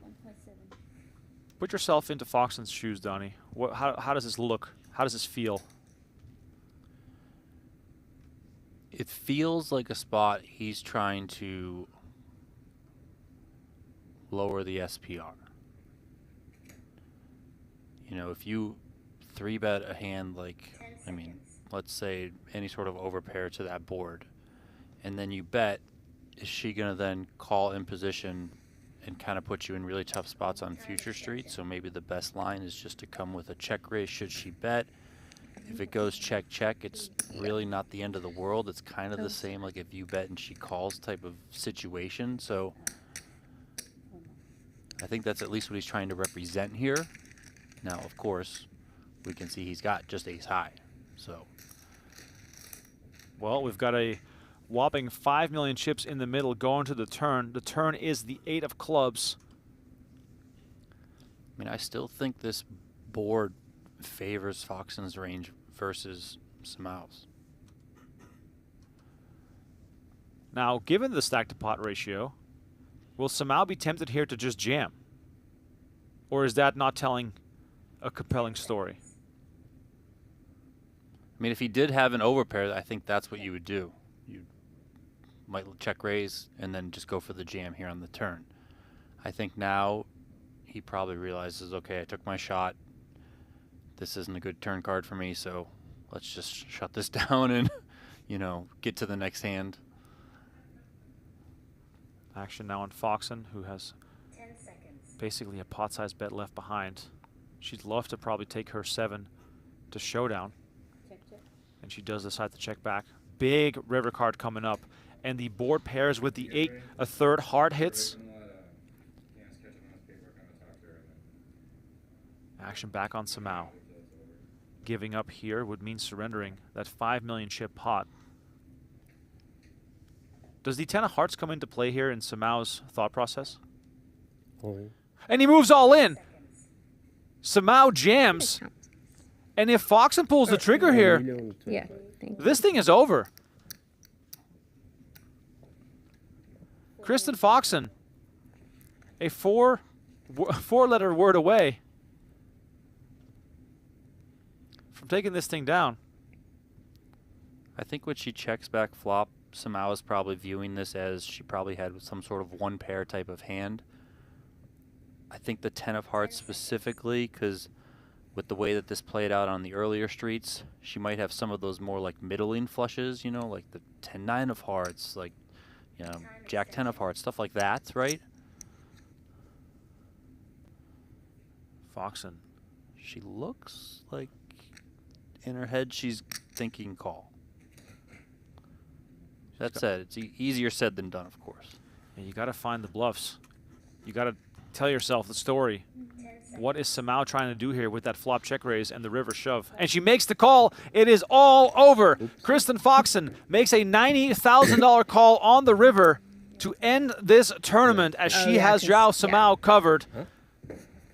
1.7. Put yourself into Foxen's shoes, Donnie. How does this look? How does this feel? It feels like a spot he's trying to lower the SPR. You know, if you 3-bet a hand like, I mean, let's say any sort of overpair to that board, and then you bet, is she going to then call in position and kind of put you in really tough spots on future streets? So maybe the best line is just to come with a check raise should she bet. If it goes check, check, it's really not the end of the world. It's kind of the same like if you bet and she calls type of situation. So I think that's at least what he's trying to represent here. Now, of course, we can see he's got just ace high. So, well, we've got a whopping 5 million chips in the middle going to the turn. The turn is the 8 of clubs. I mean, I still think this board favors Foxen's range versus Simao's. Now, given the stack to pot ratio, will Simao be tempted here to just jam? Or is that not telling a compelling story? I mean, if he did have an overpair, I think that's what you would do. You might check raise and then just go for the jam here on the turn. I think now he probably realizes, okay, I took my shot. This isn't a good turn card for me, so let's just shut this down and, you know, get to the next hand. Action now on Foxen, who has 10 seconds. basically a pot-sized bet left behind. She'd love to probably take her 7 to showdown. Check, check. And she does decide to check back. Big river card coming up. And the board pairs with the 8, a third hard hits. Action back on Simao. Giving up here would mean surrendering that 5 million chip pot. Does the 10 of hearts come into play here in Simao's thought process? And he moves all in. Simao jams. And if Foxen pulls the trigger here, Yeah. this thing is over. Kristen Foxen, a 4 four-letter word away from taking this thing down. I think when she checks back flop, Simao is probably viewing this as she probably had some sort of one pair type of hand. I think the 10 of hearts specifically, because with the way that this played out on the earlier streets, she might have some of those more like middling flushes, you know, like the 10-9 of hearts, like, you know, Jack 10 of hearts, stuff like that, right? Foxen. She looks like in her head she's thinking call. That said, it's easier said than done, of course. And you got to find the bluffs. You got to tell yourself the story. What is Simao trying to do here with that flop check raise and the river shove? And she makes the call. It is all over. Kristen Foxen makes a $90,000 call on the river to end this tournament as she has Joao Simao covered.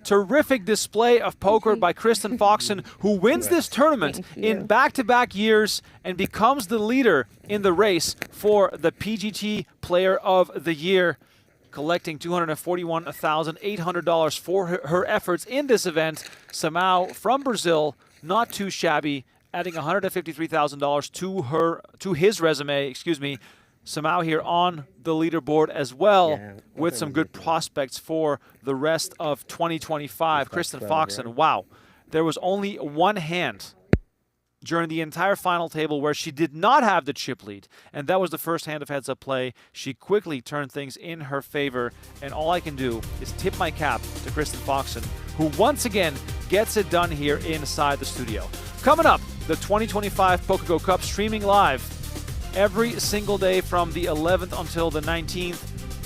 Terrific display of poker by Kristen Foxen, who wins this tournament in back-to-back years and becomes the leader in the race for the PGT Player of the Year, collecting $241,800 for her efforts in this event. Simao from Brazil, not too shabby, adding $153,000 to his resume. Excuse me. Simao here on the leaderboard as well, with some good prospects for the rest of 2025. Kristen Foxen, wow. There was only one hand during the entire final table where she did not have the chip lead, and that was the first hand of heads-up play. She quickly turned things in her favor, and all I can do is tip my cap to Kristen Foxen, who once again gets it done here inside the studio. Coming up, the 2025 PokerGO Cup streaming live every single day from the 11th until the 19th.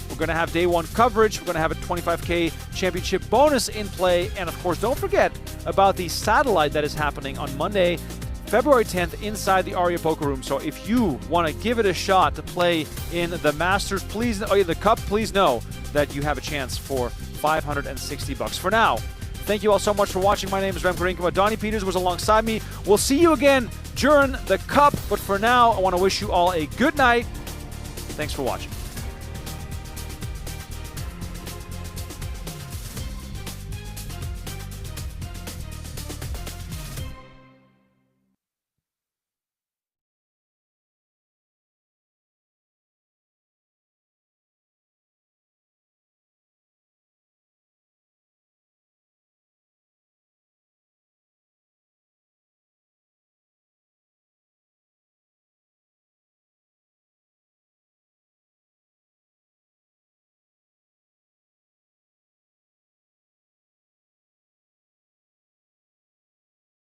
We're going to have day one coverage. We're going to have a $25K championship bonus in play. And of course, don't forget about the satellite that is happening on Monday, February 10th inside the Aria Poker Room. So if you want to give it a shot to play in the Masters, please, the Cup, please know that you have a chance for $560. For now, thank you all so much for watching. My name is Remko Rinkema. Donnie Peters was alongside me. We'll see you again during the Cup. But for now, I want to wish you all a good night. Thanks for watching.